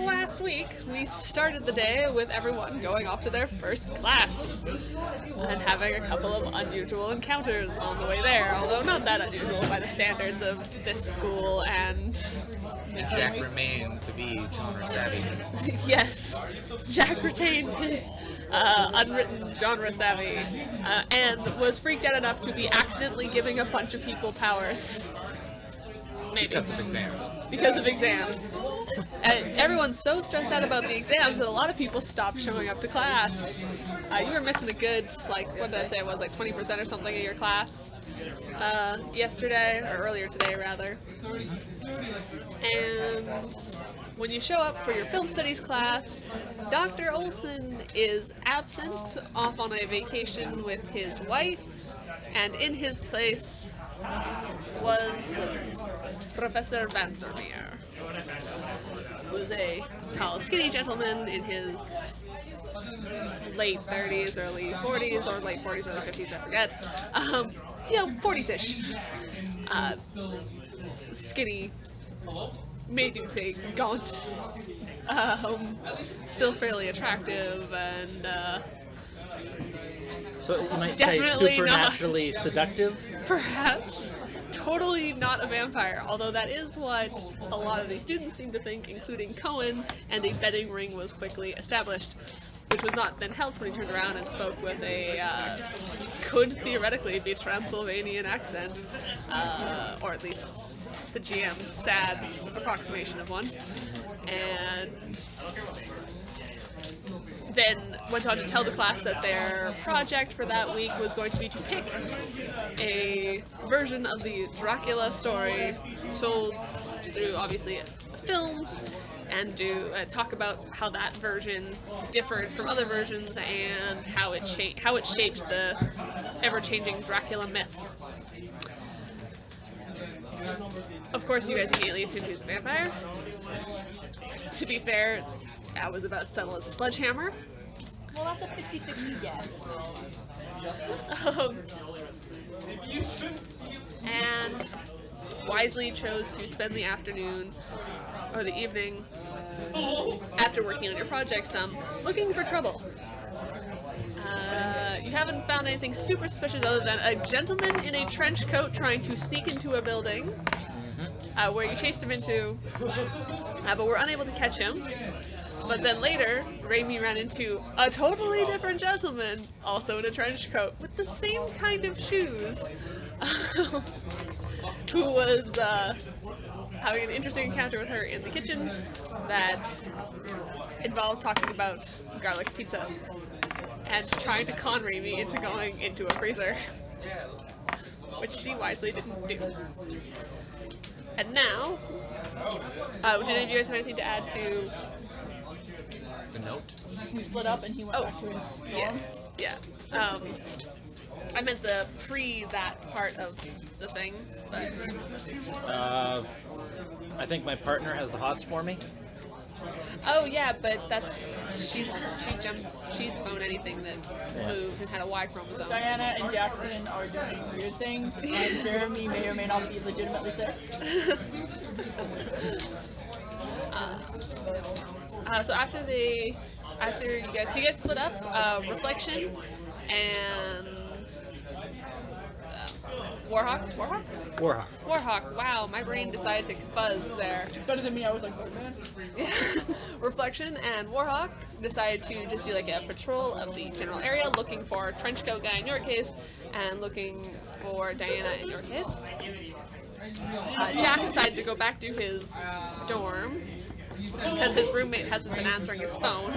last week, we started the day with everyone going off to their first class and having a couple of unusual encounters on the way there, although not that unusual by the standards of this school and... Jack remained to be genre savvy. Yes, Jack retained his unwritten genre savvy and was freaked out enough to be accidentally giving a bunch of people powers. Maybe. Because of exams. Because of exams. And everyone's so stressed out about the exams that a lot of people stopped showing up to class. You were missing a good, what did I say it was, 20% or something of your class yesterday, or earlier today, rather. And when you show up for your film studies class, Dr. Olson is absent, off on a vacation with his wife, and in his place was Professor Vandermeer, who was a tall, skinny gentleman in his late 30s, early 40s, or late 40s, early 50s, I forget. 40s-ish. Skinny, maybe say gaunt, still fairly attractive, and so you might say supernaturally seductive? Perhaps. Totally not a vampire, although that is what a lot of these students seem to think, including Cohen, and a betting ring was quickly established, which was not then helped when he turned around and spoke with a could theoretically be Transylvanian accent, or at least the GM's sad approximation of one, and then went on to tell the class that their project for that week was going to be to pick a version of the Dracula story told through, obviously, a film, and talk about how that version differed from other versions and how it shaped the ever-changing Dracula myth. Of course, you guys immediately assumed he was a vampire. To be fair, that was about as subtle as a sledgehammer. Well, that's a 50-50 guess. And wisely chose to spend the afternoon, or the evening, after working on your project some, looking for trouble. You haven't found anything super suspicious other than a gentleman in a trench coat trying to sneak into a building, where you chased him into, but were unable to catch him. But then later, Raimi ran into a totally different gentleman, also in a trench coat, with the same kind of shoes, who was having an interesting encounter with her in the kitchen that involved talking about garlic pizza and trying to con Raimi into going into a freezer, which she wisely didn't do. And now, did any of you guys have anything to add to The note? We split up and he went back to his dorm. Yes, yeah. I meant the that part of the thing, but... I think my partner has the hots for me. Oh yeah, but she'd phone anything that moved and had a Y chromosome. Diana and Jackson are doing weird things, and Jeremy may or may not be legitimately sick. So after you guys split up, Reflection and Warhawk. Wow, my brain decided to fuzz there. Better than me, I was like, oh man. Yeah. Reflection and Warhawk decided to just do a patrol of the general area, looking for Trenchcoat guy in your case, and looking for Diana in your case. Jack decided to go back to his dorm because his roommate hasn't been answering his phone.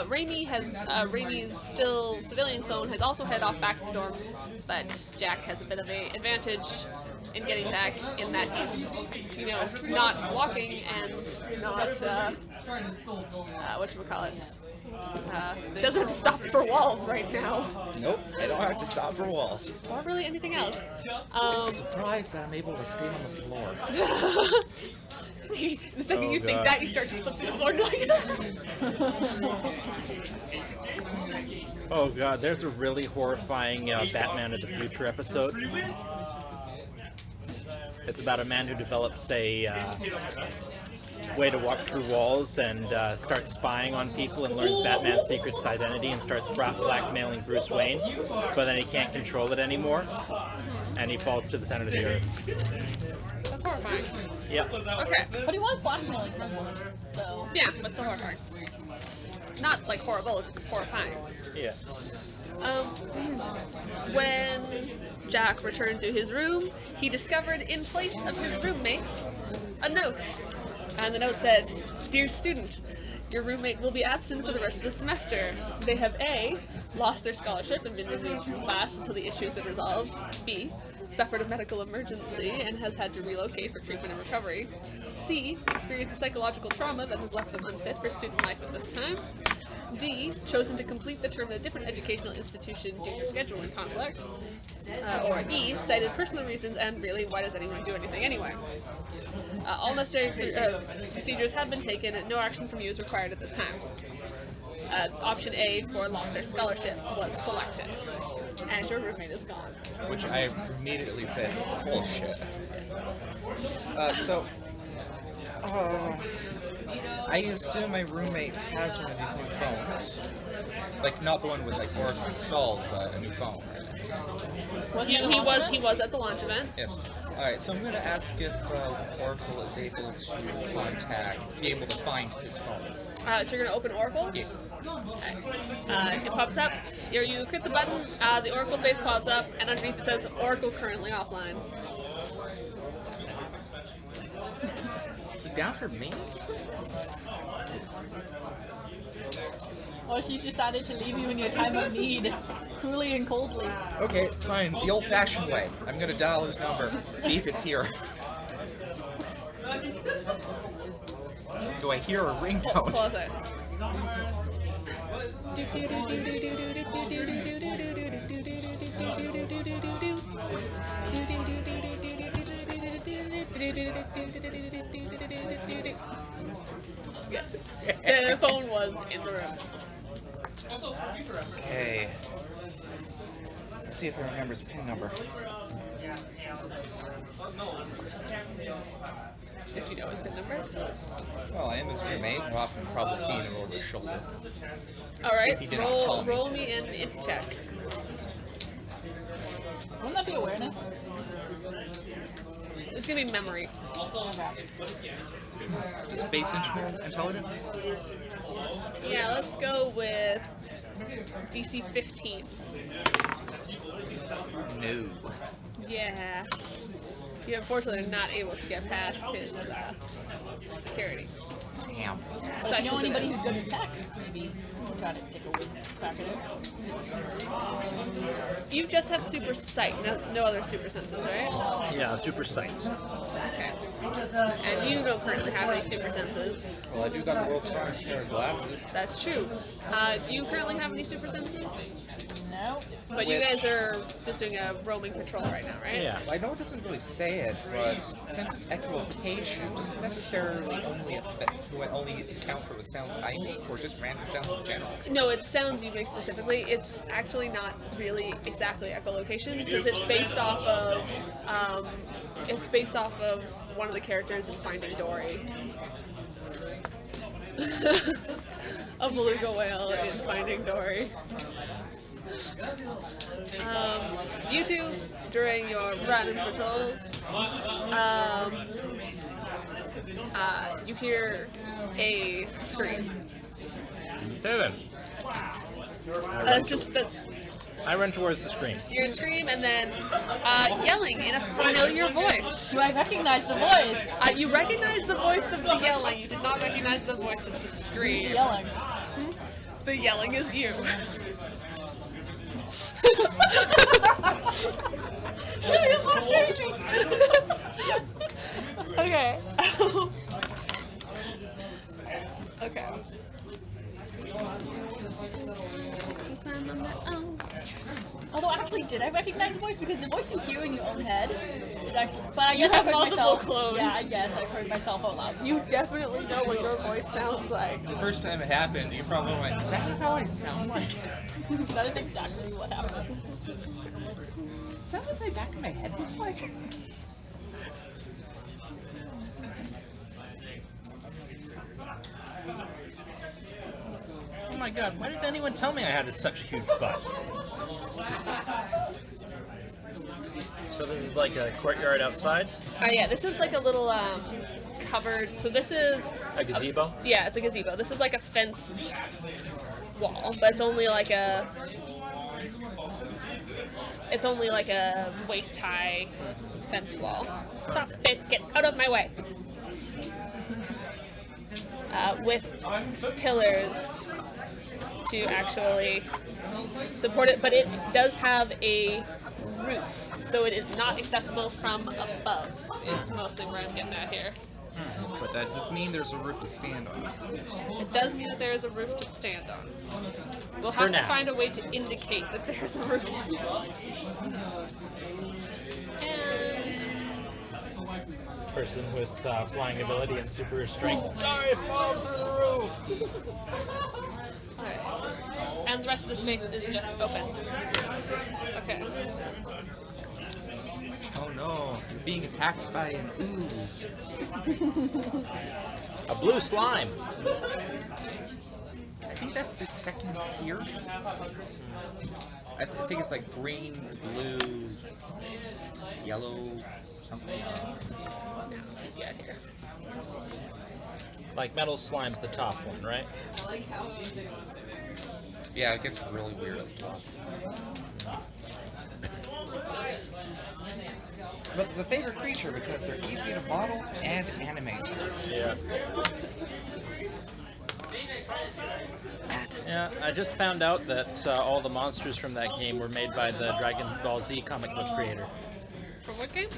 Raimi's still civilian phone has also headed off back to the dorms, but Jack has a bit of an advantage in getting back in that he's, not walking and not, whatchamacallit, doesn't have to stop for walls right now. Nope, I don't have to stop for walls. Or really anything else. I'm surprised that I'm able to stay on the floor. The second you think that, you start to slip to the floor. Oh god, there's a really horrifying Batman of the Future episode. It's about a man who develops a way to walk through walls and starts spying on people and learns Batman's secret's identity and starts blackmailing Bruce Wayne, but then he can't control it anymore, and he falls to the center of the earth. That's horrifying. Yep. Okay. But he was blackmailing someone, so... Yeah, but still horrifying. Not like horrible, just horrifying. Yeah. When Jack returned to his room, he discovered in place of his roommate a note. And the note said, "Dear student, your roommate will be absent for the rest of the semester. They have A, lost their scholarship and been removed from class until the issue has been resolved. B, suffered a medical emergency and has had to relocate for treatment and recovery. C, experienced a psychological trauma that has left them unfit for student life at this time. D, chosen to complete the term at a different educational institution due to scheduling conflicts. Or E, cited personal reasons, and really, why does anyone do anything anyway? All necessary procedures have been taken, and no action from you is required at this time." Option A for lost their scholarship was selected, and your roommate is gone. Which I immediately said, bullshit. I assume my roommate has one of these new phones. Like, not the one with, like, Oracle installed, but a new phone. He was at the launch event. Yes. Alright, so I'm going to ask if Oracle is able to be able to find his phone. So you're going to open Oracle? Yeah. Okay. It pops up. You click the button, the Oracle face pops up, and underneath it says, "Oracle currently offline." Is it down for maintenance or something? Or she decided to leave you in your time of need, cruelly and coldly. Okay, fine. The old-fashioned way. I'm going to dial his number, see if it's here. Do I hear a ringtone? Pause it. Yeah. The phone was in the room. Okay. Let's see if I remember his PIN number. Did you know his PIN number? Well, I am his roommate. I've often probably seen him over his shoulder. Alright, If he did not tell me. roll me an int check. Wouldn't that be awareness? It's gonna be memory. Just base intelligence? Yeah, let's go with DC 15. No. Yeah. You unfortunately are not able to get past his security. Damn. But Such if you know as it anybody is. who's good at tech, maybe you can try to take a crack at it. You just have super sight, no other super senses, right? Yeah, super sight. Okay. And you don't currently have any super senses. Well, I do got the world's strongest pair of glasses. That's true. Do you currently have any super senses? No. But you guys are just doing a roaming patrol right now, right? Yeah. Well, I know it doesn't really say it, but since it's echolocation, does it necessarily only account for what sounds I make, or just random sounds in general? No, it's sounds you make specifically. It's actually not really exactly echolocation because it's based off of one of the characters in Finding Dory. A beluga whale in Finding Dory. You two, during your random patrols, you hear a scream. Okay then. I run towards the screen. You scream and then yelling in a familiar voice. Do I recognize the voice? You recognize the voice of the yelling. You did not recognize the voice of the scream. Yelling. The yelling is you. Okay. Okay. Although actually, did I recognize the voice? Because the voice you hear in your own head is actually. But I You guess have I've heard multiple myself. clones. Yeah, I guess I've heard myself out loud. You definitely know what your voice sounds like. The first time it happened, you probably went, "Is that how I sound like?" That is exactly what happened. Is that what my back of my head looks like? my god, why didn't anyone tell me I had such a huge butt? So this is like a courtyard outside? Oh yeah, this is like a little covered. So this is A gazebo? yeah, it's a gazebo. This is like a fenced wall, but it's only like a waist high fenced wall. Stop it! Get out of my way! With pillars to actually support it, but it does have a roof, so it is not accessible from above. Is mostly where I'm getting at here. But that does mean there's a roof to stand on. It does mean that there is a roof to stand on. We'll have to find a way to indicate that there's a roof to stand on. And Person with flying ability and super strength. I fall through the roof! alright. And the rest of the space is just open. Okay. Oh no, you're being attacked by an ooze. A blue slime! I think that's the second tier. I think it's like green, blue, yellow, something. Yeah, here. Like metal slime's the top one, right? Yeah, it gets really weird at the top. But the favorite creature because they're easy to model and animate. Yeah. Yeah, I just found out that all the monsters from that game were made by the Dragon Ball Z comic book creator. For what game?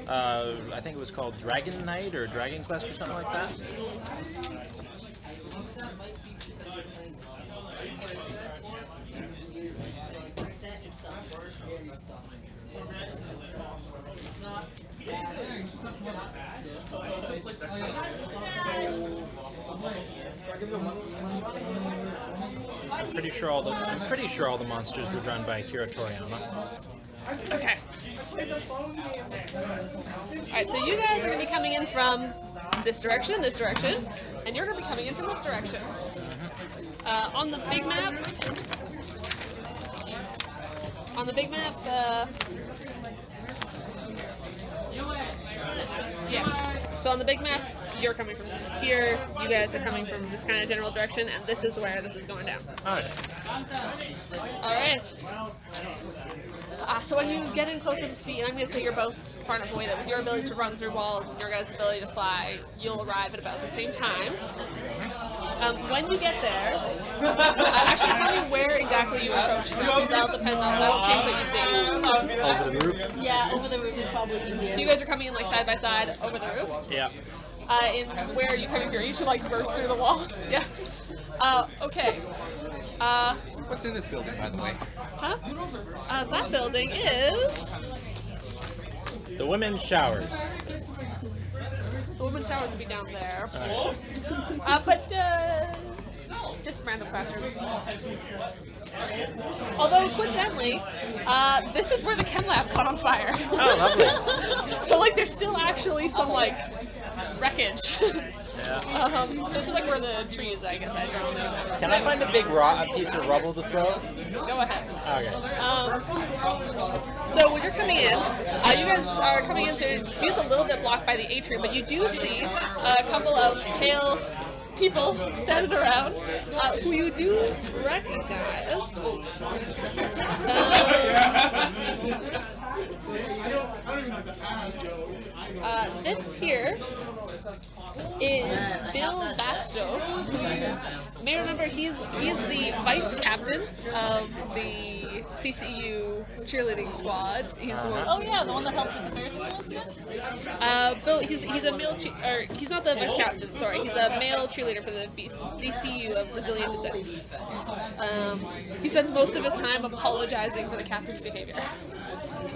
I think it was called Dragon Knight or Dragon Quest or something like that. I'm pretty sure all the monsters were drawn by Akira Toriyama. Okay. Alright, so you guys are going to be coming in from this direction, and you're going to be coming in from this direction. On the big map, yeah. So on the big map, you're coming from here, you guys are coming from this kind of general direction, and this is where this is going down. Alright. Alright. So when you get in closer to see, and I'm going to say you're both far enough away that with your ability to run through walls and your guys' ability to fly, you'll arrive at about the same time. When you get there, actually tell me where exactly you approach. That'll depend on, that'll change what you see. Over the roof? Yeah, over the roof is probably easier. So you guys are coming in like side by side over the roof? Yeah. In where are you coming through? You should like burst through the walls. Yeah. Okay. What's in this building, by the way? Huh? That building is... The women's showers. The women's showers would be down there. Alright. Just random classrooms. Although, coincidentally, this is where the chem lab caught on fire. Oh, lovely. So, like, there's still actually some, like, wreckage. Yeah. This is, like, where the tree is, I guess. I don't know. Can I find a big a piece of rubble to throw? Go ahead. Okay. So when you're coming in, you guys are coming in, so it's a little bit blocked by the atrium, but you do see a couple of pale people standing around who you do recognize. This here is Bill Bastos, who you may remember. He's the vice captain of the CCU cheerleading squad. He's the one. Oh yeah, the one that helped with the Ferris wheel. Bill, he's a male, he's not the vice captain. Sorry, he's a male cheerleader for the CCU of Brazilian descent. He spends most of his time apologizing for the captain's behavior.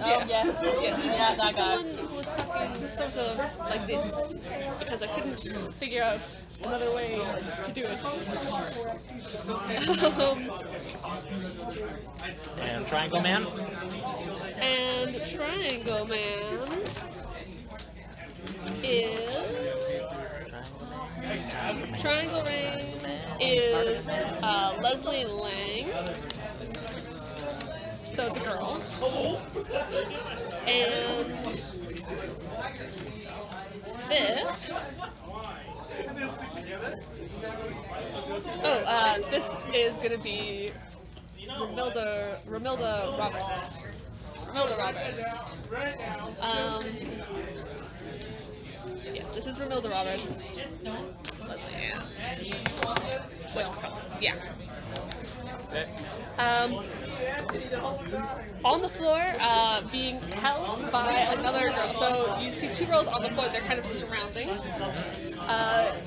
Oh yeah, yeah, that guy. Someone who was talking sort of like this because I couldn't figure out another way to do it. And Triangle Man? And Triangle Man is... Triangle ring is Leslie Lang. So it's a girl. And this. This is gonna be Romilda Roberts. Romilda Roberts. Yes, this is Romilda Roberts. Leslie Ann. Yeah. On the floor, being held by another girl. So you see two girls on the floor, they're kind of surrounding.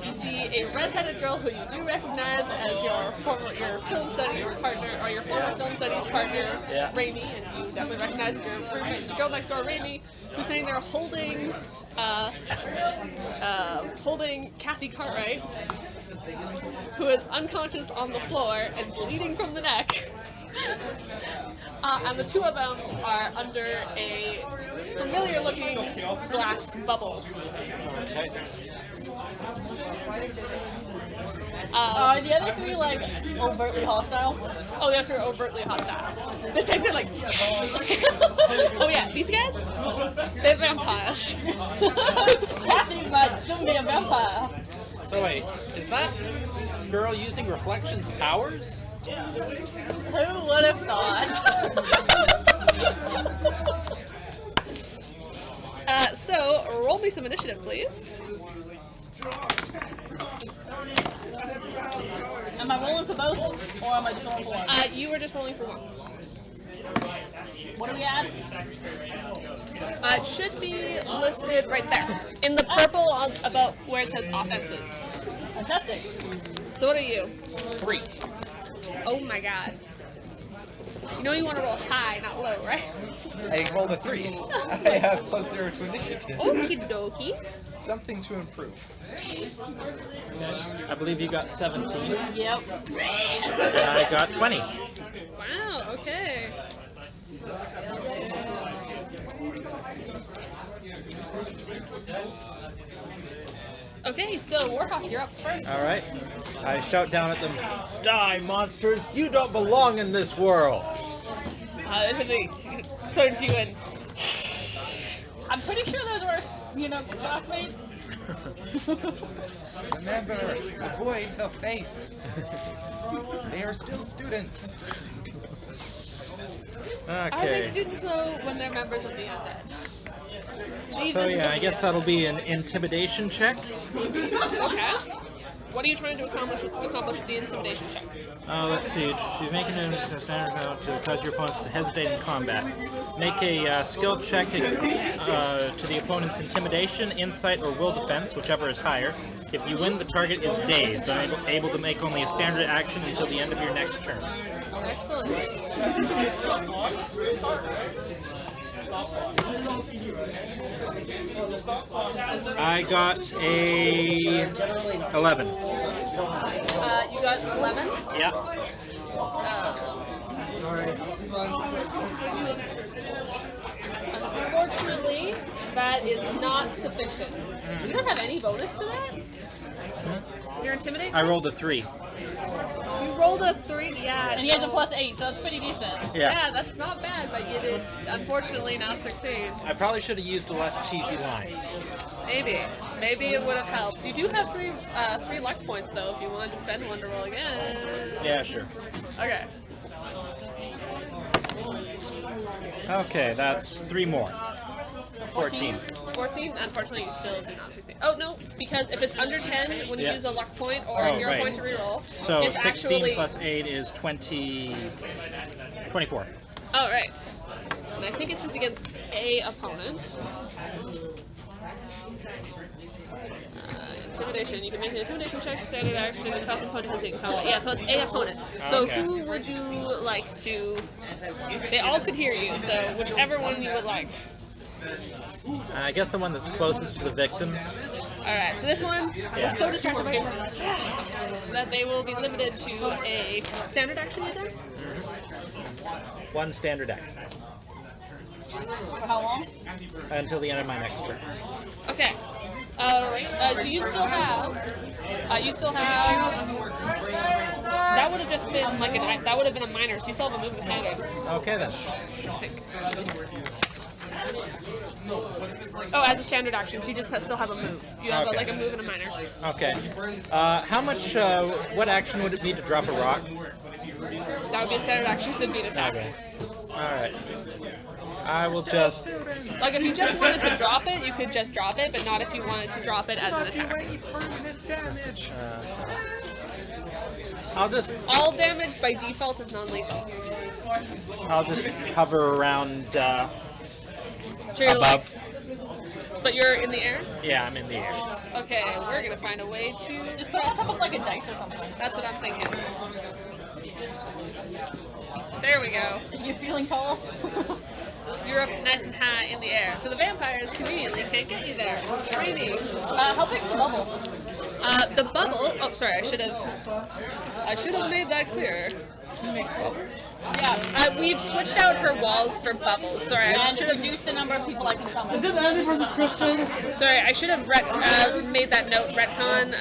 You see a red-headed girl who you do recognize as your film studies partner, or your former film studies partner, Raimi, and you definitely recognize your roommate, the girl next door, Raimi, who's sitting there holding Kathy Cartwright, who is unconscious on the floor and bleeding from the neck. And the two of them are under a familiar-looking glass bubble. Are the other three like overtly hostile? Oh, the other three are overtly hostile. This time they're like, oh yeah, these guys? They're vampires. Kathy might soon be a vampire. So wait, is that girl using Reflection's powers? Who would have thought? So roll me some initiative, please. Am I rolling for both, or am I just rolling for one? You were just rolling for one. What do we add? It should be listed right there in the purple about where it says offenses. Fantastic. So what are you? 3. Oh my god. You know you want to roll high, not low, right? I rolled a 3. I have +0 to initiative. Okie dokie. Something to improve. I believe you got 17. Yep. And I got 20. Wow, okay. Okay, so Warhawk, you're up first. Alright. I shout down at them, "Die, monsters! You don't belong in this world!" They turn to you and I'm pretty sure those were, classmates. Remember, avoid the face. They are still students. Are they Okay. students though when they're members of the undead? So yeah, I guess that'll be an intimidation check. Okay. What are you trying to accomplish with the intimidation check? Let's see. She's making a standard vow to cause your opponents to hesitate in combat. Make a skill check to the opponent's intimidation, insight, or will defense, whichever is higher. If you win, the target is dazed, unable to make only a standard action until the end of your next turn. Excellent. I got a 11. You got 11? Yeah. Unfortunately, that is not sufficient. You don't have any bonus to that? Your intimidation? I rolled a 3. You rolled a 3, yeah. And he has a +8, so that's pretty decent. Yeah, that's not bad, but you did unfortunately not succeed. I probably should have used a less cheesy line. Maybe it would have helped. You do have three luck points though, if you wanted to spend one to roll again. Yeah, sure. Okay. Okay, that's 3 more. 14. 14? Unfortunately, you still do not succeed. Oh, no, because if it's under 10, when you use a luck point or a hero point to reroll, So it's 16 actually... plus 8 is 24. Oh, right. And I think it's just against a opponent. Intimidation. You can make an intimidation check, standard action, and cause opponent to take combat. Yeah, so it's a opponent. So Okay. who would you like to... They all could hear you, so whichever one you would like. I guess the one that's closest to the victims. Alright, so this one was so distracted by his that they will be limited to a standard action you done? One standard action. How long? Until the end of my next turn. Okay. Alright, so you still have, that would have just been like that would have been a minor, so you still have a move in the standard. Okay then. I think. Oh, as a standard action, so you just still have a move. You have Okay. like a move and a minor. Okay. How much, what action would it be to drop a rock? That would be a standard action, so it'd be an attack. Okay. Alright. I will just... Like, if you just wanted to drop it, you could just drop it, but not if you wanted to drop it as an attack. I'll just... All damage by default is non-lethal. I'll just hover around, So you're above. like, but you're in the air? Yeah, I'm in the air. Okay, we're gonna find a way to... Just put it on top of like a dice or something. That's what I'm thinking. There we go. You're feeling tall? You're up nice and high in the air. So the vampires conveniently can't get you there. Screaming. How big's the bubble? The bubble... Oh, sorry, I should have made that clearer. Yeah. We've switched out her walls for bubbles. Sorry, I And should have... reduce the number of people I can summon. Is it Andy versus Christian? Sorry, I should have made that note retcon.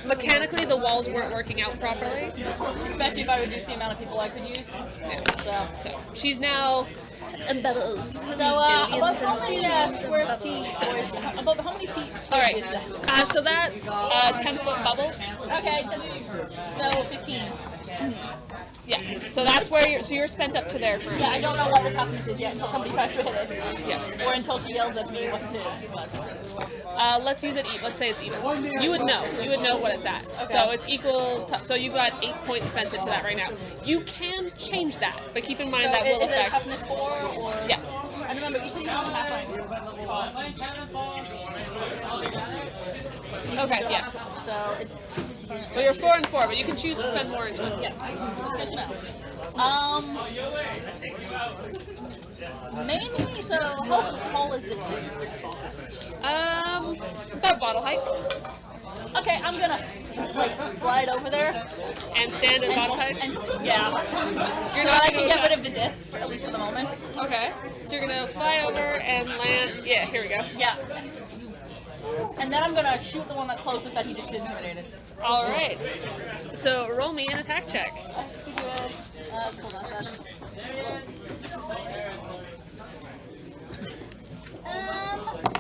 Mechanically, the walls weren't working out properly. Especially if I reduce the amount of people I could use. Yeah. So she's now in bubbles. So, about how many square feet, or about how many feet? All right. So that's a 10-foot bubble. Okay, so 15. Yeah. So that's where you're spent up to there currently. Yeah, I don't know what the toughness is yet until somebody tries to hit it. Yeah. Or until she yells at me what it is. But. Let's use it. Let's say it's even. You would know. You would know what it's at. Okay. So it's equal. So you've got 8 points spent into that right now. You can change that, but keep in mind that will is it a affect. toughness 4 or? Yeah. I remember each of these on the half-lines. Okay. Yeah. So it's. Well, you're 4 and 4, but you can choose to spend more into it. Yeah, that's good to know. Mainly, so how tall is this thing? About bottle height. Okay, I'm gonna like glide over there And stand at bottle height. and yeah, You're so not I gonna can get go rid of the disc for, at least for the moment. Okay. So you're gonna fly over and land. Yeah, here we go. Yeah, and then I'm gonna shoot the one that's closest that he just intimidated. All right. So roll me an attack check. Hold on, that.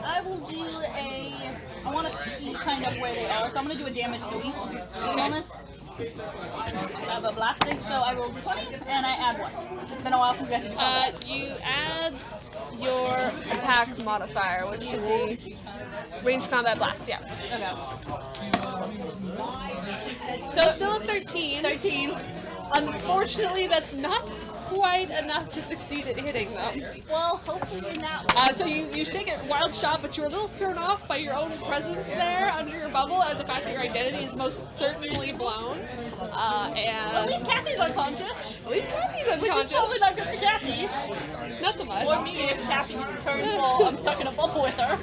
I will do I want to see kind of where they are, so I'm going to do a damage 3 at the moment. I have a blasting, so I roll 20, and I add what? It's been a while since we had to do that. You add your attack modifier, which should be range combat blast. Yeah. Okay. So still at 13. 13. Unfortunately, that's not quite enough to succeed at hitting them. Well, hopefully not. So you take a wild shot, but you're a little thrown off by your own presence there under your bubble, and the fact that your identity is most certainly blown. At And least Kathy's unconscious. at least Kathy's Which is unconscious. probably not good for Kathy. Not so much. Or me if Kathy turns while I'm stuck in a bubble with her.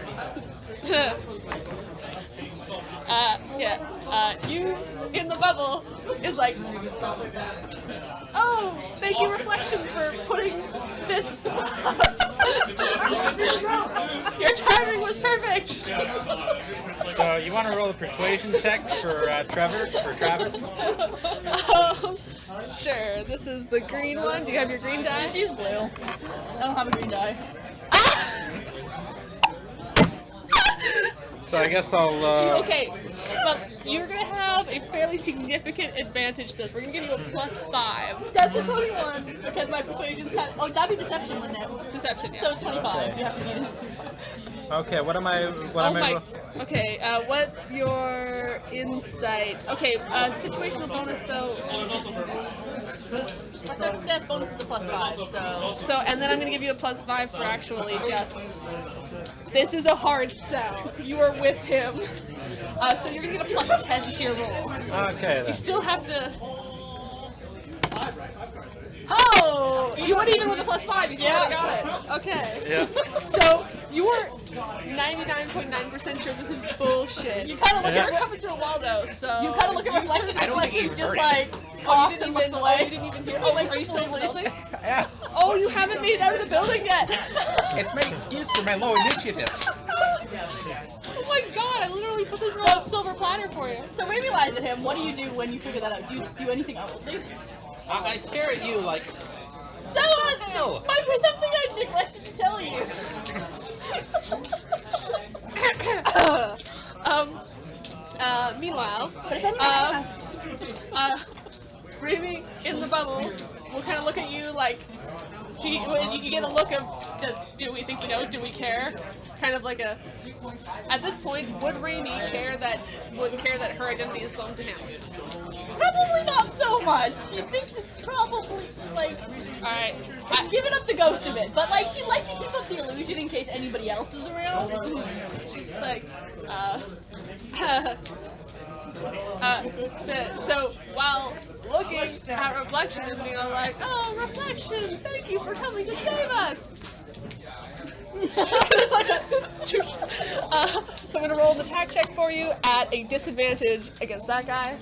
You in the bubble is like, oh, thank you, Reflection, for putting this. Your timing was perfect. So you want to roll a persuasion check for Travis? Sure. This is the green one. Do you have your green die? She's blue. I don't have a green die. So I guess I'll, Okay, well, you're gonna have a fairly significant advantage to this. We're gonna give you a +5. That's a 21 because my persuasion's kind of, that'd be deception, wouldn't it? Deception, yeah. So it's 25. You have to beat it. okay, what am I Okay, what's your insight? Okay, situational bonus though. My success bonus is a +5, so. So, and then I'm gonna give you a +5 for actually just. This is a hard sell. You are with him. So you're gonna get a +10 to your roll. Okay You then. still have to. Oh! You went even with a +5. You still Yeah. got it. Okay. Yeah. So you are 99.9% sure this is bullshit. You kind of look Yeah. You're at coming through a wall though, so. you kind of look at reflection. I don't think Reflection's you just heard it. like Oh, off you and didn't looks even. Oh, away. you didn't even hear. Oh, are you still in the building? Yeah, Oh, you haven't made it out of the building yet. it's my excuse for my low initiative. Put this So silver platter for you. So Raimi lies at him. What do you do when you figure that out? Do you do anything else? I stare at you like, That was no! something I neglected to tell you. Meanwhile, But if anyone asks, Raimi in the bubble will kind of look at you like, you can get a look of, do we think he knows, do we care? Kind of like a, at this point, would Raimi care that her identity is known to him? probably not so much. She thinks it's probably like, Alright. I'm giving up the ghost of it, but like she'd like to keep up the illusion in case anybody else is around. She's like, so while looking at Reflection and being all like, oh, Reflection, thank you for coming to save us. So I'm gonna roll an attack check for you at a disadvantage against that guy.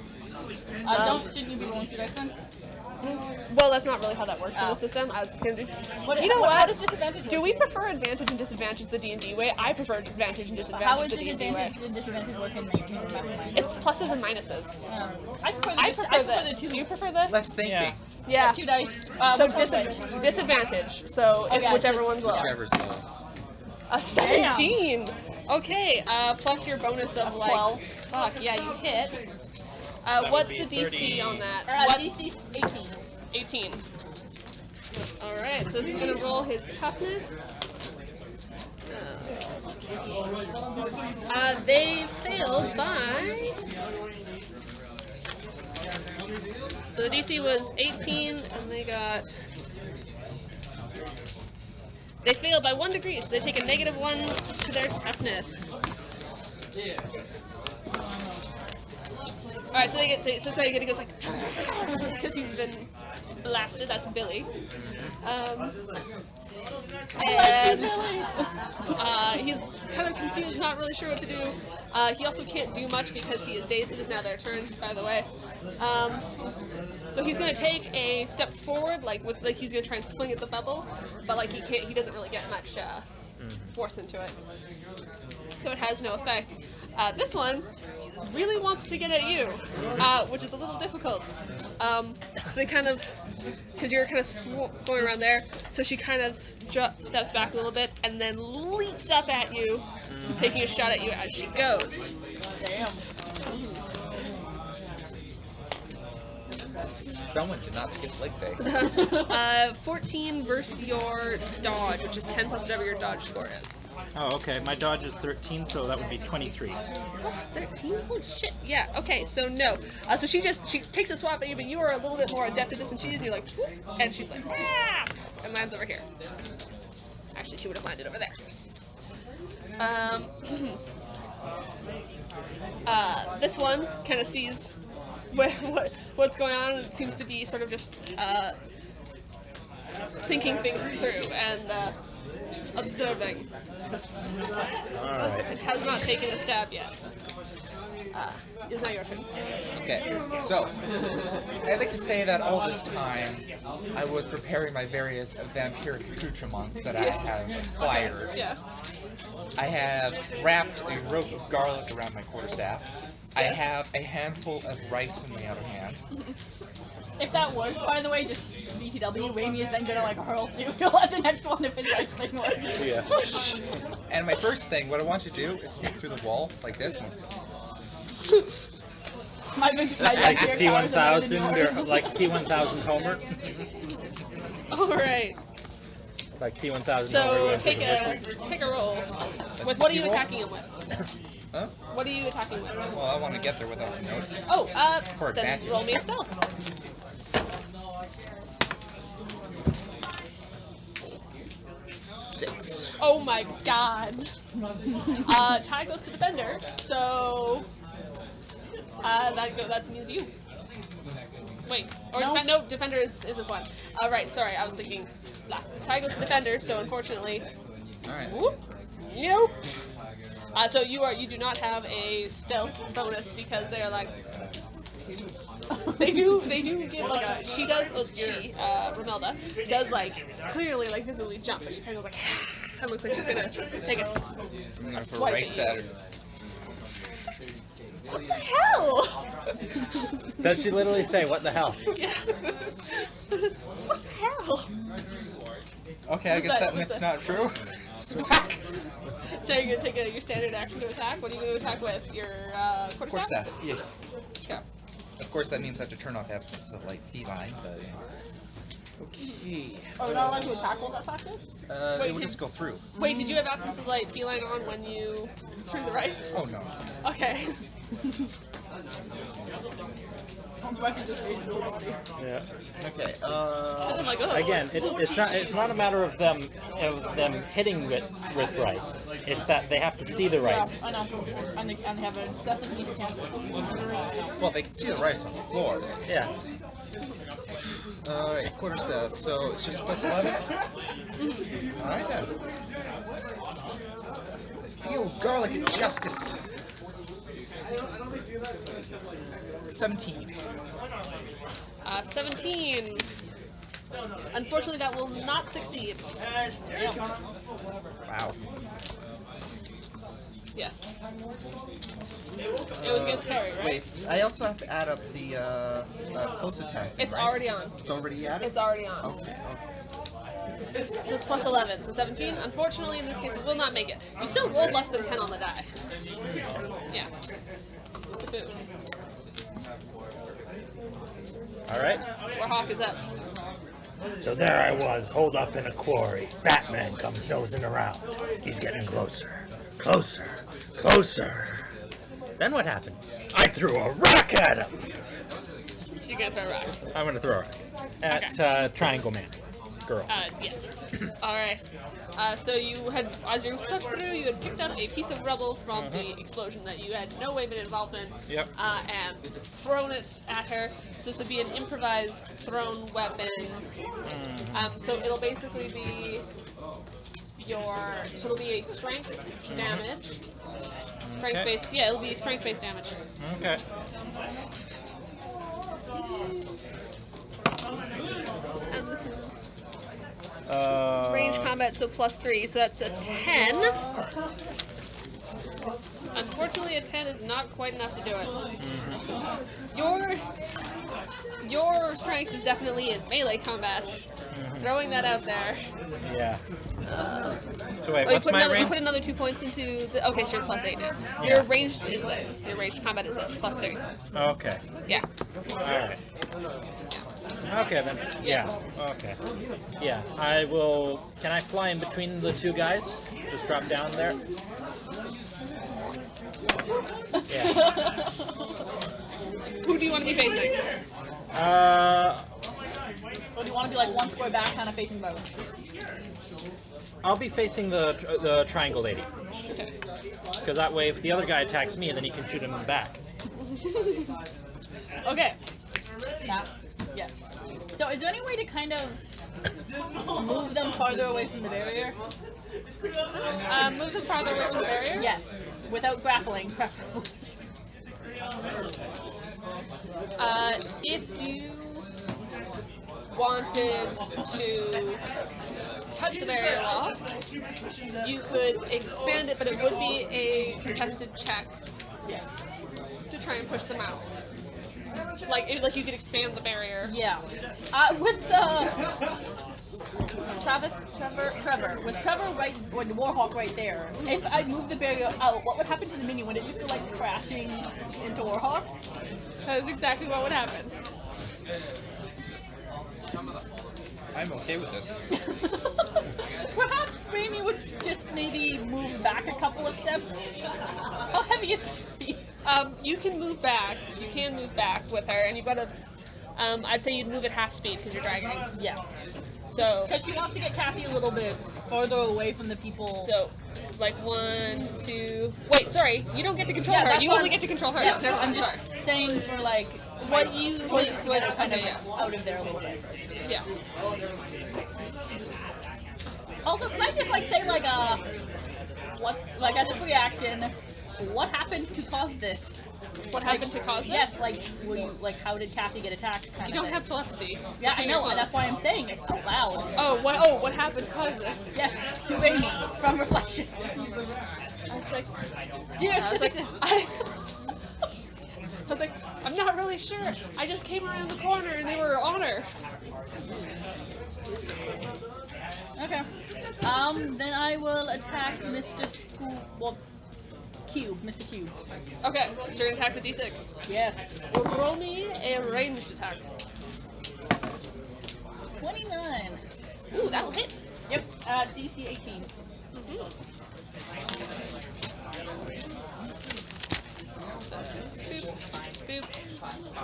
Shouldn't you be rolling 2 dice then? Well, that's not really how that works in the system. I was gonna do. You know How what? does disadvantage work? Do we prefer advantage and disadvantage the D&D way? I prefer advantage and disadvantage How is the the D&D way. advantage and disadvantage work in Mastermind? It's pluses and minuses. I prefer I prefer the this. two. Do you prefer this? Less thinking. Yeah. 2 dice. So Which one's which? disadvantage. So it's yeah, whichever so one's lower. Whichever's lowest. A 17. Okay. Plus your bonus of like. 12. Fuck yeah, you hit. What's the DC on that? What? DC's 18. 18. Alright, so he's gonna roll his toughness. They failed by. So the DC was 18, and they got. They failed by 1 degree, so they take a -1 to their toughness. Alright, so he goes like, because he's been blasted. That's Billy. And he's kind of confused, not really sure what to do. He also can't do much because he is dazed. It is now their turn, by the way. So he's gonna take a step forward, he's gonna try and swing at the bubble, but like he doesn't really get much force into it, so it has no effect. This one really wants to get at you, which is a little difficult. So they kind of, because you're kind of going around there, so she kind of steps back a little bit and then leaps up at you, taking a shot at you as she goes. Damn. Someone did not skip leg day. 14 versus your dodge, which is 10 plus whatever your dodge score is. oh, okay, my dodge is 13, so that would be 23. That's 13? Holy shit. Yeah, okay, so no. So she takes a swap at you, but you are a little bit more adept at this than she is, and you're like, whoop, and she's like, ah, and lands over here. Actually, she would have landed over there. This one kind of sees what's going on. It seems to be sort of just thinking things through and observing. Alright. It has not taken a stab yet. It's now your turn. Okay, so I'd like to say that all this time I was preparing my various vampiric accoutrements that I have acquired. Yeah. I have wrapped a rope of garlic around my quarterstaff. I have a handful of rice in my other hand. If that works, by the way, just BTW, Raimi is then gonna like hurl cereal at the next one if his rice thing works. Yeah. And my first thing, what I want you to do is sneak through the wall like this. My Like T1000 or like T1000 Homer. Alright. Like T1000 Homer. So went take to a roll. With what are you attacking him with? Huh? What are you attacking with? Well, I want to get there without noticing. Oh, For then advantage. roll me a stealth. 6. Oh my god. Tie goes to defender, so that means you. Wait, or no, defender is this one. Right, sorry, I was thinking blah. Tie goes to defender, so unfortunately, Alright. whoop, nope. So you do not have a stealth bonus because they're like they do give like a Romelda does like clearly like visibly jump, but she kind of goes like and looks like she's gonna take a I'm going for swipe rice at at you. her. What the hell? Does she literally say, what the hell? Yeah. What the hell? Okay, I guess that myth's not true. Smack! So you're gonna take your standard action to attack? What are you gonna attack with? Your quarterstaff? Yeah. Okay. Of course, that means I have to turn off absence of like feline, but okay. Oh, we're not allowed to attack while that's active? Wait, it would just go through. Wait, did you have absence of light feline on when you threw the rice? Oh no. Okay. Yeah. Okay. I'm like, oh. Again, it's not a matter of them hitting with rice. It's that they have to see the Yeah, rice. I know. And they have a definitely can't. Well, they can see the rice on the floor. Yeah. Alright, quarterstaff. So it's just plus 11? Alright then. I feel garlic and justice. 17. 17. Unfortunately, that will not succeed. Wow. Yes. It was against parry, right? Wait, I also have to add up the close attack. It's right? already on. It's already added? It's already on. Okay. So it's plus 11, so 17. Unfortunately, in this case, it will not make it. You still rolled less than 10 on the die. Yeah. Boo. Alright. Warhawk is up. So there I was, holed up in a quarry. Batman comes nosing around. He's getting closer. Closer. Closer. Then what happened? I threw a rock at him! You're gonna throw a rock. I'm gonna throw a rock. At Triangle Man. Girl. Yes. Alright. So you had, as you took through, you had picked up a piece of rubble from the explosion that you had no way been involved in. Yep. And thrown it at her. So this would be an improvised thrown weapon. So it'll basically be it'll be a strength damage. Strength based, yeah, it'll be strength based damage. Okay. And this is Uh, range combat, so +3, so that's a 10. Unfortunately, a 10 is not quite enough to do it. Your strength is definitely in melee combat. Throwing that out there. Yeah. So wait, Oh, what's my you range? put another 2 points into the. Okay, so you're +8 now. Yeah. Your ranged is this. Your ranged combat is this, +3. Okay. Yeah. Alright. Okay then. Yeah. Okay. Yeah. I will. Can I fly in between the two guys? Just drop down there? Yeah. Who do you want to be facing? Or do you want to be like one square back, kind of facing both? I'll be facing the triangle lady. Okay. Because that way, if the other guy attacks me, then he can shoot him back. Okay. Nah. Yeah. So is there any way to kind of move them farther away from the barrier? Move them farther away from the barrier? Yes. Without grappling, preferably. If you wanted to touch the barrier wall, you could expand it, but it would be a contested check to try and push them out. Like you could expand the barrier. Yeah. With Trevor, with Trevor right, or the Warhawk right there, if I moved the barrier out, what would happen to the minion? Would it just go like crashing into Warhawk? That is exactly what would happen. I'm okay with this. Perhaps Raimi would just maybe move back a couple of steps. How heavy is he? You can move back. You can move back with her, and you've got to. I'd say you'd move at half speed because you're dragging. Yeah. So. Because she wants to get Kathy a little bit farther away from the people. So, like 1, 2. Wait, sorry. You don't get to control her. You only get to control her. Yeah, Never I'm mind. just Sorry. saying for like What you think would kind of okay, yeah. out of there a little bit. Yeah. Also, can I just like say like what like as a free action, what happened to cause this? What happened to cause this? Yes, like will you like how did Kathy get attacked? You don't have telepathy. Yeah, I know, and that's why I'm saying it out loud. What happened to cause this? Yes, to Raimi from Reflection. I was like, Dear I was like, citizen. I was like, I'm not really sure. I just came around the corner and they were on her. Okay. Then I will attack Mr. School. Well, Cube. Mr. Cube. Okay, so you're gonna attack the D6. Yes. Roll me a ranged attack. 29. Ooh, that'll hit. Yep. DC 18. Boop, boop.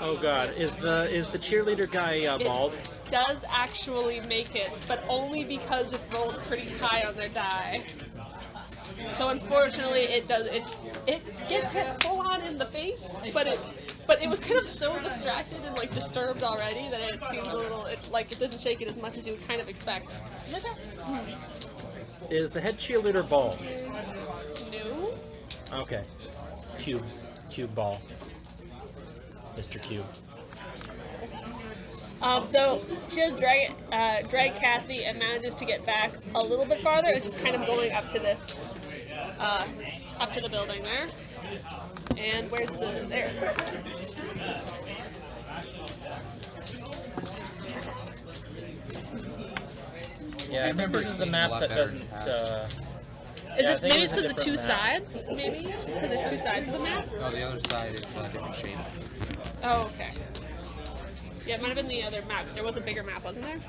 Oh god, is the cheerleader guy bald? It does actually make it, but only because it rolled pretty high on their die. So unfortunately, it gets hit full on in the face, but it was kind of so distracted and like disturbed already that it seems a little like it doesn't shake it as much as you would kind of expect. Is the head cheerleader bald? No. Okay. Cube ball. Mr. Cube. So she does drag Kathy and manages to get back a little bit farther. It's just kind of going up to this, up to the building there. And where's there? Yeah, I remember this is the map that doesn't. Maybe it's because the two sides? Maybe it's because there's two sides of the map. No, the other side is a different shape. Oh, okay. Yeah, it might have been the other map. 'Cause there was a bigger map, wasn't there?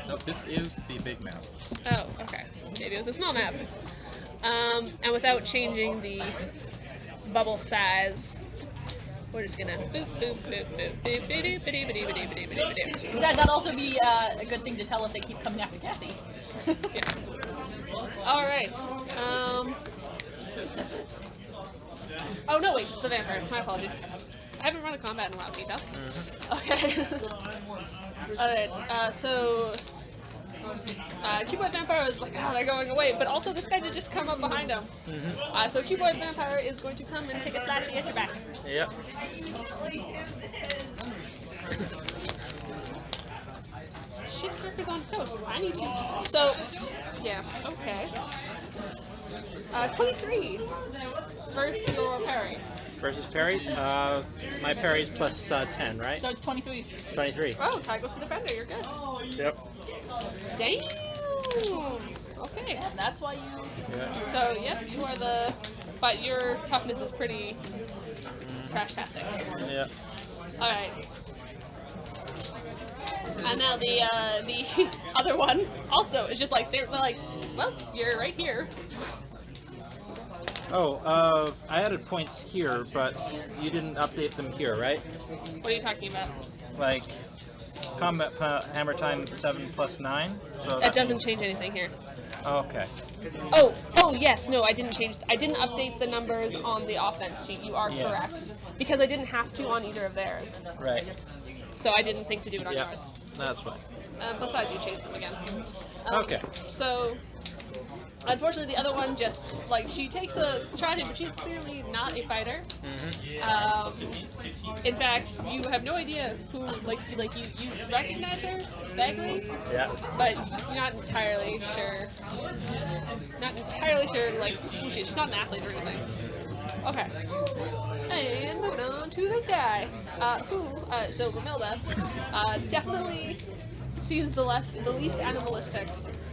No, this is the big map. Oh, okay. Maybe it was a small map. And without changing the bubble size, we're just gonna boop boop boop boop boop boop boop boop boop boop boop boop. That'd also be a good thing to tell if they keep coming after Kathy. Yeah. All right. Oh no, wait, it's the vampires. My apologies. I haven't run a combat in a while, can you tell? Okay. Alright, so Cuboid Vampire is like, oh, they're going away, but also this guy did just come up behind him. So Cuboid Vampire is going to come and take a slashy at your back. Yep. Shit, Jerker's on toast. I need to. So, yeah, okay. 23 versus your parry. Versus parry? My parry's plus 10, right? So it's 23. 23. Oh, tie goes to defender, you're good. Yep. Damn! Okay. And that's why you... Yeah. So, yep, you are the... But your toughness is pretty... trash-tastic. Yeah. Alright. And now the other one also is just like, they're like, well, you're right here. Oh, I added points here, but you didn't update them here, right? What are you talking about? Like, combat hammer time 7 plus 9? So That doesn't change anything here. Okay. Oh, yes, no, I didn't update the numbers on the offense sheet. You are correct. Because I didn't have to on either of theirs. Right. So I didn't think to do it on Yep. yours. That's fine. Besides, you changed them again. Okay. So, unfortunately, the other one just, like, she takes a try to, but she's clearly not a fighter. In fact, you have no idea who, like you recognize her vaguely, Yeah. but you're not entirely sure. Like, who she is. She's not an athlete or anything. Okay. And moving on to this guy, so Romilda, definitely seems the least animalistic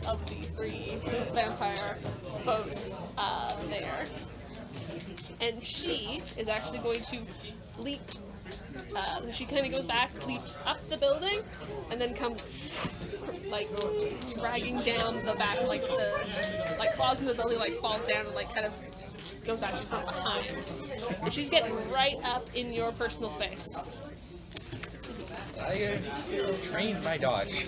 of the three vampire foes there. And she is actually going to leap. She kind of goes back, leaps up the building, and then comes like dragging down the back, like claws in the building, like falls down and like kind of goes at you from behind. And she's getting right up in your personal space. I trained my dodge.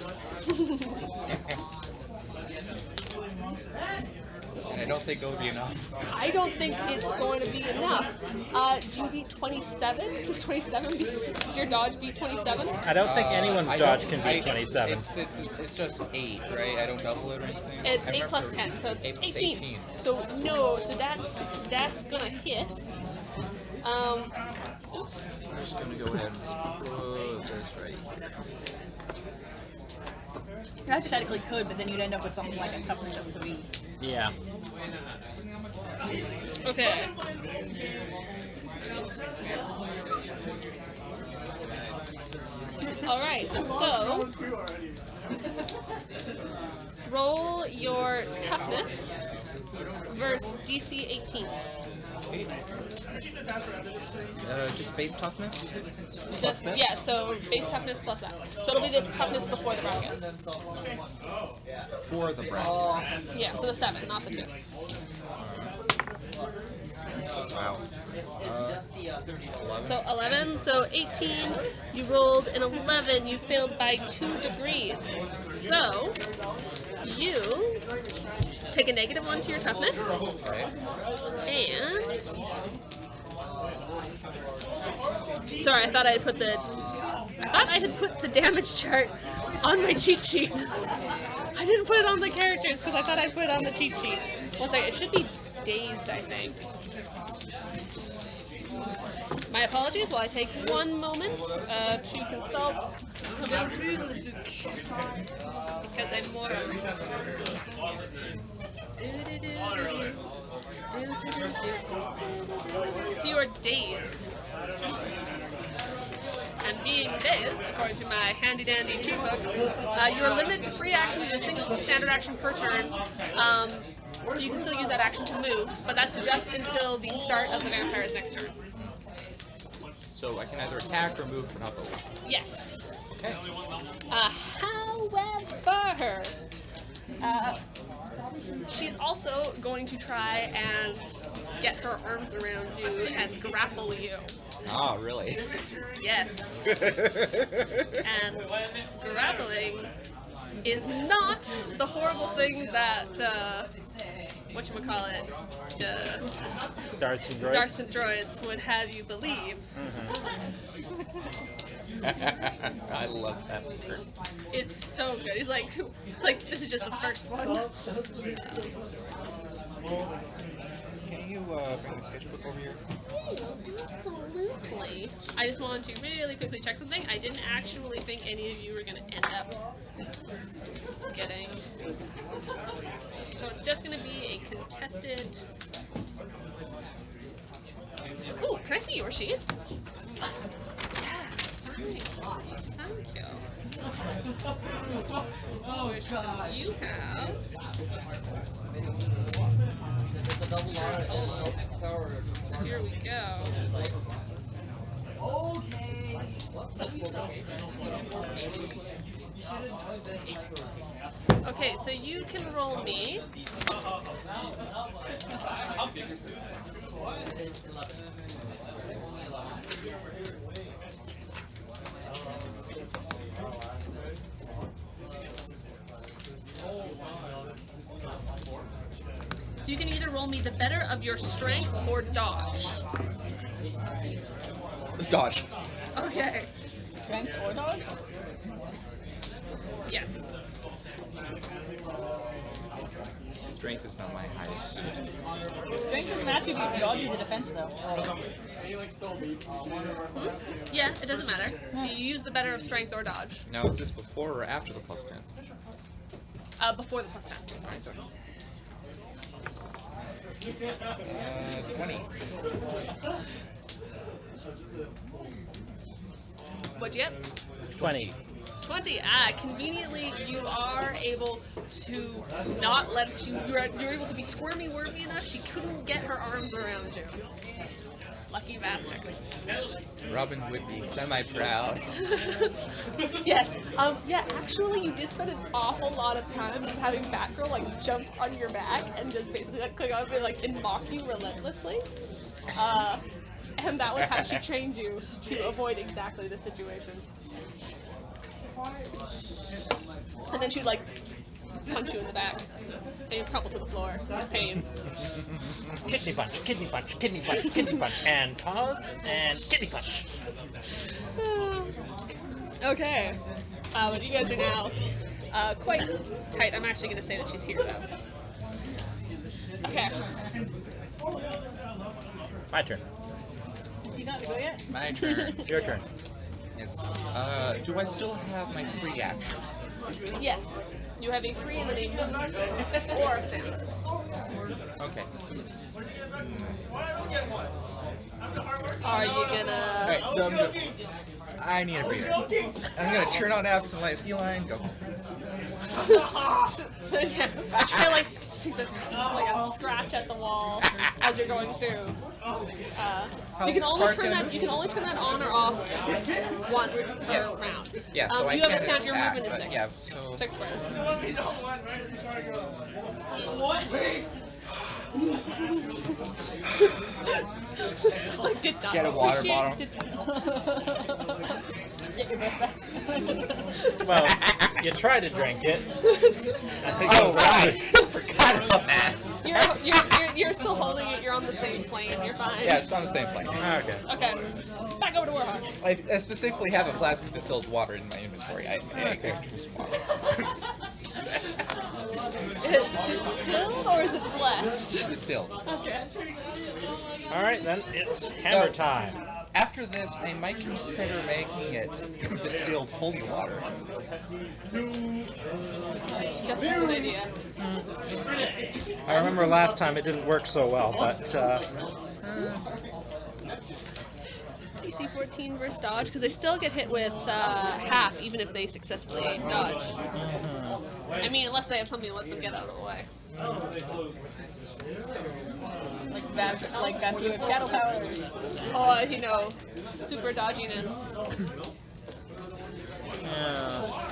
And I don't think it'll be enough. I don't think it's going to be enough. Do you beat 27? Does 27 does your dodge beat 27? I don't think anyone's I dodge don't- can beat 27. It's just 8, right? I don't double it or anything. It's I 8 plus remember 10, so it's 8 plus 18. So no, so that's gonna hit. Oops. I'm just gonna go ahead and just put this right here. You hypothetically could, but then you'd end up with something like a toughness of 3. Yeah. Okay. Alright, so roll your toughness versus DC 18. Okay. Just base toughness? Just, this? yeah, so base toughness plus that. So it'll be the toughness before the brackets. For the brackets. Yeah, so the 7, not the 2. Wow. 11. So 11, so 18, you rolled an 11, you failed by 2 degrees. So, you take a -1 to your toughness, Okay. and... Sorry, I thought I had put the damage chart on my cheat sheet. I didn't put it on the characters because I thought I put it on the cheat sheet. One second, it should be dazed, I think. My apologies while I take one moment to consult the rulebook because I'm moron. So you are dazed. And being dazed, according to my handy-dandy cheat book, you are limited to free action with a single standard action per turn. You can still use that action to move, but that's just until the start of the vampire's next turn. So I can either attack or move, but not both. Yes. Okay. However, she's also going to try and get her arms around you and grapple you. Ah, really? Yes. And grappling is not the horrible thing that, whatchamacallit, Darts and droids. Darts and Droids would have you believe. I love that part. It's so good. It's like this is just the first one. Can you bring the sketchbook over here? Absolutely. I just wanted to really quickly check something. I didn't actually think any of you were going to end up getting. So it's just going to be a contested. Ooh, can I see your sheet? Yes, thank you. Which you have. Here we go. Okay, so you can roll me. So you can either roll me the better of your strength or dodge. Dodge. Okay. Strength or dodge? Yes. Strength is not my highest suit. Strength doesn't have to be dodge is a defense though. Yeah, it doesn't matter. You use the better of strength or dodge. Now, is this before or after the plus 10? Before the plus 10. 20. What'd you get? 20. 20. Conveniently, you are able to not let you. You're able to be squirmy wormy enough. She couldn't get her arms around you. Lucky bastard. Robin would be semi-proud. Yes. Yeah. Actually, you did spend an awful lot of time having Batgirl like jump on your back and just basically like click on it and mock you relentlessly. And that was how she trained you to avoid exactly this situation. And then she'd like punch you in the back, and you'd crumple to the floor with pain. Kidney punch, kidney punch, kidney punch, kidney punch, and pause, and kidney punch. Okay, but you guys are now quite tight. I'm actually going to say that she's here though. Okay. My turn. You not to go yet? My turn. Your turn. Yes. Do I still have my free action? Yes. You have a free and then a move or a stance. Okay. Are you gonna... Alright, so I need a breather. I'm gonna turn on Absent Light Feline, go. So yeah, try to like see the, like a scratch at the wall as you're going through. You can only turn that on or off once per round. Yeah, so I you have a can't stamp. Your attack, movement is but 6. yeah, so 6 squares. It's like, did not get a water bottle. Get your breath back. Well, you try to drink it. Oh right, forgot about that. You're still holding it. You're on the same plane. You're fine. Yeah, it's on the same plane. Okay. Okay. Back over to Warhawk. I specifically have a flask of distilled water in my inventory. I could drink some water. Is it distilled or is it blessed? Distilled. Okay. Alright, then it's hammer time. After this, I might consider making it distilled holy water. Just as an idea. I remember last time it didn't work so well, but DC 14 versus dodge, because they still get hit with half, even if they successfully dodge. I mean, unless they have something that lets them get out of the way. Like vampyric shadow power. Oh, you know, super dodginess. yeah.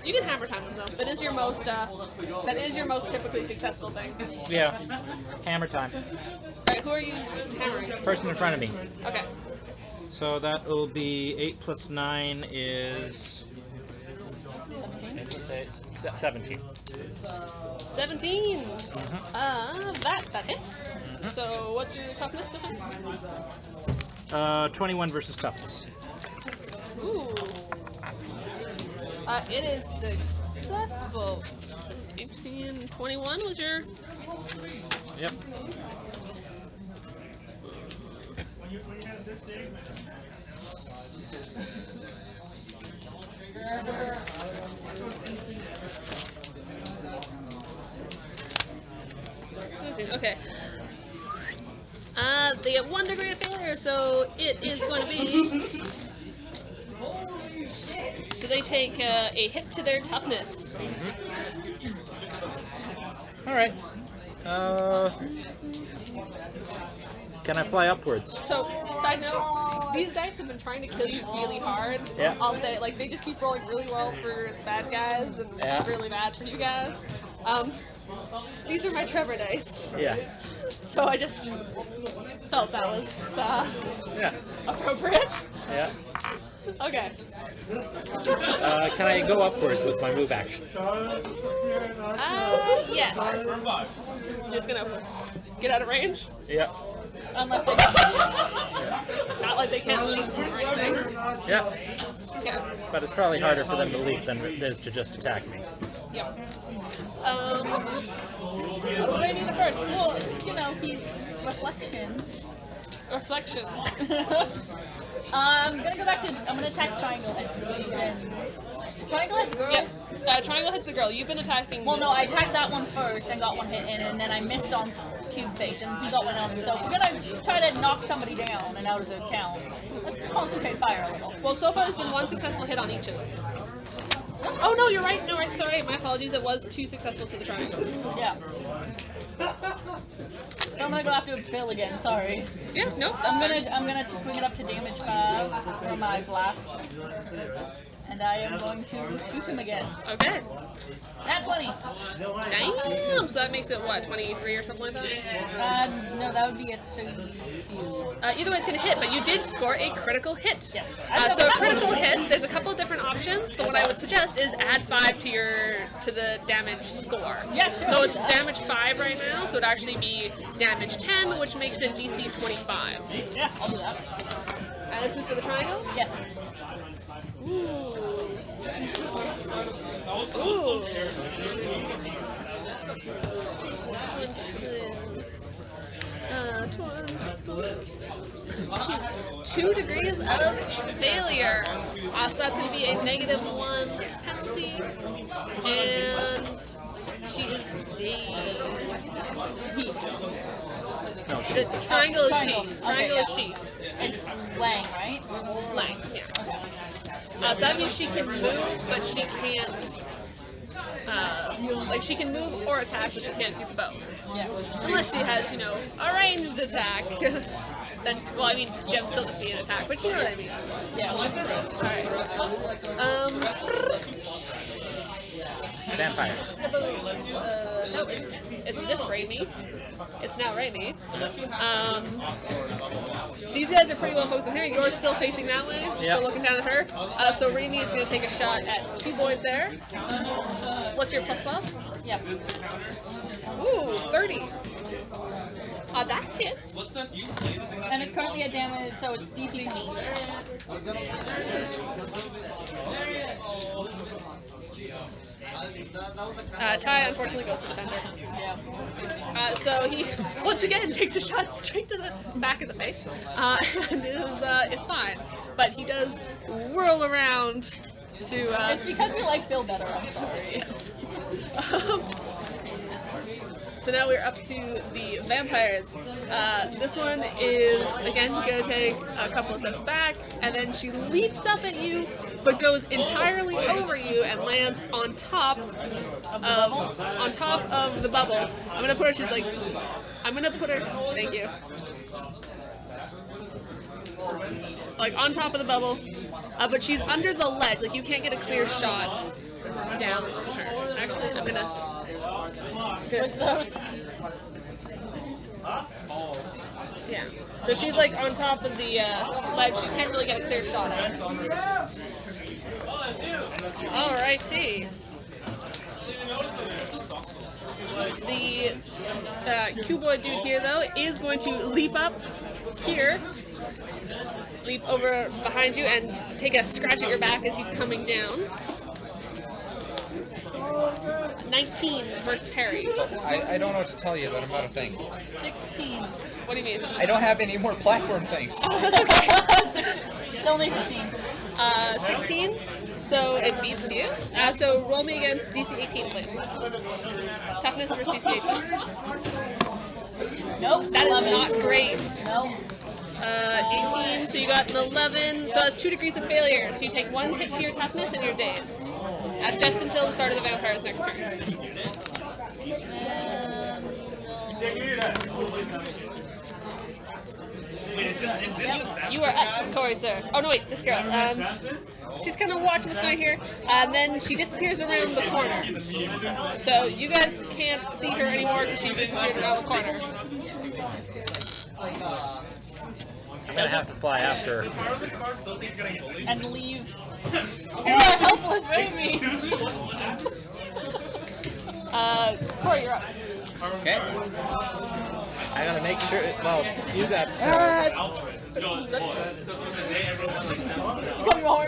You can hammer time them though. That is your most typically successful thing. Yeah. Hammer time. Alright, who are you hammering? Person in front of me. Okay. So that will be 8 plus 9 is 17. 17. That hits. So what's your toughness defense? 21 versus toughness. Ooh. It is successful. 18, 21 was your... Yep. Okay. They get 1 degree of failure, so it is going to be... So they take a hit to their toughness. Alright. Can I fly upwards? So, side note, these dice have been trying to kill you really hard all day. Like, they just keep rolling really well for bad guys and really bad for you guys. These are my Trevor dice. Yeah. So I just felt that was appropriate. Yeah. Okay. Can I go upwards with my move action? Yes. Just gonna get out of range? Yeah. Unless they not like they can't leap or anything. Yeah. Okay. But it's probably harder for them to leap than it is to just attack me. Yep. What do I do the first? Well, you know, he's reflection. Reflection. I'm gonna go back to. I'm gonna attack Triangle Head. And Triangle Head's the girl. Yep. Triangle hits the girl. You've been attacking. Well, no, I attacked that one first and got one hit in, and then I missed on Cube Face, and he got one on him. So we're gonna try to knock somebody down and out of the count. Let's concentrate fire a little. Well, so far there's been 1 successful hit on each of them. Oh no, you're right. No, right. Sorry, my apologies. It was 2 successful to the triangle. Yeah. I'm gonna go after Bill again. Sorry. Yeah. Nope. I'm gonna bring it up to damage 5 for my blast, and I am going to shoot him again. Okay. Nat 20. Damn. So that makes it what, 23 or something like that? No, that would be a 30. Either way, it's going to hit, but you did score a critical hit. Yes. So a critical hit, there's a couple of different options. The one I would suggest is add 5 to the damage score. Yeah, sure. So it's damage 5 right now, so it'd actually be damage 10, which makes it DC 25. Yeah, I'll do that. This is for the triangle? Yes. Ooh. Ooh. 2 degrees of failure. So that's going to be a -1 penalty. And she is dazed. No, The shit. triangle is triangle. she. Okay, Triangle is yeah. she. It's Lang, right? Lang, yeah. So that means she can move, but she can't. Like she can move or attack, but she can't do both. Yeah. Unless she has, you know, a ranged attack. Then, well, I mean, Gem's still just be an attack, but you know what I mean. Yeah. Alright. Vampires. No, it's this Raimi. It's now Raimi. These guys are pretty well focused on here. You're still facing that way, Yeah. still looking down at her. So Raimi is going to take a shot at Cuboid there. What's your plus 12? Yeah. Ooh, 30. That hits. And it's currently at damage, so it's DC 15. Ty unfortunately goes to defender. Yeah. So he once again takes a shot straight to the back of the face, and is fine. But he does whirl around to. It's because we like Bill better, I'm sorry. So now we're up to the vampires. This one is, again, going to take a couple of steps back, and then she leaps up at you, but goes entirely over you and lands on top of the bubble. I'm going to put her, thank you. Like, on top of the bubble, but she's under the ledge, like, you can't get a clear shot down on her. Actually, I'm going to... Switch those. Yeah. So she's like on top of the ledge. You can't really get a clear shot at her. Alrighty. The cuboid dude here, though, is going to leap up here, leap over behind you, and take a scratch at your back as he's coming down. 19 versus parry. I don't know what to tell you, but I'm out of things. 16. What do you mean? I don't have any more platform things. It's only 15. 16, so it beats you. So roll me against DC 18, please. Toughness versus DC 18. Nope. That is not great. Nope. 18, so you got an 11, so that's 2 degrees of failure. So you take 1 hit to your toughness and you're dazed. That's just until the start of the vampire's next turn. You are up, Corey, sir. Oh no, wait, this girl. She's kind of watching what's going here, and then she disappears around the corner. So you guys can't see her anymore because she disappeared around the corner. I'm gonna have to fly after her. And leave. Poor helpless baby. Corey, you're up. Okay. I gotta make sure. Well, you got. Come on.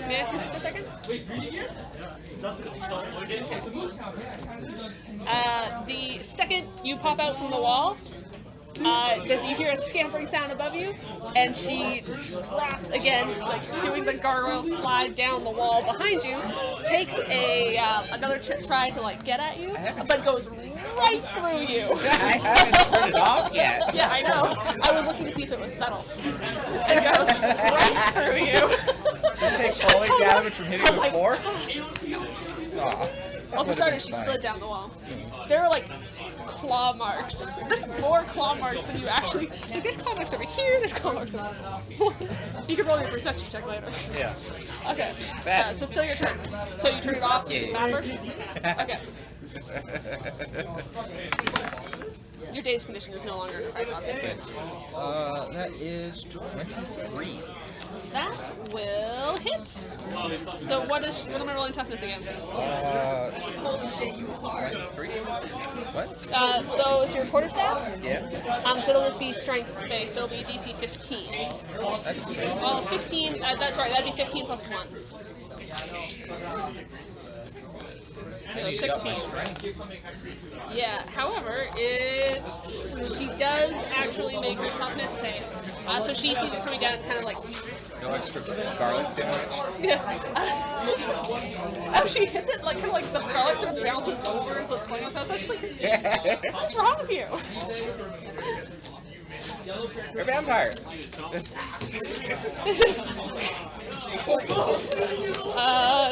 May I see this for a second? The second you pop out from the wall, you hear a scampering sound above you, and she drops again, like doing the gargoyle slide down the wall behind you, takes another try to like get at you, but goes right through you. I haven't turned it off yet. Yeah, I know. I was looking to see if it was subtle. It goes right through you. It takes all the damage from hitting the floor. Well, for starters, she slid down the wall. There are like claw marks. There's more claw marks than you actually. Like, there's claw marks over here. There's claw marks over here. You can roll your perception check later. Yeah. Okay. So it's still your turn. So you turn it off so you can map her? Okay. Your day's condition is no longer in effect, obviously. That is 23. That will hit. So what am I rolling toughness against? 23? What? So it's your quarterstaff? Yeah. So it'll just be strength based, so it'll be DC 15. That's strange. Well, 15, that's right, that'd be 15 plus 1. So Eat up my 16. strength. Yeah, however, she does actually make her toughness save. So she sees it coming down and kind of like... No extra garlic damage. Yeah. Oh, she hits it like kind of like the garlic sort of bounces over and so it's flying. So I was actually like, what's wrong with you? They're vampires. This...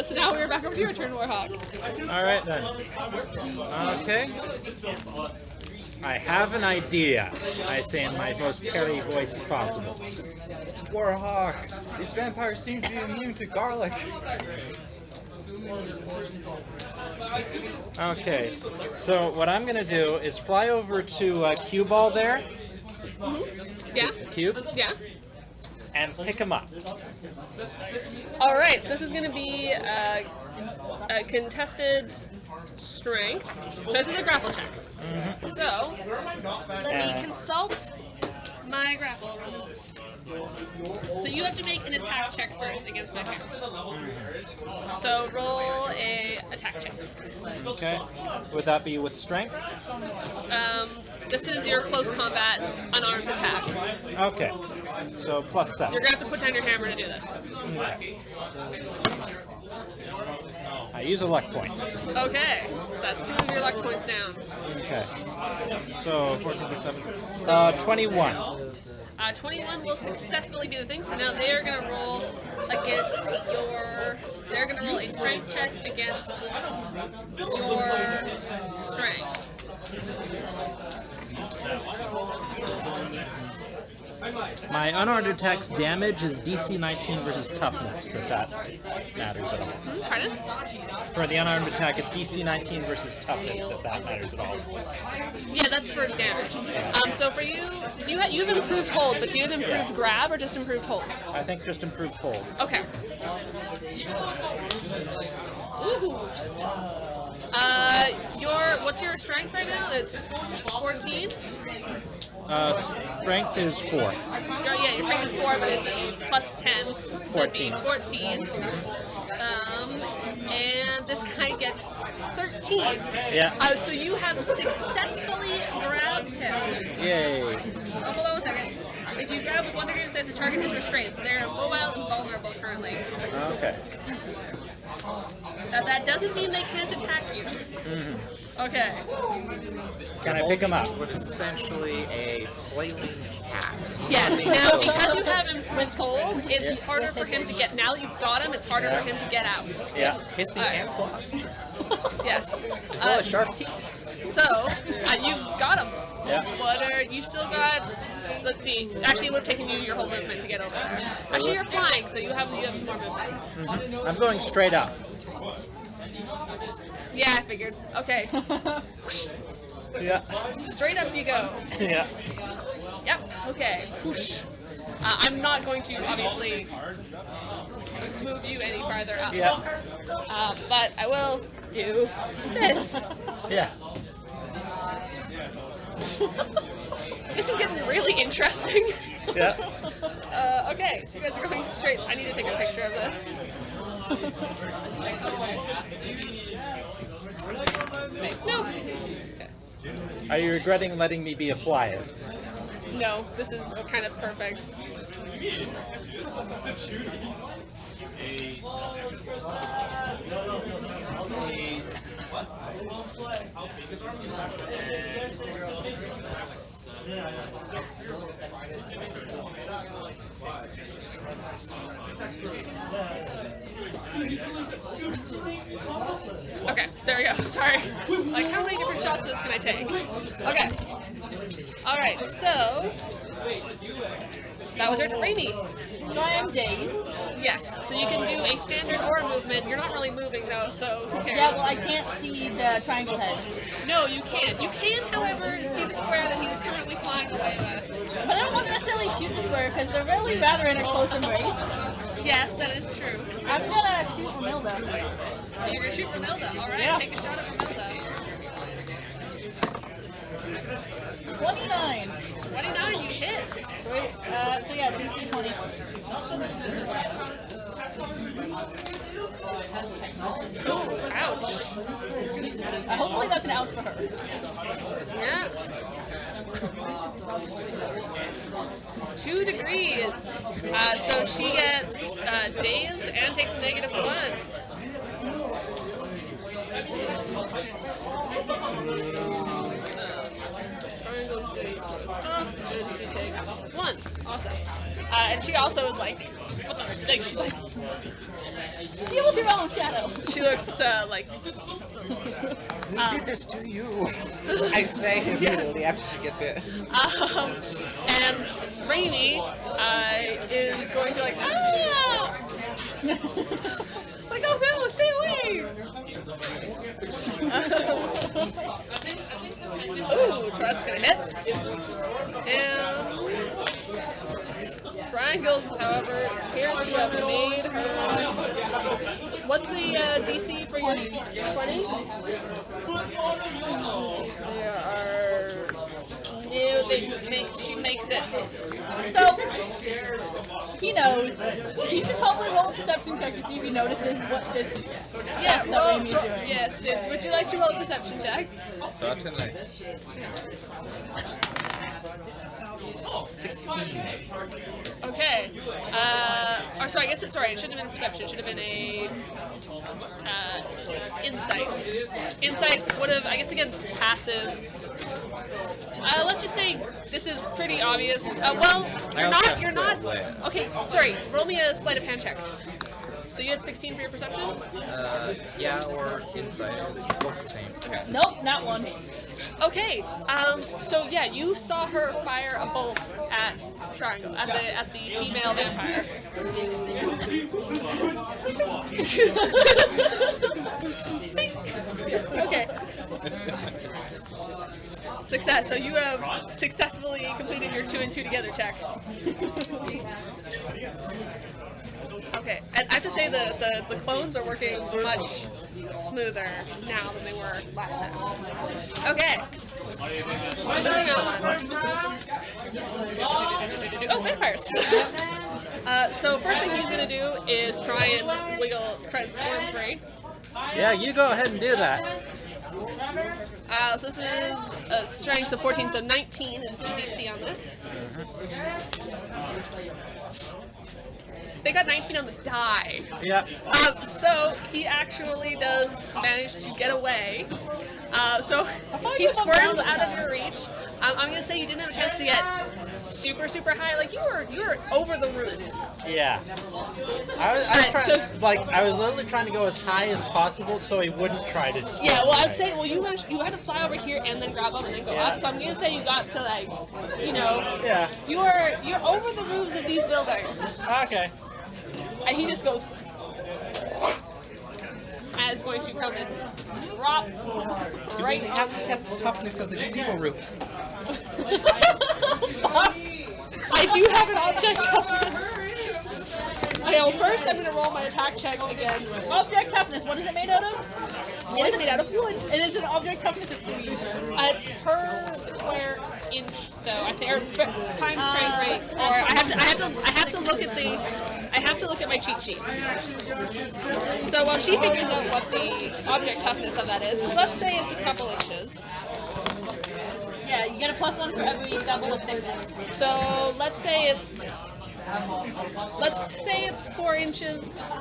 So now we're back over to your turn, Warhawk. Alright then. Okay. I have an idea, I say in my most Perry voice as possible. Warhawk, these vampires seem to be immune to garlic. Okay, so what I'm going to do is fly over to Cue Ball there. Yeah? Cube. Yeah. And pick him up. Alright, so this is going to be a contested strength. So this is a grapple check. So, let me consult my grapple rules. So you have to make an attack check first against my parry. So roll a attack check. Okay. Would that be with strength? This is your close combat unarmed attack. Okay. So plus 7. You're gonna have to put down your hammer to do this. Okay. I use a luck point. Okay, so that's 2 of your luck points down. Okay. So 14 plus 7. 21. 21 will successfully be the thing, so now they're gonna roll against your... They're gonna roll a strength check against your strength. My unarmed attack's damage is DC 19 versus toughness, if that matters at all. Pardon? For the unarmed attack, it's DC 19 versus toughness, if that matters at all. Yeah, that's for damage. So for you, you have improved hold, but do you have improved grab or just improved hold? I think just improved hold. Okay. Ooh. What's your strength right now? It's 14? Strength is 4. Yeah, your strength is 4, but it'd be plus 10. So 14. It'd be 14. And this guy gets 13. Yeah. So you have successfully grabbed him. Yay. Hold on 1 second. If you grab with 1 degree of success, the target is restrained, so they're mobile and vulnerable currently. Okay. That doesn't mean they can't attack you. Okay. Can I pick him up? What is essentially a flailing cat. Yes. Now, because you have improved hold, it's harder for him to get. Now that you've got him, it's harder for him to get out. Yeah. Hissing and claws. Yes. As well as sharp teeth. So, you've got him. Yeah. What are you still got? Let's see. Actually, it would have taken you your whole movement to get over there. Actually, you're flying, so you have some more movement. I'm going straight up. Yeah, I figured. Okay. Yeah. Straight up you go. Yeah. Yep. Okay. I'm not going to obviously move you any farther up. Yeah. But I will do this. Yeah. This is getting really interesting. Yeah. Okay, so you guys are going straight. I need to take a picture of this. Nope. Okay. Are you regretting letting me be a flyer? No, this is kind of perfect. Okay, there we go. Sorry. Like, how many different shots of this can I take? Okay. Alright, so... That was our Raimi. So I am dazed. Yes, so you can do a standard or movement. You're not really moving, though, so who cares? Yeah, well, I can't see the triangle head. No, you can't. You can, however, see the square that he's currently flying away with. But I don't want to necessarily shoot the square because they're really rather in a close embrace. Yes, that is true. I'm gonna shoot Romilda. You're gonna shoot Romilda. Alright, Yeah. take a shot at Romilda. 29. 29, you hit. Great. So yeah, DC 20. Oh, ouch. Hopefully that's an ouch for her. Yeah. 2 degrees. So she gets dazed and takes -1. Triangle's doing and she takes 1. Awesome. And she also is like, what the heck? Like, she's like, Deal with your own shadow. she looks like. Who did this to you? I say immediately after she gets hit. And Raimi is going to like, ah! Like, oh no, stay away! Ooh, that's gonna hit. And triangles, however, appears to have made her. What's the DC for your 20? There are. No, she makes it. So, he knows. He should probably roll a perception check to see if he notices what this Yeah, that Amy's doing. yes. Would you like to roll a perception check? Certainly. 16. Okay. Or sorry, I guess it shouldn't have been a perception. It should have been a insight. Insight would have, I guess, against passive. Let's just say this is pretty obvious. Well, you're not. Okay, sorry. Roll me a sleight of hand check. So you had 16 for your perception? Yeah, or insight. It's both the same. Okay. Nope, not one. Okay. So yeah, you saw her fire a bolt at Triangle at the female vampire. Okay. Success. So you have successfully completed your 2 and 2 together check. Okay, and I have to say the clones are working much smoother now than they were last time. Okay. Moving on. Oh, vampires. So first thing he's gonna do is try and squirm free. Yeah, you go ahead and do that. So this is a strength of 14, so 19 is the DC on this. They got 19 on the die. Yeah. So he actually does manage to get away. So he squirms out of your reach. I'm gonna say you didn't have a chance to get super high. Like you were over the roofs. Yeah. I was literally trying to go as high as possible so he wouldn't try to. Yeah. Well, I'd say you had to fly over here and then grab up and then go up. So I'm gonna say you got to like, Yeah. You're over the roofs of these buildings. Okay. And he just goes. And is going to come and drop right. We have to test the toughness of the gazebo roof. I do have an object toughness. Okay, well first I'm going to roll my attack check against... Object toughness, what is it made out of? It's made out of wood. It is an object toughness of 3. It's per square inch, though. I think, or times strength rate. Or I have to look at my cheat sheet. So while she figures out what the object toughness of that is, let's say it's a couple inches. Yeah, you get a +1 for every double of thickness. So let's say it's 4 inches.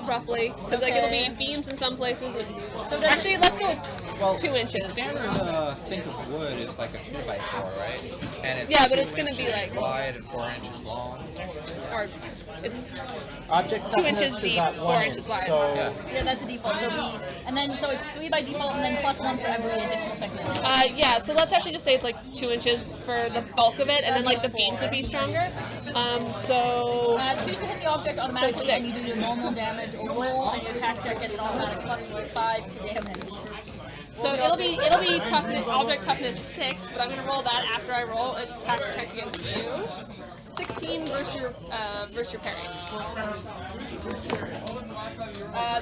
Roughly, because like it'll be beams in some places. And, so actually, let's go with 2 inches. The standard think of wood is like a 2x4, right? And it's yeah, but it's gonna be like wide and 4 inches long. Or it's Object 2 inches toughness deep, is at 4 1 inches wide. So Yeah, that's a default. And then so it's 3 by default, and then +1 for every additional thickness. Yeah, so let's actually just say it's like 2 inches for the bulk of it, and then like the beams would be stronger. So 2 to hit the object automatically, and you do your normal damage or roll, and your attack check gets an automatic +5 to damage. So it'll be toughness, object toughness 6, but I'm gonna roll that after I roll its attack check against you. 16 versus your parry.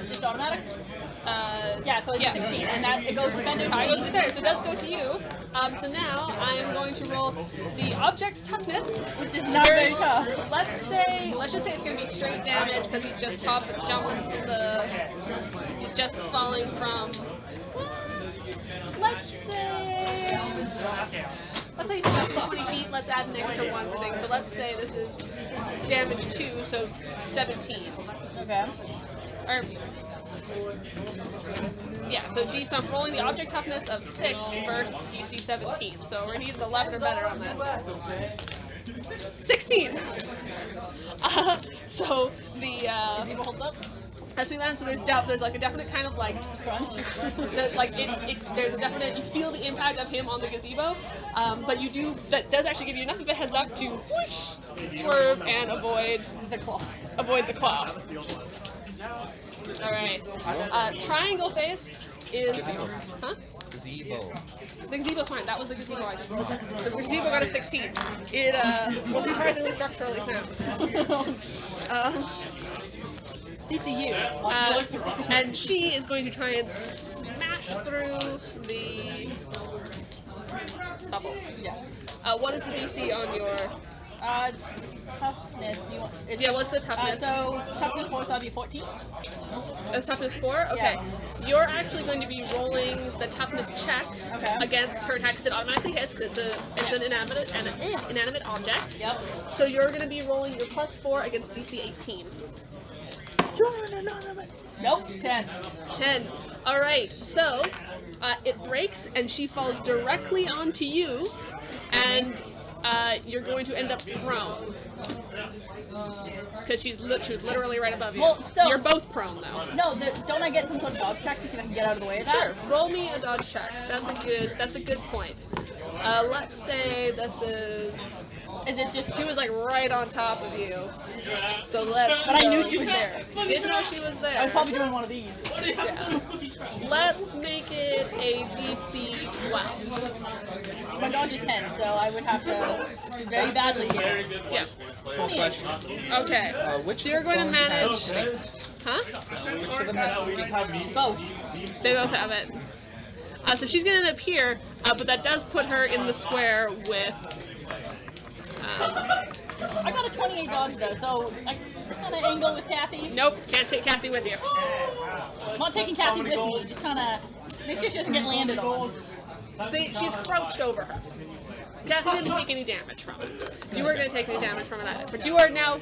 Just automatic? Yeah, so it's 16, and that it goes to Bender. It goes to parry, so it does go to you. So now I am going to roll the object toughness, Which is not very tough. Let's just say it's going to be straight damage because he's just he's just falling from. Let's say he's about 20 feet. Let's add an extra one for things. So let's say this is damage 2, so 17. Okay. Or, yeah, so DC, I'm rolling the object toughness of 6 versus DC 17. So we're needing 11 or better on this. 16! So the, People hold up. as we land, so there's like a definite kind of like crunch. There's a definite, you feel the impact of him on the gazebo, but that does actually give you enough of a heads up to whoosh, swerve and avoid the claw. Alright. Triangle face is... Gazebo. Huh? Gazebo. The gazebo's fine. That was the gazebo I just rolled. The gazebo got a 16. It was surprisingly structurally sound. CCU. And she is going to try and smash through the bubble. Yeah. What is the DC on your... Toughness. Yeah, what's the toughness? So, toughness 4, so that'd be 14. It's toughness 4? Okay. Yeah. So you're actually going to be rolling the toughness check against her attack because it automatically hits because it's an inanimate object. Yep. So you're going to be rolling your +4 against DC 18. Nope, 10. 10. Alright, so it breaks and she falls directly onto you and you're going to end up prone. Because she was literally right above you. Well, so- you're both prone though. No, don't I get some sort of dodge check to see if I can get out of the way of that? Sure. Roll me a dodge check. That's a good point. Let's say this is... Is it just... She was like right on top of you. So let's... But I knew she was there. Didn't know she was there. I was probably doing one of these. Yeah. Let's make it a DC 12. My dodge is 10, so I would have to do very badly here. Yeah. Question. Okay. Which So you're going to clones have manage... skinked? Huh? Which of them have skinked? Both. They both have it. So she's going to end up here, but that does put her in the square with... I got a 28 dodge though, so I kind of angle with Kathy. Nope, can't take Kathy with you. I'm not taking Kathy with me, just kind of make sure she doesn't get landed on. She's crouched over her. Kathy didn't take any damage from it. You weren't going to take any damage from it either. But you are now,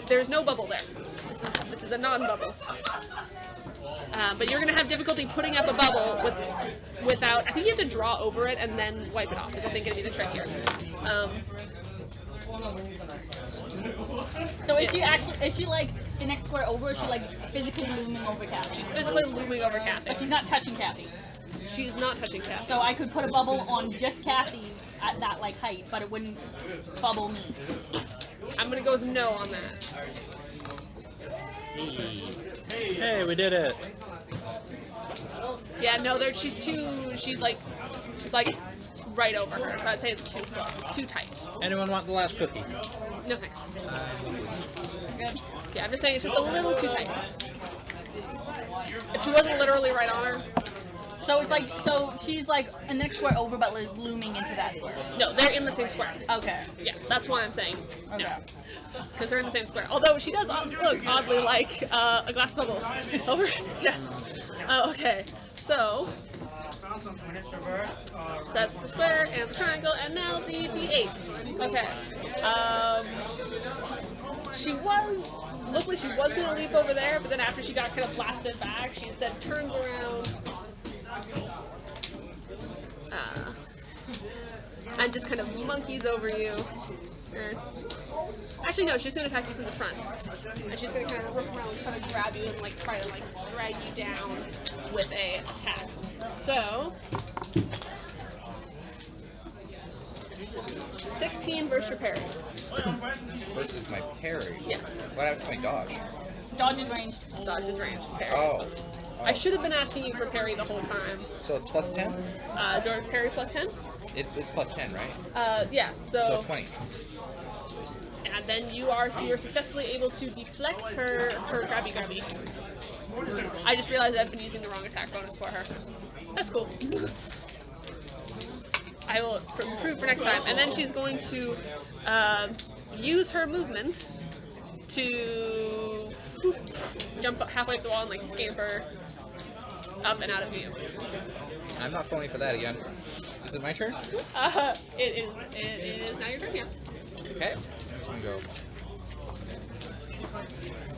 there's no bubble there. This is a non-bubble. But you're going to have difficulty putting up a bubble without, I think you have to draw over it and then wipe it off, is I think going to be the trick here. So is she like the next square over, or is she like physically looming over Kathy? She's physically looming over Kathy. But she's not touching Kathy. She's not touching Kathy. So I could put a bubble on just Kathy at that like height, but it wouldn't bubble me. I'm going to go with no on that. Hey, we did it. Yeah, no, she's like right over her, so I'd say it's too close. It's too tight. Anyone want the last cookie? No thanks. Good. Yeah, I'm just saying it's just a little too tight. If she wasn't literally right on her. So it's like, so she's like a next square over, but like looming into that square. No, they're in the same square. Okay. Yeah, that's why I'm saying Okay. no. Because they're in the same square. Although she does look oddly like a glass bubble. Over. Yeah. Okay. So that's the square and the triangle, and now the D8. Okay. Looked like she was going to leap over there, but then after she got kind of blasted back, she instead turns around and just kind of monkeys over you. Actually, no, she's going to attack you from the front. And she's going to kind of rip around, try to grab you and like try to like drag you down with a attack. So 16 versus your parry. Versus my parry? Yes. What happened to my dodge? Dodge is range. Dodge is range. Parry. Oh. I should have been asking you for parry the whole time. So it's plus 10? Is your parry plus 10? It's plus 10, right? Yeah, So 20. and then you are successfully able to deflect her grabby. I just realized I've been using the wrong attack bonus for her. That's cool. I will improve for next time. And then she's going to use her movement to jump up halfway up the wall and like scamper up and out of view. I'm not falling for that again. Is it my turn? It is now your turn here. Okay. I'm just gonna go.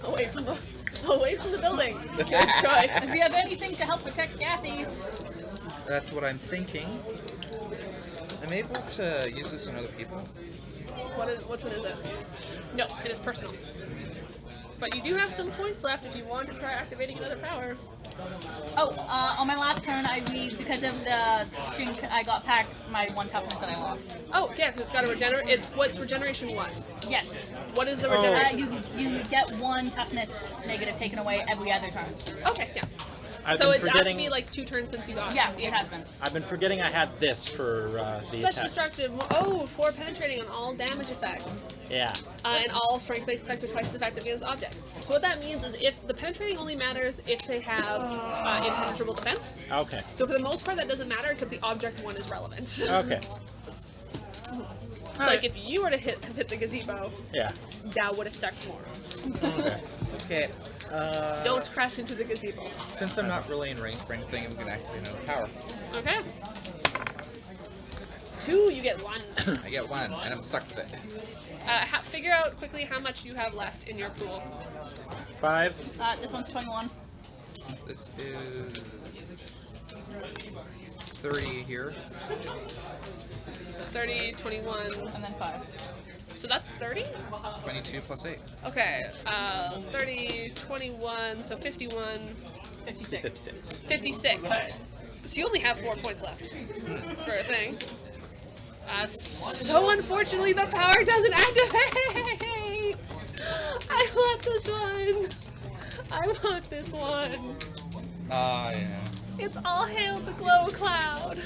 Away from the building. Good choice. If you have anything to help protect Kathy, That's what I'm thinking. I'm able to use this on other people. Which one is it? No, it is personal. But you do have some points left if you want to try activating another power. on my last turn, because of the shrink, I got back my 1 toughness that I lost. Oh, yeah, because it's got a regenerate. What's regeneration 1? Yes. What is the regeneration? You get 1 toughness negative taken away every other turn. Okay, yeah. So it has to be like 2 turns since you got it. Yeah, it has been. I've been forgetting I had this for the Such attack. destructive. Oh, 4 penetrating on all damage effects. Yeah. And all strength-based effects are twice as effective against objects. So what that means is if the penetrating only matters if they have impenetrable defense. Okay. So for the most part, that doesn't matter except the object one is relevant. Okay. So like if you were to hit the gazebo, Yeah. that would have sucked more. Okay. Okay. Don't crash into the gazebo. Since I'm not really in range for anything, I'm gonna activate another power. Okay. 2, you get 1. I get 1, and I'm stuck with it. Figure out quickly how much you have left in your pool. 5. This one's 21. This is 30 here. 30, 21, And then 5. so that's 30? 22 plus 8. Okay, 30, 21, so 51, 56. 56. 56. So you only have 4 points left for a thing. So unfortunately the power doesn't activate! I want this one! I want this one! Yeah. It's all hail the glow cloud!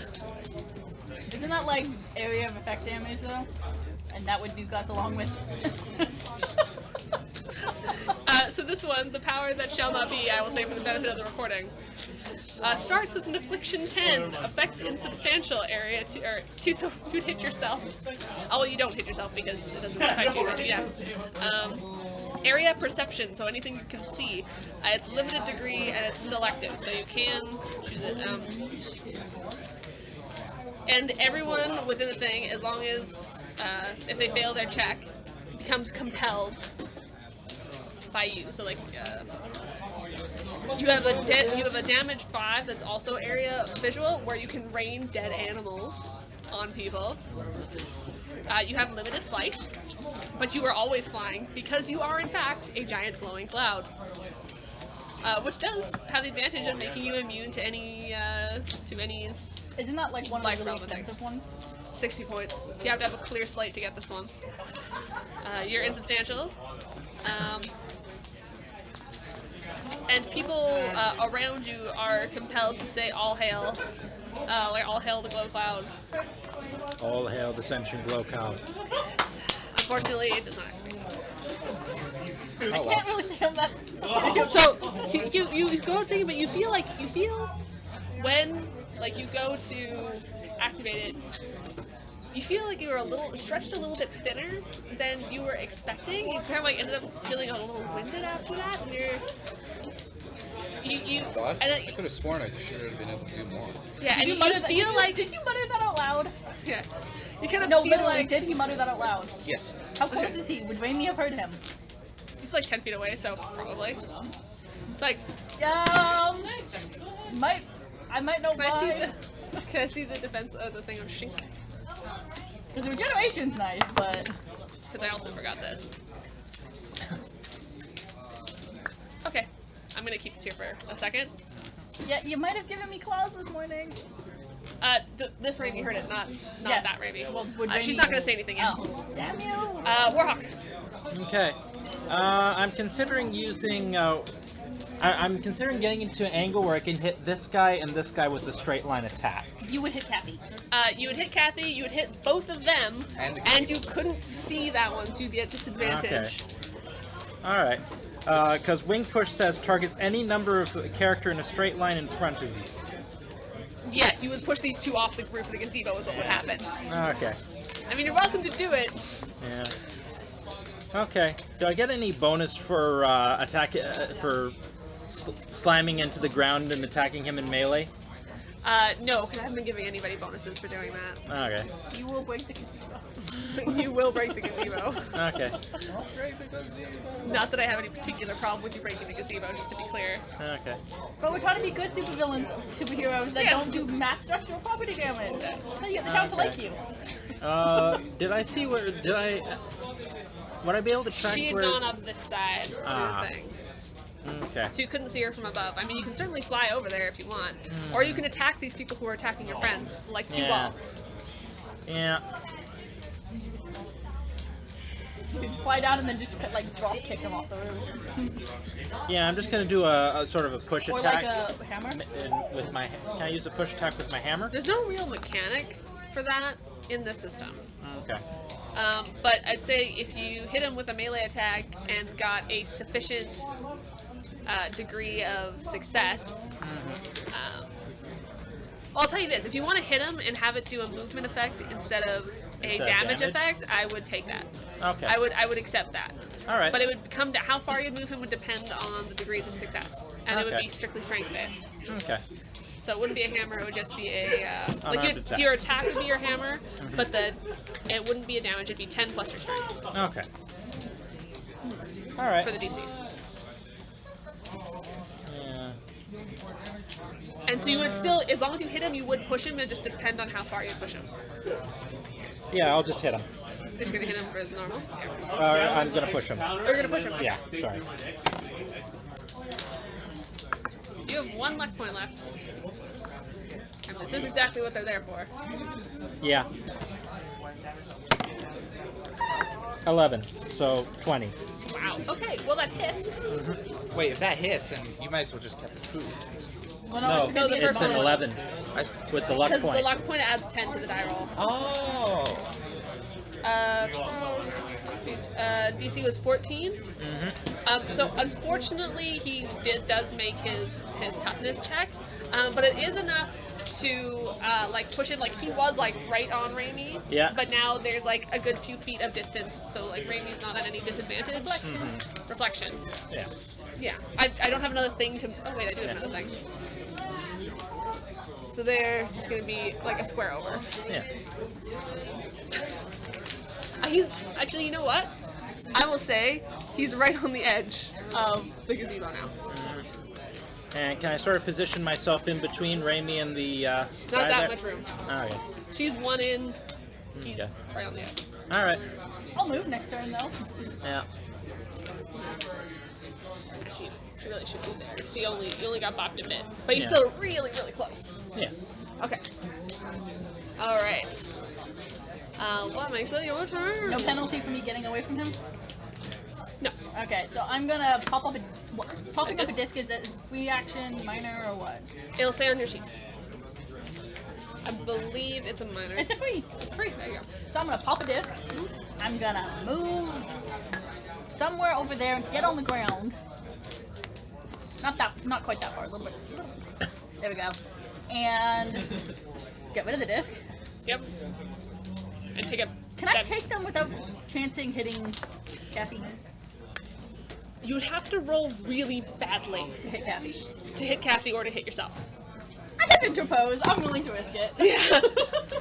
Isn't that like area of effect damage though? And that would do guts along with. So this one, the power that shall not be, I will say for the benefit of the recording, starts with an affliction 10, affects insubstantial area so you'd hit yourself. Oh, well, you don't hit yourself because it doesn't affect you, but yeah. Area perception, so anything you can see. It's limited degree and it's selective, so you can choose it. And everyone within the thing, as long as if they fail their check, becomes compelled by you. So like you have a damage 5 that's also area visual where you can rain dead animals on people. You have limited flight, but you are always flying because you are in fact a giant glowing cloud, which does have the advantage of making you immune to any Isn't that like one of Life the really relevant expensive ones? 60 points. You have to have a clear slate to get this one. You're insubstantial. And people around you are compelled to say all hail. Like all hail the glow cloud. All hail the sentient glow cloud. Unfortunately, it does not activate. I can't really think of that. So you go thinking, but you feel when like you go to activate it, you feel like you were stretched a little bit thinner than you were expecting. You kind of like ended up feeling a little winded after that, and That's odd. and then, I could have sworn I should have been able to do more. yeah, and you feel like Did you mutter that out loud? yeah, you kind of No, feel literally, like did he mutter that out loud? Yes. How close is he? Would Raimi have heard him? just like 10 feet away, so probably. It's like, I might know why. can I see the defense of the thing of Shink? Because the regeneration's nice, but Because I also forgot this. Okay, I'm gonna keep this here for a second. yeah, you might have given me claws this morning. This Raimi heard it, not Yes. that Raimi. Well, would She's Raimi- not gonna say anything yet. Oh, damn you! Warhawk. Okay. I'm considering using I'm considering getting into an angle where I can hit this guy and this guy with a straight line attack. You would hit Kathy. You would hit Kathy, you would hit both of them, and you couldn't see that one, so you'd be at disadvantage. Okay. Alright. Because Wing Push says targets any number of character in a straight line in front of you. Yes, you would push these two off the roof of the gazebo is what would happen. Okay. I mean, you're welcome to do it. Yeah. Okay. Do I get any bonus for slamming into the ground and attacking him in melee? No, because I haven't been giving anybody bonuses for doing that. Okay. You will break the gazebo. You will break the gazebo. Okay. Not that I have any particular problem with you breaking the gazebo, just to be clear. Okay. But we're trying to be good superheroes that don't do mass structural property damage. So you get the chance to like you. Did I see where? Would I be able to track She had where? gone up this side to the thing. Okay. So you couldn't see her from above. I mean, you can certainly fly over there if you want. Or you can attack these people who are attacking your friends, like Q-Ball. Yeah. You can fly down and then just drop kick him off the roof. Yeah, I'm just gonna do a sort of a push Or attack. like a hammer. With my, can I use a push attack with my hammer? There's no real mechanic for that in this system. Okay. But I'd say if you hit him with a melee attack and got a sufficient degree of success, I'll tell you this, if you want to hit him and have it do a movement effect instead of a damage effect, I would take that. Okay. I would accept that. All right. But it would come to how far you'd move him would depend on the degrees of success, and it would Okay. be strictly strength based. Okay. So it wouldn't be a hammer; it would just be a Unarmed attack. your attack would be your hammer, but it wouldn't be a damage; it'd be 10 plus your strength Okay. All right. for the DC. Yeah. And so you would still, as long as you hit him, you would push him. It just depend on how far you push him. Yeah, I'll just hit him. You're just gonna hit him for normal. I'm gonna push him. You're gonna push him. Yeah. Sorry. You have 1 luck point left. And this is exactly what they're there for. Yeah. 11. So 20. Wow. Okay. Well, that hits. Wait, if that hits, then you might as well just kept the food. Well, No, No, the it's first an one. 11 with the luck Because point. the luck point adds 10 to the die roll. Oh! DC was 14. So unfortunately, he does make his toughness check, but it is enough to push it. Like he was right on Raimi. Yeah. But now there's a good few feet of distance, so Raimi's not at any disadvantage. Reflection. Yeah. Yeah. I don't have another thing to. Oh wait, I do have another thing. So they're just gonna be a square over. Yeah. He's actually, you know what? I will say he's right on the edge of the gazebo now. And can I sort of position myself in between Raimi and the Not guy that there? much room. Okay. She's one in. He's Okay. right on the edge. All right. I'll move next turn though. Yeah. Actually, she really should be there. He only got bopped a bit, but he's Yeah. still really, really close. Yeah. Okay. All right. What makes it your turn? No penalty for me getting away from him. No. Okay, so I'm gonna popping up a disc? disc. Is it free action, minor, or what? It'll say on your sheet. I believe it's a minor. It's a free. It's free. There you go. So I'm gonna pop a disc. I'm gonna move somewhere over there, get on the ground. Not quite that far, a little bit. There we go. And get rid of the disc. Yep. And take a Can I take them without chancing hitting Kathy? You would have to roll really badly To hit Kathy. to hit Kathy or to hit yourself. I have interpose. I'm willing to risk it. Yeah,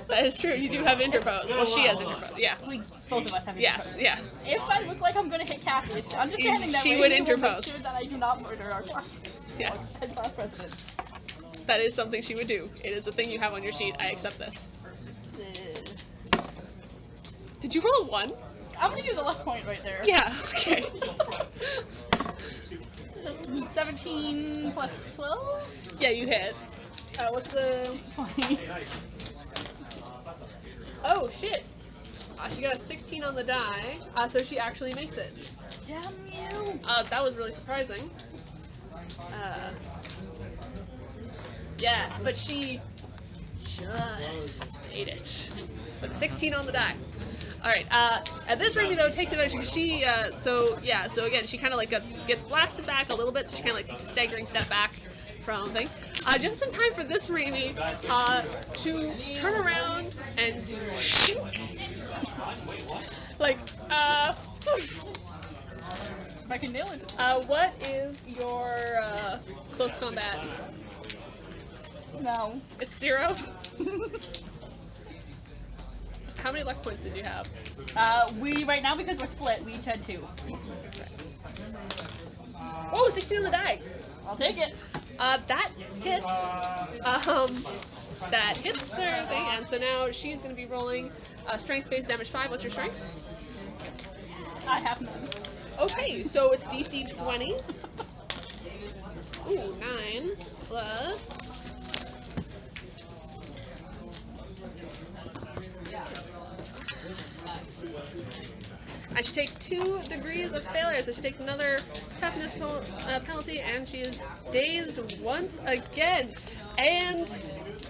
that is true. You do have interpose. Well, she has interpose. Yeah. We both of us have Yes. interpose. Yeah. If I look like I'm gonna hit Kathy, it's understanding that She Raimi would will make interpose. sure that I do not murder our class. Yes. Our class president. That is something she would do. It is a thing you have on your sheet. I accept this. Did you roll a 1? I'm gonna use a left point right there. Yeah. Okay. 17 plus 12? Yeah, you hit. What's the? 20. Oh shit. She got a 16 on the die, so she actually makes it. Damn you. That was really surprising. Yeah, but she just made it. With 16 on the die. Alright, at this Raimi though takes advantage because so again, she kind of like gets blasted back a little bit, so she kind of like takes a staggering step back from thing. Just in time for this Raimi to turn around and like, If I can nail it. what is your close combat? No. It's 0. How many luck points did you have? Right now, because we're split, we each had 2. Oh, 16 on the die. I'll take it. That hits. That hits her thing, and so now she's going to be rolling strength base damage 5. What's your strength? I have none. Okay, so it's DC 20. Ooh, 9 plus. And she takes 2 degrees of failure, so she takes another toughness penalty, and she is dazed once again. And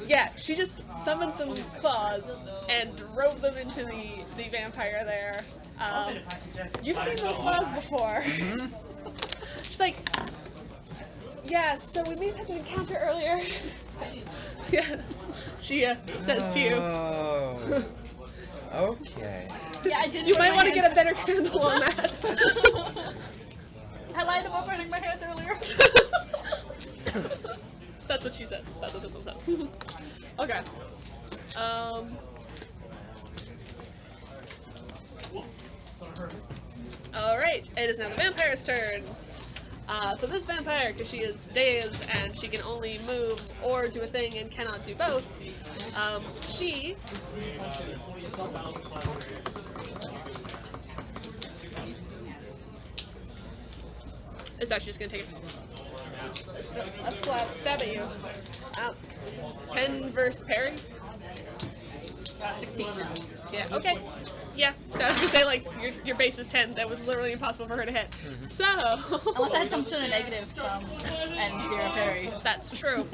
yeah, she just summoned some claws and drove them into the vampire there. You've seen those claws before. She's like, yeah, so we may have had an encounter earlier. Yeah, she says to you. Oh. Okay. Yeah, I did. You might want to get a better handle on that. I lied about burning my hand earlier. That's what she says. That's what this one says. Okay. Alright, it is now the vampire's turn. So this vampire, because she is dazed and she can only move or do a thing and cannot do both, she is actually just going to take a stab at you. 10 versus parry. 16 now. Yeah, okay. Yeah, I was gonna say, like, your base is 10. That was literally impossible for her to hit. So... Unless I had some sort of negative and 0 parry. That's true.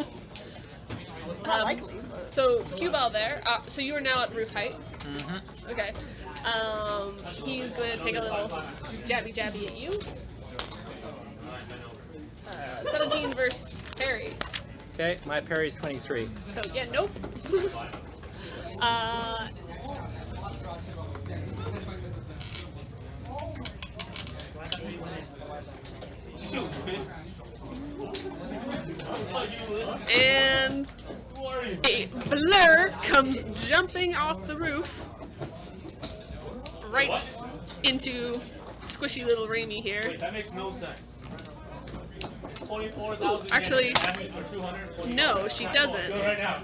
Not likely. So, cue ball there. So you are now at roof height. Mm-hmm. Okay. He's going to take a little jabby at you. 17 versus parry. Okay, my parry's 23. So, yeah, nope. And a blur comes jumping off the roof right into squishy little Raimi here. Wait, that makes no sense. 24,000. Actually, for 200. no, she doesn't. Go right now.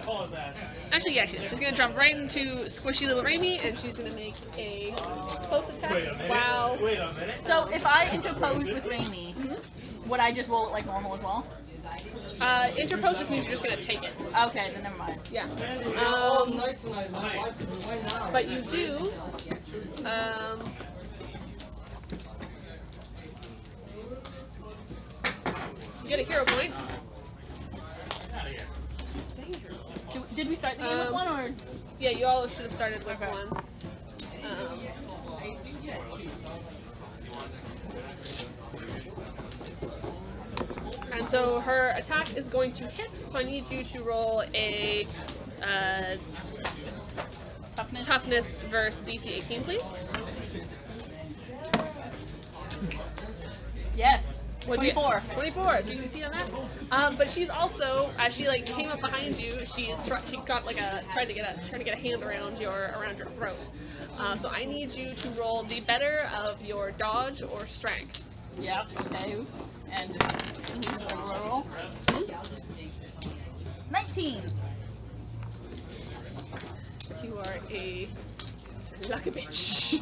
Call his ass. Actually, yeah, she's gonna jump right into squishy little Raimi, and she's gonna make a close attack. Wait a minute. Wow. Wait a minute. So if I interpose with Raimi, would I just roll it like normal as well? Interpose just means you're just gonna take it. Okay, then never mind. Yeah. But you do. You get a hero point. Did we start the game with 1 or? Yeah, you all should have started with 1. And so her attack is going to hit, so I need you to roll a toughness versus DC 18, please. Yes. What'd you 24. get? 24. So you succeed on that. But she's also, as she like came up behind you, she got like tried to get a hand around your throat. So I need you to roll the better of your dodge or strength. Yep. Okay. And roll. 19. You are a lucky bitch.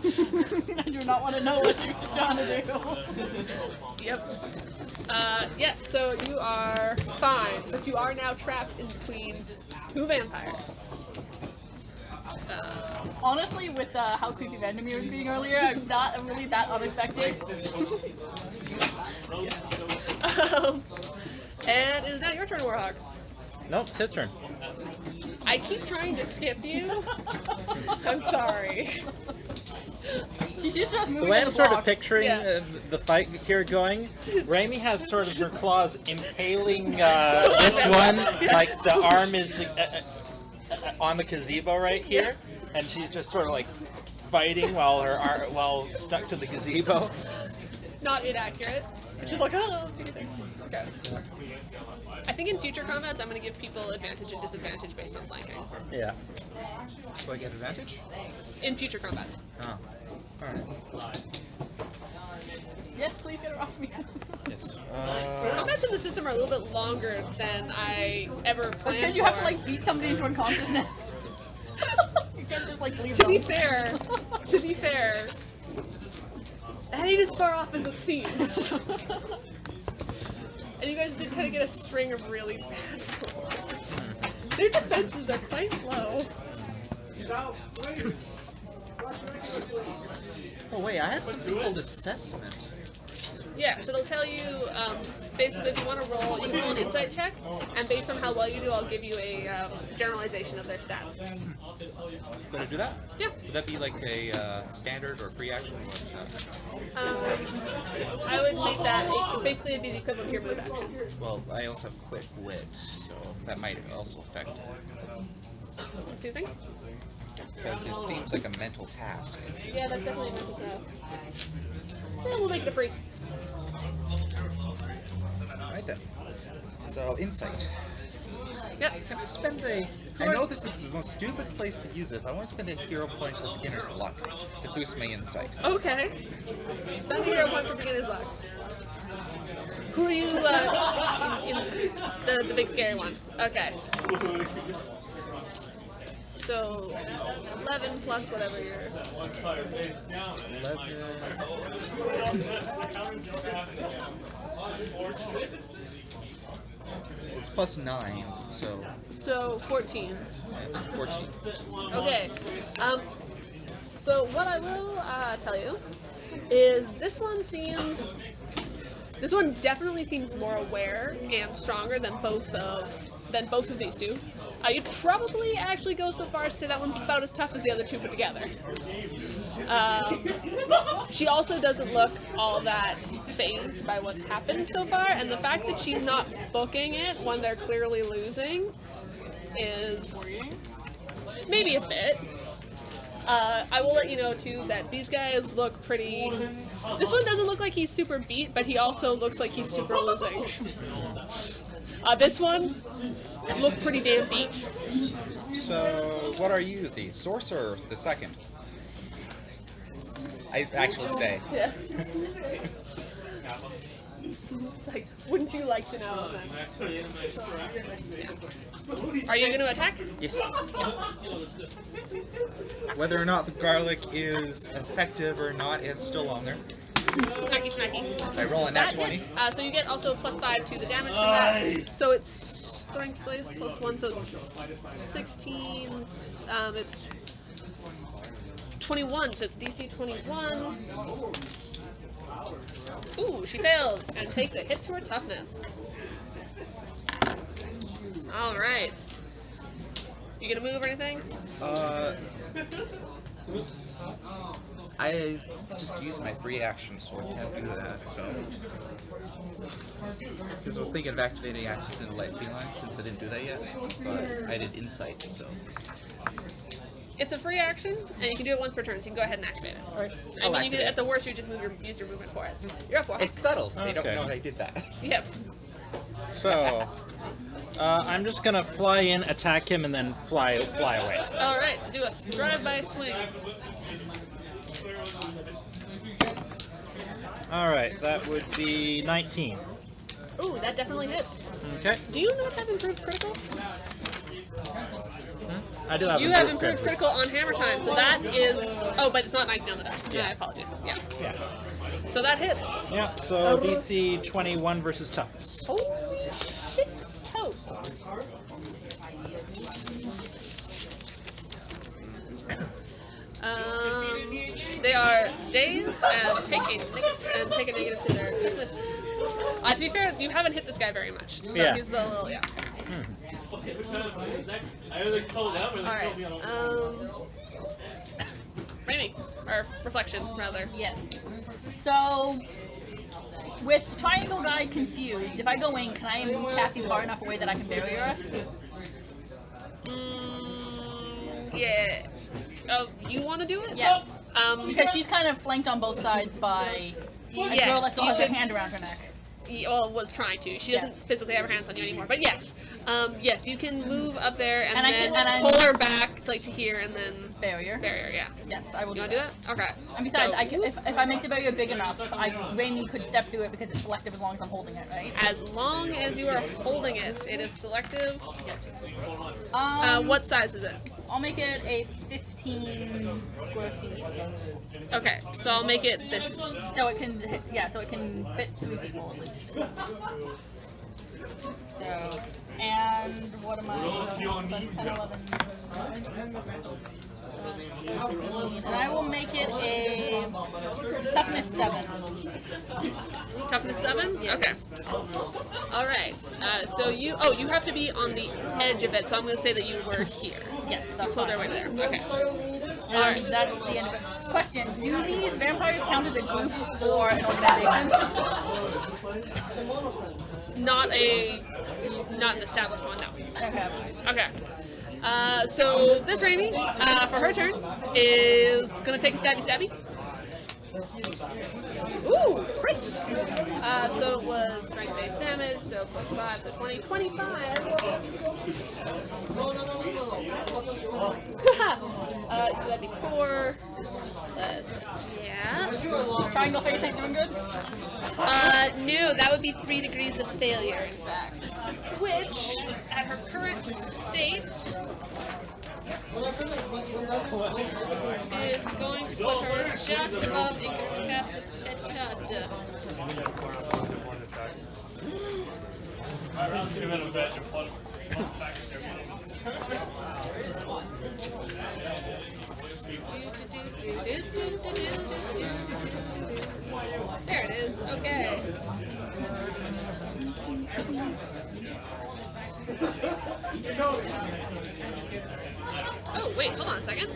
I do not want to know what you're trying to do. Yep. Yeah, so you are fine, but you are now trapped in between 2 vampires. Honestly, with how creepy Vandermeer was being earlier, I'm not really that unexpected. And it is now your turn, Warhawk. Nope, his turn. I keep trying to skip you. I'm sorry. She's just The moving way in I'm the sort of block. picturing Yeah. the fight here going, Raimi has sort of her claws impaling this one, like the arm is on the gazebo right here, and she's just sort of like fighting while her while stuck to the gazebo. Not inaccurate. She's like, oh, okay. I think in future combats, I'm going to give people advantage and disadvantage based on flanking. Yeah. Do I get advantage? In future combats. Oh. Alright. Yes, please get her off me. Yes. Combats in the system are a little bit longer than I ever planned Because you for. have to like beat somebody into unconsciousness. You can't just like leave To them. be fair, that ain't as far off as it seems. And you guys did kind of get a string of really bad rolls. Their defenses are quite low. Oh wait, I have something called assessment. Yeah, so it'll tell you, basically if you want to roll, you can roll an insight check, and based on how well you do, I'll give you a generalization of their stats. Gonna do that? Yeah. Would that be like a standard or free action? What's that? I would make that, basically it'd be the equivalent to your move action. Well, I also have quick wit, so that might also affect it. See you think? Because it seems like a mental task. Yeah, that's definitely a mental task. Yeah, we'll make it a free. Right then. So, insight. Yep. Can I spend a... I know this is the most stupid place to use it, but I want to spend a hero point for beginner's luck to boost my insight. Okay. Spend a hero point for beginner's luck. Who are you, the big scary one? Okay. So, 11 plus whatever your... 11... It's plus 9, so... So, 14. Yeah, 14. Okay. So what I will tell you is this one definitely seems more aware and stronger than both of these two. You'd probably actually go so far as to say that one's about as tough as the other two put together. She also doesn't look all that fazed by what's happened so far, and the fact that she's not booking it when they're clearly losing is maybe a bit. I will let you know too that these guys look pretty... This one doesn't look like he's super beat, but he also looks like he's super losing. This one looked pretty damn beat. So, what are you, the sorcerer or the second? I actually say. Yeah. It's like, wouldn't you like to know then? Are you going to attack? Yes. Whether or not the garlic is effective or not, it's still on there. Snacky, snacky. I roll a nat That 20. hits. So you get also +5 to the damage from that. So it's strength plus 1, so it's 16. It's 21, so it's DC 21. Ooh, she fails and takes a hit to her toughness. Alright. You gonna move or anything? I just used my free action, so I can't do that, so... Because I was thinking of activating Access into Light Feline, since I didn't do that yet, but I did Insight, so... It's a free action, and you can do it once per turn, so you can go ahead and activate it. Alright, I I'll mean, you can, activate at the worst, you just use your movement for it. You're up for it. It's subtle, they don't Okay. know I did that. Yep. So, I'm just gonna fly in, attack him, and then fly away. Alright, do a drive-by swing. Alright, that would be 19. Ooh, that definitely hits. Okay. Do you not have improved critical? I do have You have improved critical on hammer time, so that is... Oh, but it's not 19 on the die. Yeah. I apologize. Yeah. Yeah. So that hits. Yeah, so DC 21 versus toughness. Holy shit, toast. They are dazed and take a negative to their toughness. To be fair, you haven't hit this guy very much. So Yeah. he's a little, yeah. I either kill them or they Alright, kill me. Rainy. Or Reflection, rather. Yes. So, with Triangle Guy confused, if I go in, can I move Cassie far enough away that I can bury her? Yeah. Oh, you want to do it? Yes. Because Because she's kind of flanked on both sides by a girl that yes, still you has her could, hand around her neck. well, was trying to. She doesn't Yes. physically have her hands on you anymore. But yes. Yes, you can move up there and, And I then can- and I- pull her back, like, to here, and then Barrier. barrier, yeah. Yes, I will You do want to do that. that? Okay. And besides, So, if I make the barrier big enough, Rainy could step through it because it's selective as long as I'm holding it, right? as long as you are holding it, it is selective. Yes. What size is it? I'll make it a 15 square feet. Okay, so I'll make it this. So it can, so it can fit 3 people at least. So, and what am I? That's 10, 11. And I will make it a toughness 7. Toughness 7? Okay. Alright, so you have to be on the edge of it, so I'm going to say that you were here. Yes, that's Pulled fine. our way there. Okay. And that's the end of it. Question: do these vampires count as a group or an organization? Not an established one, no. Okay. Okay. So this Raimi, for her turn, is gonna take a stabby. Ooh, crit! So it was strength based damage, so plus 5, so 20, 25. So that'd be 4. Yeah. Triangle face ain't doing good. No, that would be 3 degrees of failure, in fact. Which, at her current state, is going to put her just above incapacitated. There it is. Okay. Oh, wait, hold on a second.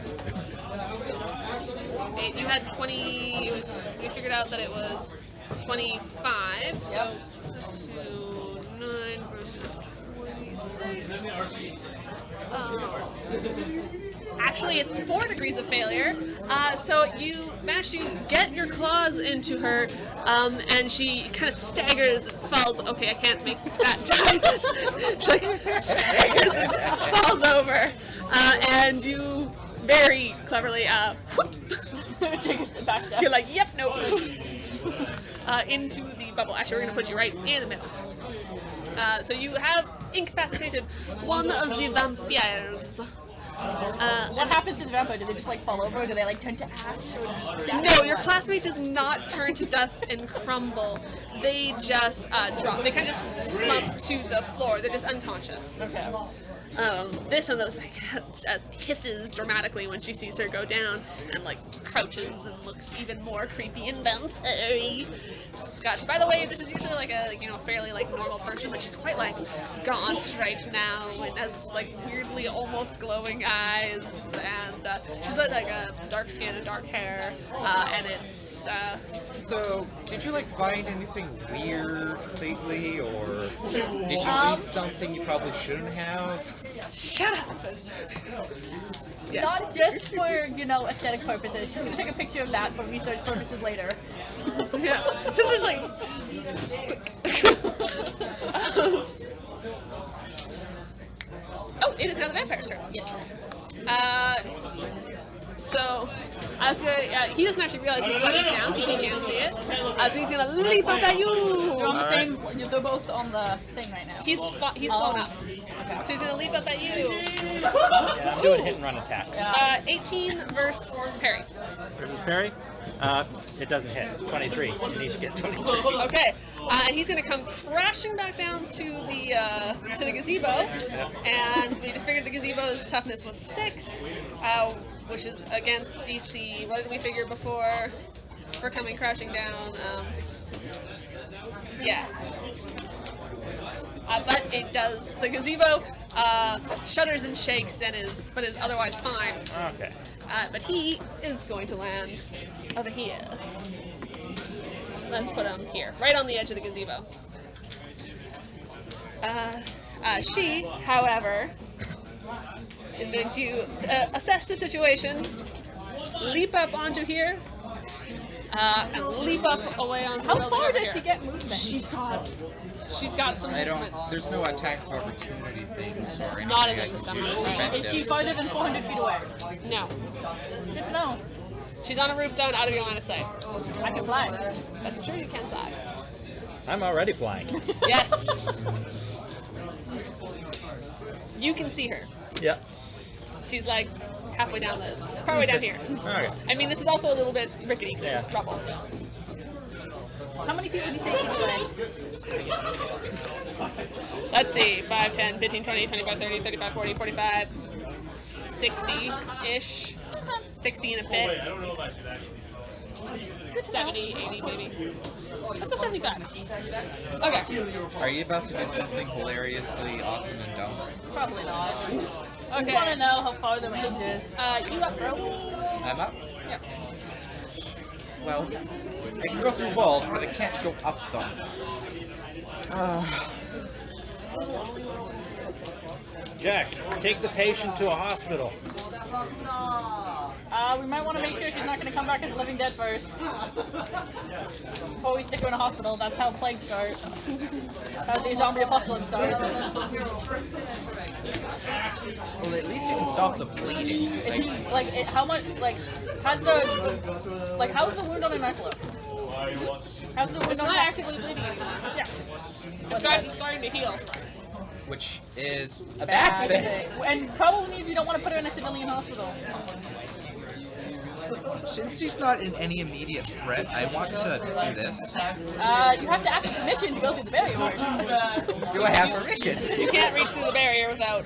Wait, you had 20, we figured out that it was 25, so 2, 9 versus 26. Actually, it's 4 degrees of failure. So you manage to get your claws into her, and she kind of staggers and falls. Okay, I can't make that time. She like staggers and falls over, and you very cleverly Take a step back. you're like, yep, nope. Into the bubble. Actually, we're gonna put you right in the middle. So you have incapacitated one of the vampires. What happens to the vampire? Do they just like fall over? Or do they like turn to ash? Or No, your classmate does not turn to dust and crumble. They just drop. They kind of just slump to the floor. They're just unconscious. Okay. This one was like just hisses dramatically when she sees her go down and like crouches and looks even more creepy and vampire. Scotch. By the way, this is usually like a fairly like normal person, but she's quite like gaunt right now and has like weirdly almost glowing eyes, and she's like a dark skin and dark hair, and it's. So, did you like find anything weird lately, or did you eat something you probably shouldn't have? Shut up. Yeah. Not just for, aesthetic purposes. She's gonna take a picture of that for research purposes later. Yeah. This is like. Oh, it is now the vampire's turn. Yes. So, I was gonna. He doesn't actually realize his buddy's down because he can't see it. So he's gonna leap up at You're on you. the same. They're both on the thing right now. He's flown up. So he's gonna leap up at you. Yeah, I'm doing hit and run attacks. 18 versus parry. Versus parry? It doesn't hit. 23. It needs to get 23. Okay, and he's gonna come crashing back down to the gazebo, and we just figured the gazebo's toughness was 6, which is against DC. What did we figure before for coming crashing down? Yeah. But it does. The gazebo shudders and shakes and is otherwise fine. Okay. But he is going to land over here. Let's put him here, right on the edge of the gazebo. She, however, is going to assess the situation, leap up onto here, and leap up away onto the How building far over does here. she get movement? She's got some I don't. movement. There's no attack of opportunity things or anything. Not in I this can do assembly, to right. prevent Is she this. farther than 400 feet away? No. Just no. She's on a roof down out of your line of sight. I can fly. That's true, you can fly. I'm already flying. Yes. You can see her. Yep. She's like halfway down partway down here. Okay. I mean, this is also a little bit rickety because Yeah. there's trouble. How many feet would you say she's away? Let's see, 5, 10, 15, 20, 25, 30, 35, 40, 45, 60-ish. 60 and a bit. I don't know about you actually. 70, 80 maybe. Let's go 75. Okay. Are you about to do something hilariously awesome and dumb? Probably not. Okay. I just want to know how far the range is. You up, bro? I'm up. Yeah. Well, I can go through walls, but I can't go up them. Jack, take the patient to a hospital. We might want to make sure she's not going to come back as a living dead first. Before we stick her in a hospital, that's how plague starts. That's how the zombie apocalypse starts. Well, at least you can stop the bleeding. Is she, how much, how's the wound on her MacLeod? How's the wound It's on not her actively bleeding anymore. Yeah. In fact, it's starting to heal. Which is a bad thing. And probably if you don't want to put her in a civilian hospital. Since she's not in any immediate threat, I want to do this. You have to ask permission to go through the barrier. Do I have permission? You can't reach through the barrier without.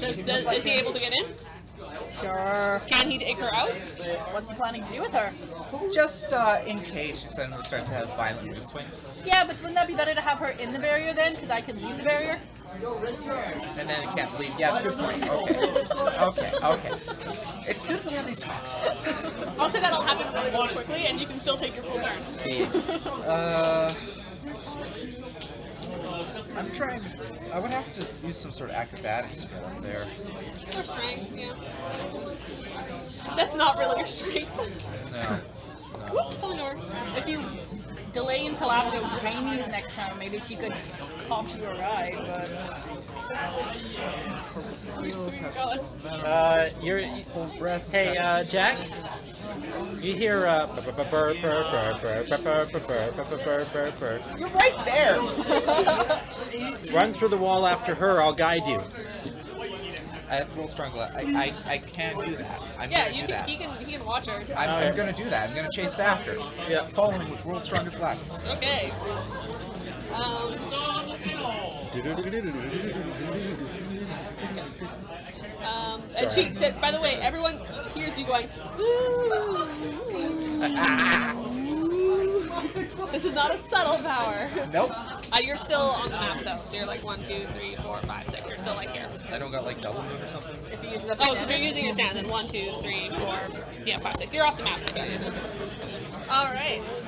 Is he able to get in? Sure. Can he take her out? What's he planning to do with her? Just in case she suddenly starts to have violent mood swings. Yeah, but wouldn't that be better to have her in the barrier then? Because I can leave the barrier? And then it can't leave. Yeah, good point. Okay. It's good we have these talks. I'll say that'll happen really, really quickly, and you can still take your full turn. I'm trying. I would have to use some sort of acrobatics skill up there. Or strength, yeah. That's not really your strength. No. Whoop, pulling over. If you delay until after Jamie's next turn, maybe she could cop you a ride, but... You're. Hold breath. Hey, Jack. You hear You're right there. Run through the wall after her. I'll guide you. I have to roll strong. I can do that. I'm Yeah, gonna do that. he can watch her. I'm gonna do that. I'm gonna chase after. Yeah. Following with world's strongest glasses. Okay. And she said, by the way, everyone hears you going, "Ooh." This is not a subtle power. Nope. You're still on the map though, so you're like 1, 2, 3, 4, 5, 6. You're still like here. I don't got like double move or something. If you use it up Oh, if you're using your stand, then 1, 2, 3, 4, yeah, 5, 6. You're off the map. All right.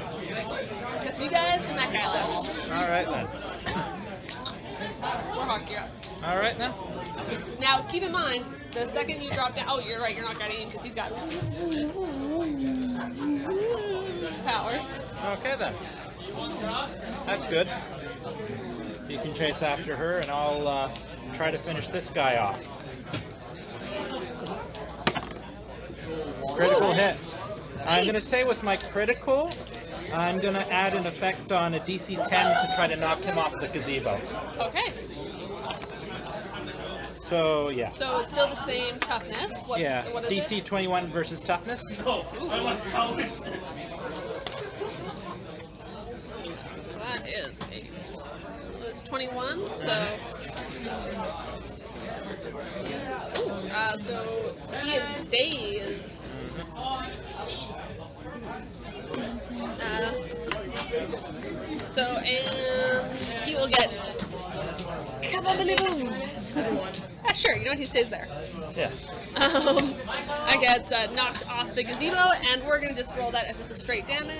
Just you guys and that guy left. All right then. Warhawk, you're up. All right then. Now, keep in mind, the second you drop down, oh, you're right, you're not guiding him because he's got powers. Okay then. That's good. You can chase after her, and I'll try to finish this guy off. Critical hit. I'm going to say with my critical, I'm going to add an effect on a DC 10 to try to knock him off the gazebo. Okay. So, yeah. So it's still the same toughness. What is DC it? 21 versus toughness. I must salvage this. So that is it's 21. So so he is dazed. So, and he will get kaboom. Yeah, sure. You know what? He stays there. Yes. And gets knocked off the gazebo, and we're gonna just roll that as just a straight damage.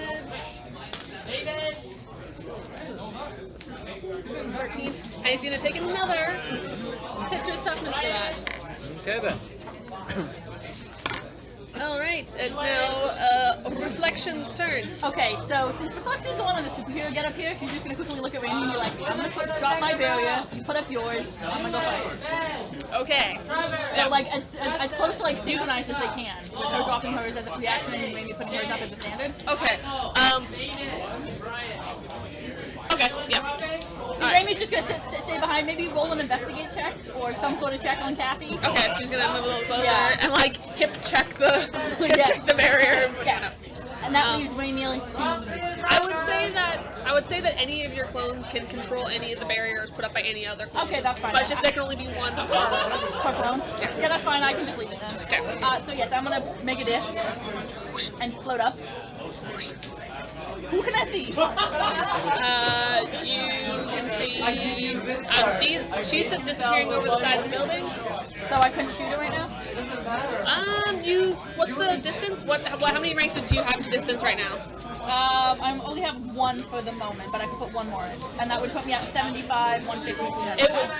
13. And he's gonna take another hit to his toughness for that. Okay then. Alright, it's now Reflection's turn. Okay, so since Reflection's the one on the superhero get up here, she's just gonna quickly look at Randy and be like, I'm gonna drop my barrier, you put up yours, I'm gonna go fight. Okay. So like as close to like synchronized as they can, with her dropping hers as a reaction and Randy putting hers up as a standard. Okay. Okay, yeah. Randy's just gonna stay behind, maybe roll an investigate check or some sort of check on Kathy. Okay, so she's gonna move a little closer Yeah. and like hip check the check the barrier. Yeah. And that leaves Randy to I would say that any of your clones can control any of the barriers put up by any other clone. okay, that's fine. But it's just there can only be one per clone? Yeah. Yeah, that's fine. I can just leave it then. Okay. So yes, I'm gonna make a disc and float up. Who can I see? You can see she's just disappearing over the side of the building. So I couldn't shoot her right now? What's the distance? How many ranks do you have to distance right now? I only have one for the moment, but I could put one more in. And that would put me at 75, 150, 200. It would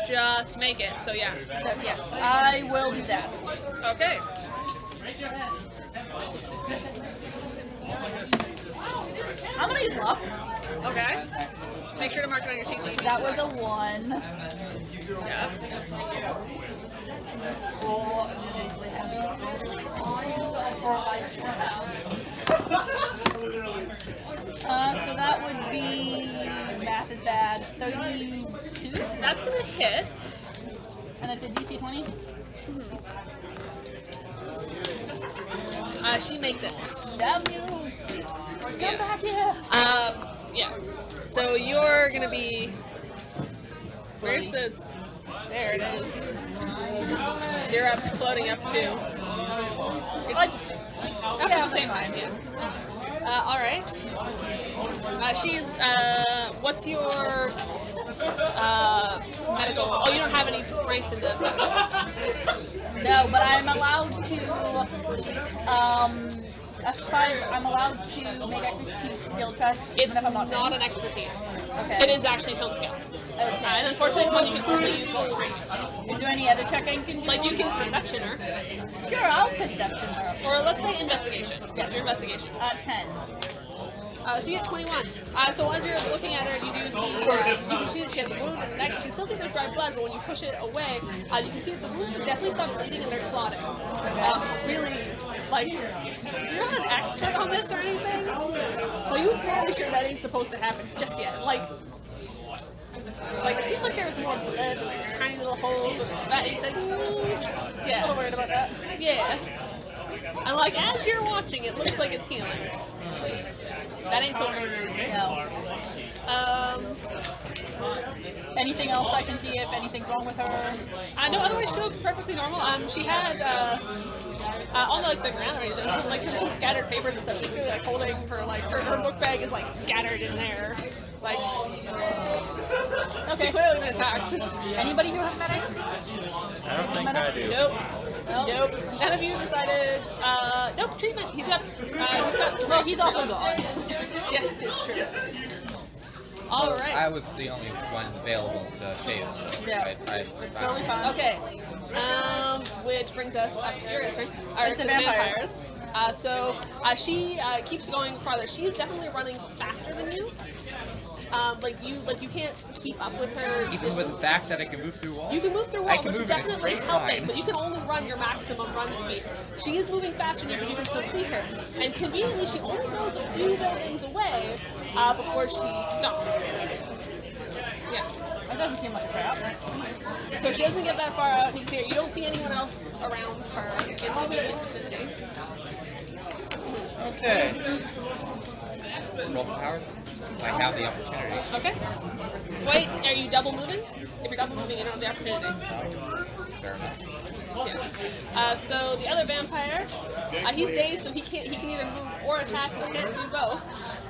just make it, so yeah. So, yes, I will do that. Okay. I'm gonna use luck. Okay. Make sure to mark it on your sheet. That was a 1. Yeah. So that would be, math is bad, 32? That's gonna hit. And it's a DC 20? She makes it. W! Come back here! Yeah. So you're gonna be. Where's the? There it is. So you're up, floating up too. It's okay, the same time, yeah. All right. She's. What's your medical? Oh, you don't have any ranks in the medical. No, but I'm allowed to. I'm allowed to make expertise skill checks even if I'm not trained. An expertise. Okay. It is actually film skill. Okay. And unfortunately, it's one you can only use while trained. Is there any other check I can do? Like you can perception her, Sure, I'll perception her. or let's say investigation. Yes, your investigation. 10. So you get 21. So as you're looking at her, you do see, you can see that she has a wound in the neck. You can still see there's dry blood, but when you push it away, you can see that the wounds have definitely stopped bleeding and they're clotting. Really, like, you're not an expert on this or anything, but you're fairly sure that ain't supposed to happen just yet. Like it seems like there's more blood, like tiny little holes, but that ain't like, yeah. A little worried about that. Yeah. And like, as you're watching, it looks like it's healing. That ain't so good. No. Anything else I can see if anything's wrong with her? No, otherwise she looks perfectly normal. She had, on the ground or anything, some scattered papers and stuff. She's really like holding her, like, her book bag is like scattered in there. Like, she's clearly been attacked. Anybody who has medic? I don't think I do. Nope. None of you decided, nope, treatment. He's got Well, he's also gone. Yes, it's true. Alright. I was the only one available to chase, so Yeah. it's Totally fine. Okay. Which brings us up to your turn. Or to the vampires. She keeps going farther. She's definitely running faster than you. You can't keep up with her. Even with the fact that I can move through walls? You can move through I walls, can which is move in a definitely straight helping, line. but you can only run your maximum run speed. She is moving faster than you, but you can still see her. And conveniently, she only goes a few buildings away before she stops. Yeah. That doesn't seem like a trap. So she doesn't get that far out. You can see her. You don't see anyone else around her in the immediate vicinity. Okay. Roll for power, since I have the opportunity. Okay. Wait, are you double moving? If you're double moving, you don't have the opportunity. Fair enough. Yeah. So the other vampire, he's dazed, so he can either move or attack. He can't do both.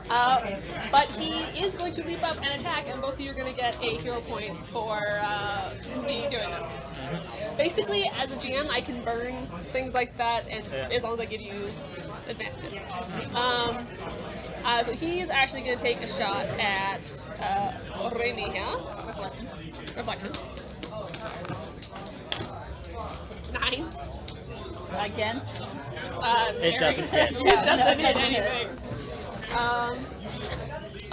But he is going to leap up and attack, and both of you are going to get a hero point for me doing this. Basically, as a GM, I can burn things like that, and as long as I give you advantages. So he is actually going to take a shot at Remy here. Reflection. 9. Against? It doesn't hit. It doesn't hit anything.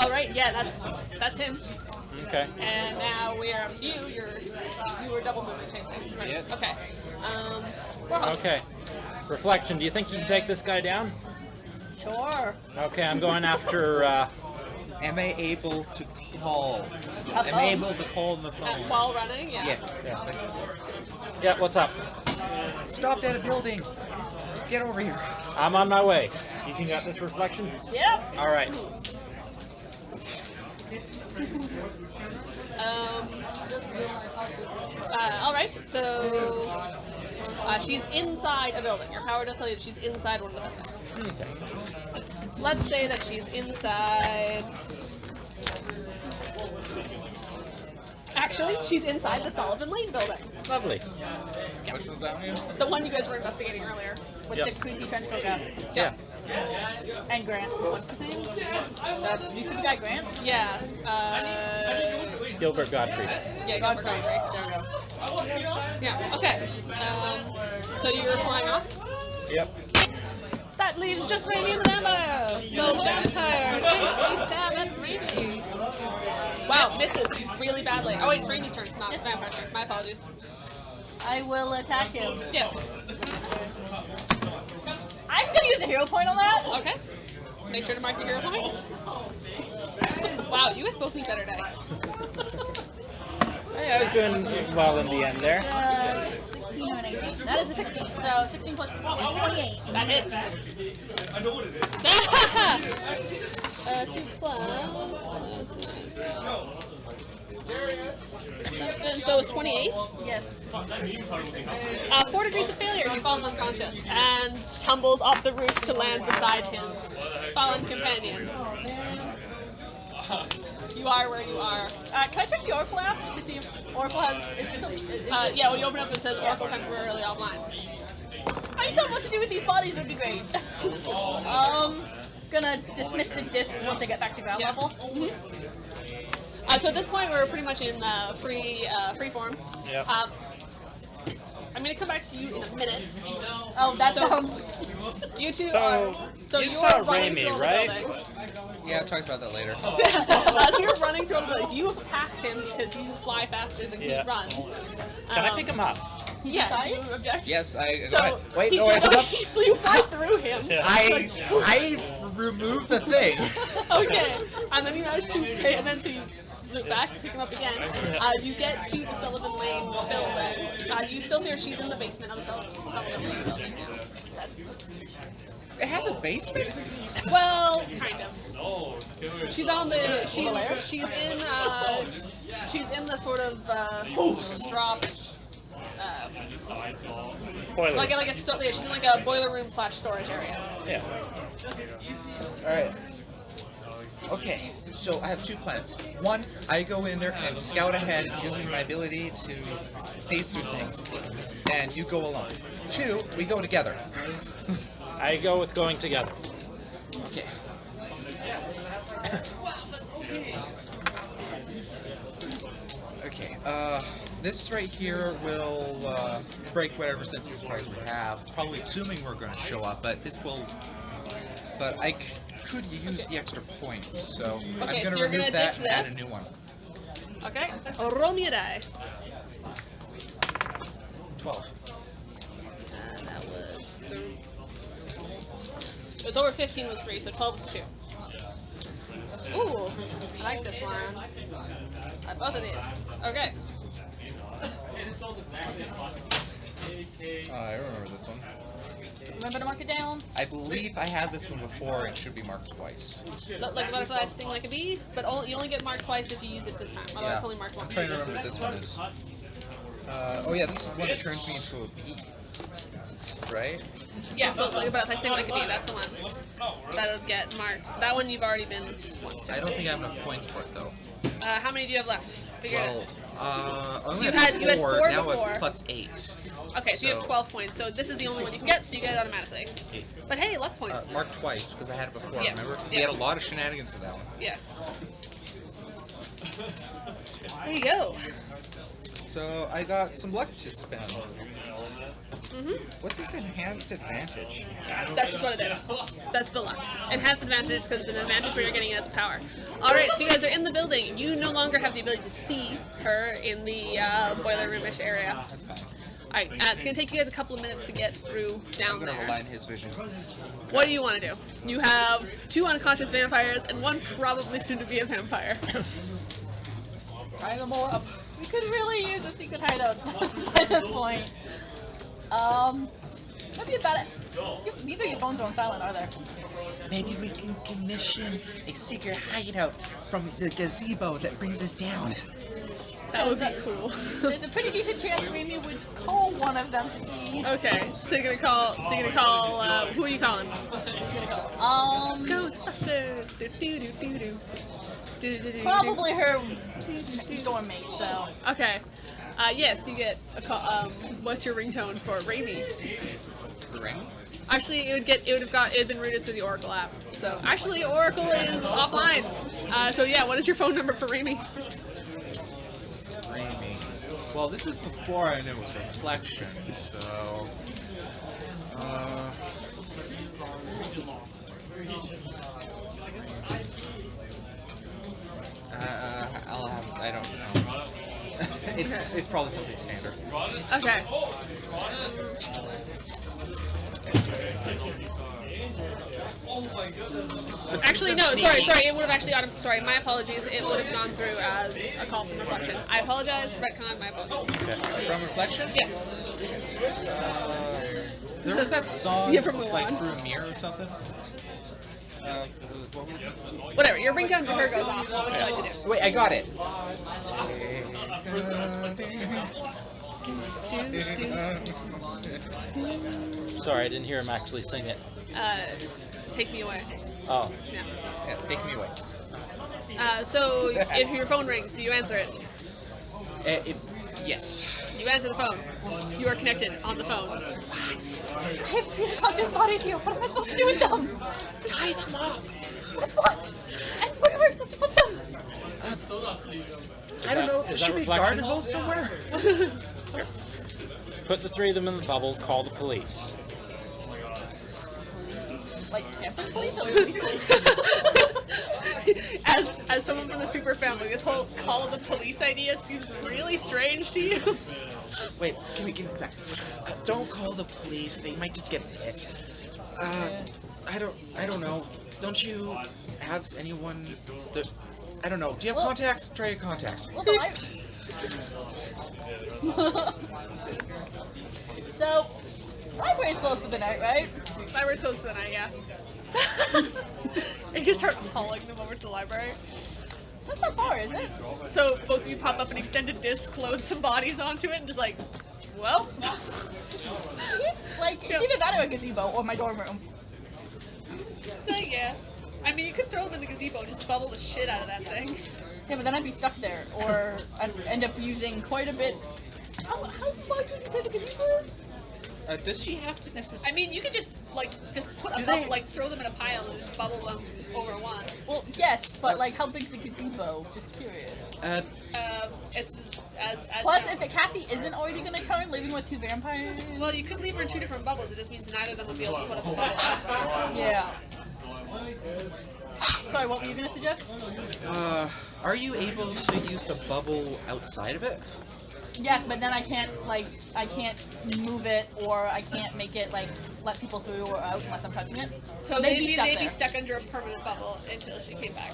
Alright, yeah, that's him. Okay. And now we're up to you. You were double movement chasing, right? Yep. Okay. Warhawk. Okay. Reflection, do you think you can take this guy down? Sure. Okay, I'm going after, Am I able to call? Am I able to call on the phone? While running, yeah. Yes. yeah, what's up? Stopped at a building. Get over here. I'm on my way. You can get this reflection? Yep. Alright. Alright, so she's inside a building. Your power does tell you that she's inside one of the buildings. Okay. Let's say that she's inside... Actually, she's inside the Sullivan Lane building. Lovely. Which was that one? The one you guys were investigating earlier. With Yep. the creepy trench coat guy. Yeah. And Grant. What's his name? The creepy guy Grant? Yeah. Gilbert Godfrey. Yeah, Godfrey. There we go. Yeah, okay. So you're flying off? Yep. That leaves just Raimi and the vampire. So the vampire takes a stab at Raimi. Wow, misses really badly. Oh wait, Raimi's turn, not vampire's turn. My apologies. I will attack him. Yes. I'm gonna use a hero point on that. Okay. Make sure to mark your hero point. Wow, you guys both need better dice. Hey, I was doing well in the end there. 16 and 18. That is a 16. So 16 plus 28. That hits. I know what it is. 2 plus... So it's 28. Yes. 4 degrees of failure. He falls unconscious and tumbles off the roof to land beside his fallen companion. You are where you are. Can I check the Oracle app to see if Oracle has... Is it still, Yeah, when you open up it says Oracle temporarily offline. I just don't know what to do with these bodies would be great. Gonna dismiss the disc once they get back to ground level. So at this point we're pretty much in free form. Yep. I'm gonna come back to you in a minute. Oh, that's You two So, are... So you you're saw running Raimi, through all right? the buildings. Yeah, I'll talk about that later. So you're running through all the buildings. You have passed him because you fly faster than Yeah. he runs. Can I pick him up? Yeah, do you object? Yes, I. So, wait, he, no, wait, hold up. you fly through him. Yeah. I removed the thing. Okay, and then you manage to pay, and then so you look back, pick him up again. You get to the Sullivan Lane building. You still see her. She's in the basement of the Sullivan Lane building. It has a basement? Well, kind of. She's on the. She's in the sort of dropped. Boiler. Like a she's in like a boiler room / storage area. Yeah. Alright. Okay, so I have 2 plans. One, I go in there and scout ahead using my ability to phase through things. And you go alone. 2, we go together. I go with going together. Okay. Okay, this right here will break whatever senses cards we have. Probably assuming we're going to show up, but this will... But I could use the extra points, so Okay, I'm so going to you're remove gonna that ditch and add a this? new one. Okay. Roll me a die. 12. And that was it's over 15 was 3, so 12 was 2. Ooh, I like this one. I both of these. Okay. I remember this one. Remember to mark it down. I believe I had this one before and should be marked twice. Like a butterfly, sting like a bee, but you only get marked twice if you use it this time. Otherwise, it's only marked I'm once. trying to remember what this one is. Oh yeah, this is the one that turns me into a bee. Right? Yeah, so it's like about if I stay like a bee, that's the one. That'll get marked. That one you've already been once to. I don't think I have enough points for it though. How many do you have left? Figure it out. I only You had had 4 now before. I'm plus 8. Okay, so you have 12 points. So this is the only one you can get, so you get it automatically. Okay. But hey, luck points. Marked twice because I had it before. Yeah. Remember? We Yeah. had a lot of shenanigans with that one. Yes. There you go. So I got some luck to spend. Mhm. What's this enhanced advantage? That's just what it is. That's the luck. Enhanced advantage because it's an advantage where you're getting it as a power. Alright, so you guys are in the building. You no longer have the ability to see her in the boiler room-ish area. That's fine. Alright, it's going to take you guys a couple of minutes to get through down I'm gonna there. rely on his vision. What do you want to do? You have 2 unconscious vampires and 1 probably soon to be a vampire. Tie them all up. We could really use a secret hideout at this point. Maybe about it. Neither of your phones are on silent, are they? Maybe we can commission a secret hideout from the gazebo that brings us down. That would be cool. There's a pretty decent chance Remy would call one of them to be. Okay, so you're gonna call, who are you calling? Ghostbusters! Do-do-do-do-do. Do-do-do-do-do. Probably her dorm mate, so. Okay. Yes, you get a call. What's your ringtone for Raimi? Ring? Actually, it had been routed through the Oracle app. So actually, Oracle is offline. So yeah, what is your phone number for Raimi? Raimi. Well, this is before I knew it was reflection, so. I don't know. It's probably something standard. Okay. Actually, no. Sorry. It would have actually. Sorry, my apologies. It would have gone through as a call from reflection. I apologize. Retcon. My apologies. Okay. From reflection? Yes. There was that song. Yeah, from it's like Mulan. through a mirror or something. Whatever. Your ringtone for her goes off. What would you like to do? Wait, I got it. Sorry, I didn't hear him actually sing it. Take me away. Oh. Yeah. Yeah, take me away. So if your phone rings, do you answer it? Yes. You answer the phone. You are connected on the phone. What? I have 3 unconscious bodies here. What am I supposed to do with them? Tie them up. With what? And where am I supposed to put them? I don't know. Is There that should be reflection? garden hose somewhere. Put the 3 of them in the bubble, call the police. Like campus police or police police? As someone from the super family, this whole call of the police idea seems really strange to you. Wait, can we get back? Don't call the police. They might just get hit. I don't know. Don't you have anyone that? I don't know. Do you have Well- contacts? Try your contacts. Well, so, library's closed for the night, right? Library's closed for the night, yeah. And you start hauling them over to the library. It's not that far, is it? So both of you pop up an extended disc, load some bodies onto it, and just like, well. Like, it's either that or a gazebo or my dorm room. So yeah. I mean, you could throw them in the gazebo and just bubble the shit out of that thing. Yeah, but then I'd be stuck there, or I'd end up using quite a bit. How large would you say the gazebo is? Does she have to I necessarily? mean, you could just put a Do bubble, they- like throw them in a pile and just bubble them over one. Well, yes, but like, how big's the gazebo? Just curious. It's as Plus, you know. if Kathy isn't already gonna turn, leaving with 2 vampires. Well, you could leave her in 2 different bubbles. It just means neither of them would be able to put up a bubble. Yeah. Sorry, what were you gonna suggest? Are you able to use the bubble outside of it? Yes, but then I can't move it, or I can't make it like let people through or out unless I'm touching it. So they'd they'd be stuck be there. stuck under a permanent bubble until she came back.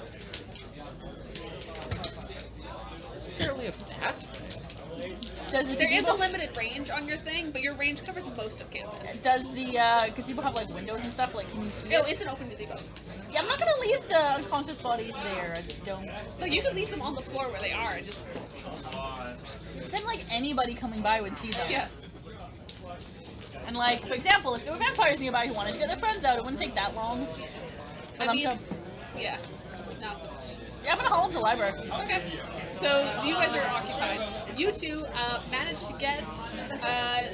Necessarily a that? Does the There is a gazebo, limited range on your thing, but your range covers most of campus. does the gazebo have like windows and stuff? Like, can you see No, it? it's an open gazebo. Yeah, I'm not gonna leave with the unconscious bodies there, I just don't. Like, you could leave them on the floor where they are and just... Then, like, anybody coming by would see them. Yes. And, like, for example, if there were vampires nearby who wanted to get their friends out, it wouldn't take that long. For them to... yeah. Not so much. Yeah, I'm gonna haul them to the library. Okay. So, you guys are occupied. You two managed to get...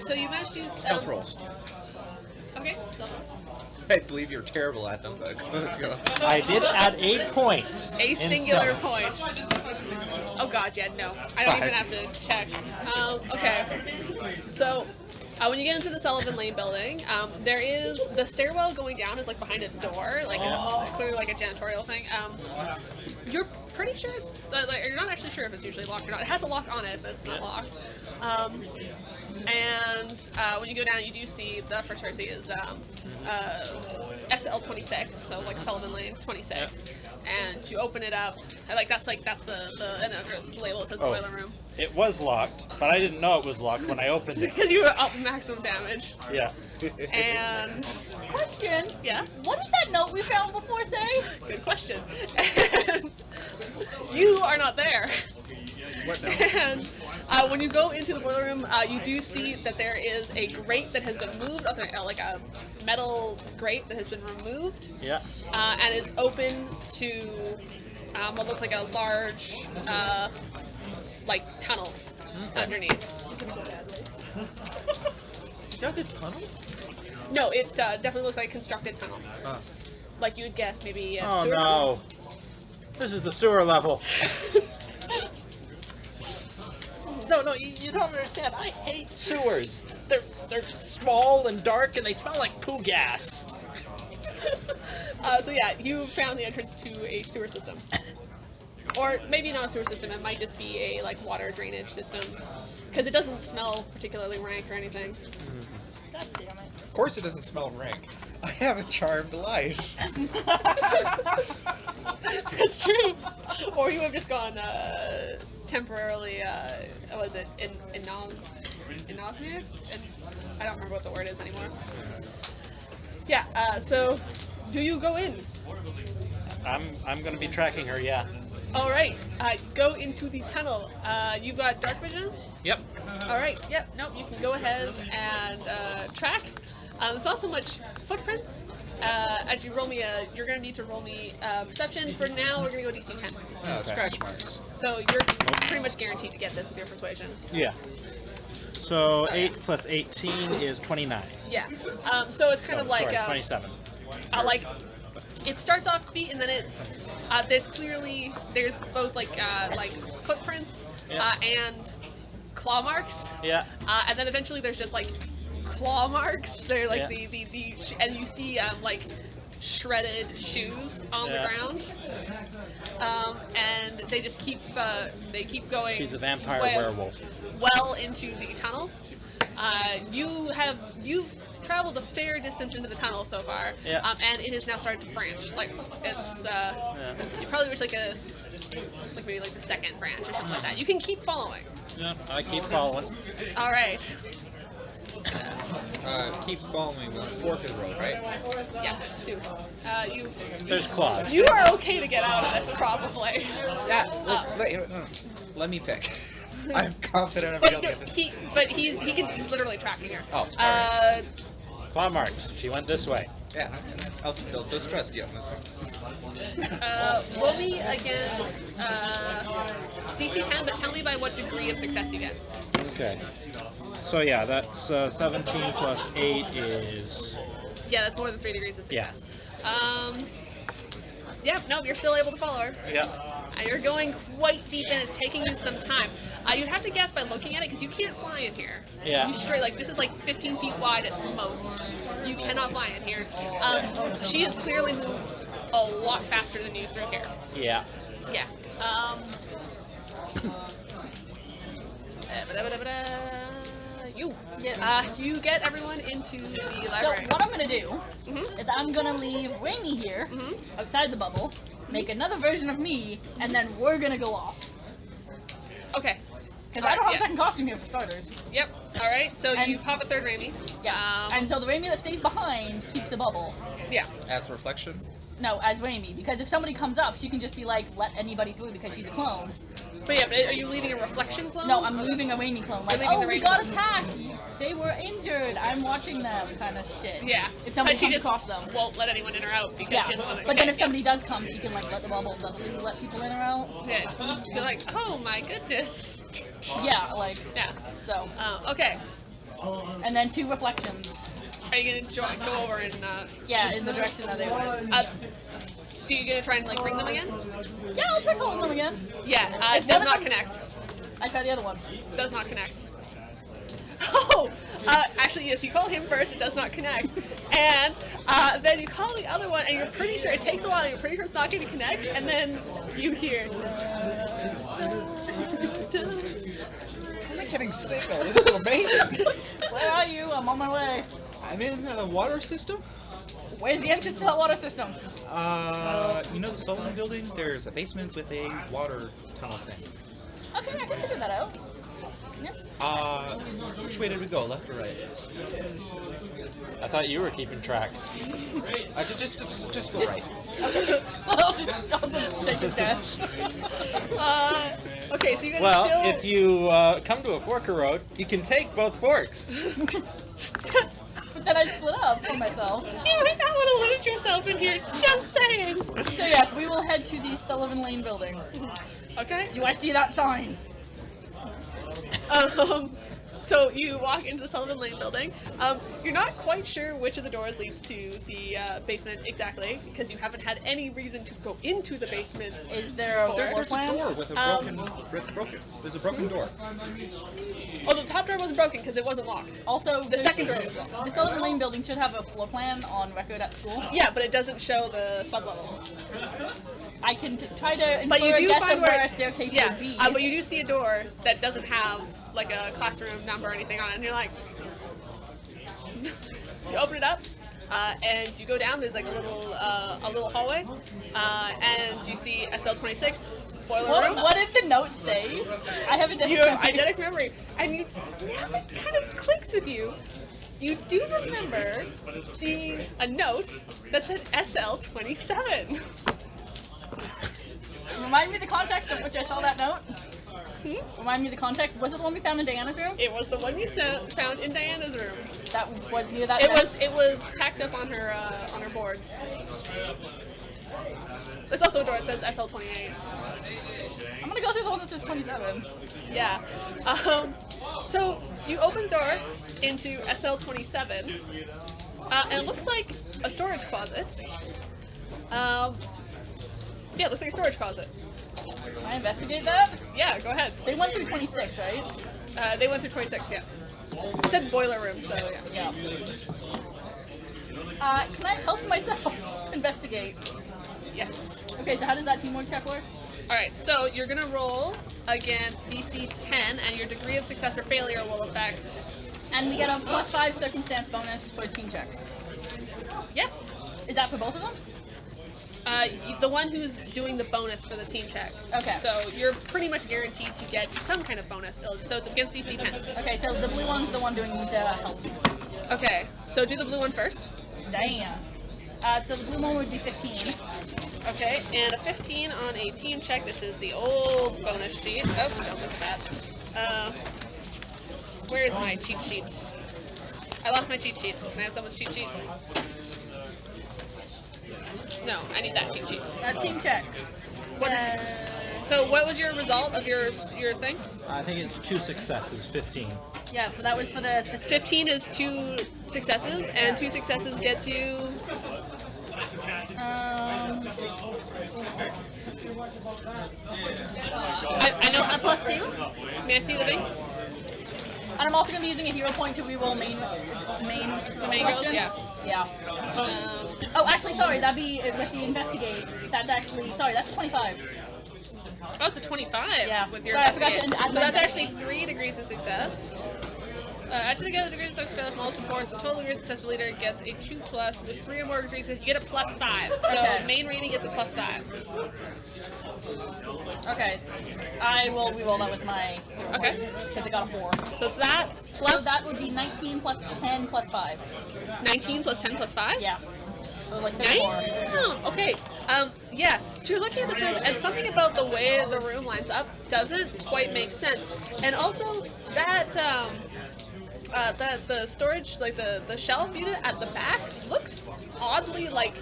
so you managed to... Stealth rolls. Okay, stealth rolls. I believe you're terrible at them, but let's go. I did add a point. A in singular stealth. point. Oh god, yeah, no. I don't even have to check. Okay. So, when you get into the Sullivan Lane building, there is the stairwell going down is like behind a door, like it's clearly like a janitorial thing. You're pretty sure it's like you're not actually sure if it's usually locked or not. It has a lock on it, but it's not locked. And when you go down, you do see the fraternity is SL26, so like Sullivan Lane 26. And you open it up, and that's the and the label says boiler room. It was locked, but I didn't know it was locked when I opened it. Because you were up maximum damage. Yeah. And Question. yeah, What did that note we found before say? good question. And you are not there. What now? And when you go into the boiler room, you do see that there is a grate that has been moved, like a metal grate that has been removed, Yeah. and is open to what looks like a large, like tunnel underneath. Dug a tunnel? No, it definitely looks like a constructed tunnel. Like you would guess, maybe. Oh sewer no. This is the sewer level. No, you don't understand. I hate sewers. They're small and dark and they smell like poo gas. So yeah, you found the entrance to a sewer system. Or maybe not a sewer system, it might just be a like water drainage system. Because it doesn't smell particularly rank or anything. God damn it. Of course it doesn't smell rank. I have a charmed life. That's true. Or you have just gone temporarily, what was it, anosmia? I don't remember what the word is anymore. Yeah, so do you go in? I'm gonna be tracking her, yeah. Alright, go into the tunnel. You've got dark vision? Yep. Alright, yep, nope, you can go ahead and track. There's not so much footprints. As you roll me you're going to need to roll me perception. For now, we're going to go DC 10. Oh, scratch marks. So you're pretty much guaranteed to get this with your persuasion. Yeah. So 8 plus 18 is 29. Yeah. So it's kind of like... sorry, 27. Like, it starts off feet and then it's... there's both like footprints and claw marks. Yeah. And then eventually there's just like claw marks. They're like and you see like shredded shoes on the ground. And they just keep going. She's a vampire werewolf. Well into the tunnel. You've traveled a fair distance into the tunnel so far. Yeah. And it has now started to branch. Like it's you probably reach maybe the second branch or something like that. You can keep following. Yeah, I keep following. All right. Keep following the fork of the road, right? Yeah, 2. There's claws. You are okay to get out of this, probably. Yeah, let me pick. I'm confident I'm going to get this. He's literally tracking her. Oh, alright. Claw marks. She went this way. Yeah, I'll just trust you on this one. Roll me against DC 10, but tell me by what degree of success you get. Okay. So yeah, that's 17 plus 8 is... Yeah, that's more than 3 degrees of Yeah. success. Yeah, no, you're still able to follow her. Yeah. You're going quite deep in. It's taking you some time. You'd have to guess by looking at it, because you can't fly in here. Yeah. You straight, this is 15 feet wide at most. You cannot fly in here. She has clearly moved a lot faster than you through here. Yeah. Yeah. You get everyone into the So library. what I'm gonna do is I'm gonna leave Rainy here outside the bubble, make another version of me, and then we're gonna go off. Okay. Because I don't have a second costume here for starters. Yep. All right. So And- you pop a third Raimi. Yeah. And so the Rainy that stays behind keeps the bubble. Yeah. As reflection? No, as Raimi, because if somebody comes up, she can just be like, let anybody through because she's a clone. But yeah, but are you leaving a reflection clone? No, I'm leaving a Raimi clone. Like, You're leaving oh, the we Raimi got clone. attacked. They were injured. I'm watching them, kind of shit. Yeah. If somebody But she comes just across them. won't let anyone in or out because Yeah, she doesn't want to. but then if somebody does come, she can like let the bubble subtly let people in or out. Yeah, you're like, oh my goodness. Yeah, like, Yeah. so. Okay. And then 2 reflections. Are you gonna go over and Yeah, in the direction that they went. so you're gonna try and like bring them again? Yeah, I'll try calling them again. Yeah. If It does one of not them- connect. I tried the other one. Does not connect. Oh, actually, yes. You call him first. It does not connect, and then you call the other one, and you're pretty sure it takes a while. You're pretty sure it's not going to connect, and then you hear. I'm not getting signal. This is amazing. Where are you? I'm on my way. I'm in the water system. Where's the entrance to that water system? You know the Sullivan building? There's a basement with a water tunnel thing. Okay, I can figure that out. Yeah. Which way did we go? Left or right? I thought you were keeping track. Just go right. I'll just take his dash. Okay, so you're gonna Well, still. if you come to a fork of road, you can take both forks. But then I split up for myself. You might not want to lose yourself in here. Just saying. So yes, we will head to the Sullivan Lane building. Okay. Do I see that sign? So you walk into the Sullivan Lane building. You're not quite sure which of the doors leads to the basement exactly because you haven't had any reason to go into the basement. Is there a floor There's a plan? door with a broken. It's broken. There's a broken door. Oh, the top door wasn't broken because it wasn't locked. Also, The second door was locked. The Sullivan Lane building should have a floor plan on record at school. Yeah, but it doesn't show the sublevels. I can try to But you infer a do guess find of where where a staircase yeah, would be. but you do see a door that doesn't have like a classroom number or anything on it, and you're like, so you open it up, and you go down. There's like a little hallway, and you see SL26 boiler room. What did the note say? I have a You different have eidetic memory, and you now it kind of clicks with you. You do remember seeing a note that said SL27. Remind me the context of which I saw that note. Hmm? Remind me the context. Was it the one we found in Diana's room? It was the one you found in Diana's room. That was near that. It was tacked up on her board. There's also a door that says SL28. I'm gonna go through the one that says 27. Yeah. So you open the door into SL27, and it looks like a storage closet. Yeah, it looks like a storage closet. Can I investigate that? Yeah, go ahead. They went through 26, right? They went through 26, yeah. It said boiler room, so yeah. Yeah. Can I help myself investigate? Yes. Okay, so how does that teamwork check work? Alright, so you're gonna roll against DC 10, and your degree of success or failure will affect. And we get a +5 circumstance bonus for team checks. Yes. Is that for both of them? The one who's doing the bonus for the team check. Okay. So you're pretty much guaranteed to get some kind of bonus. So it's against DC 10. Okay, so the blue one's the one doing the help. Okay, so do the blue one first. Damn. So the blue one would be 15. Okay, and a 15 on a team check. This is the old bonus sheet. Oh, don't miss that. Where is my cheat sheet? I lost my cheat sheet. Can I have someone's cheat sheet? No, I need that cheat sheet. Team check. What is so what was your result of your thing? I think it's 2 successes, 15. Yeah, so that was for the 15 is 2 successes, and 2 successes gets you. I know a +2. May I see the thing? And I'm also going to be using a hero point to reroll main The main girls, reflection. yeah. Yeah. Oh, actually, sorry, that'd be with the investigate. That's actually, sorry, that's 25. Oh, it's a 25 Yeah. with your Sorry, I forgot to investigate. add So my that's actually investigate. 3 degrees of success. Actually, together, degrees of success from all supports. The total degree of success leader gets a 2+. With 3 or more degrees, you get a +5. So Okay. main rating gets a +5. Okay. I will reroll that with my hero Okay. because it got a 4. So it's that So plus that would be 19 plus 10 plus 5. 19 plus 10 plus 5. Yeah. So like 34. Damn. Okay. Yeah. So you're looking at this room, and something about the way the room lines up doesn't quite make sense. And also that the storage, like the shelf unit at the back, looks oddly like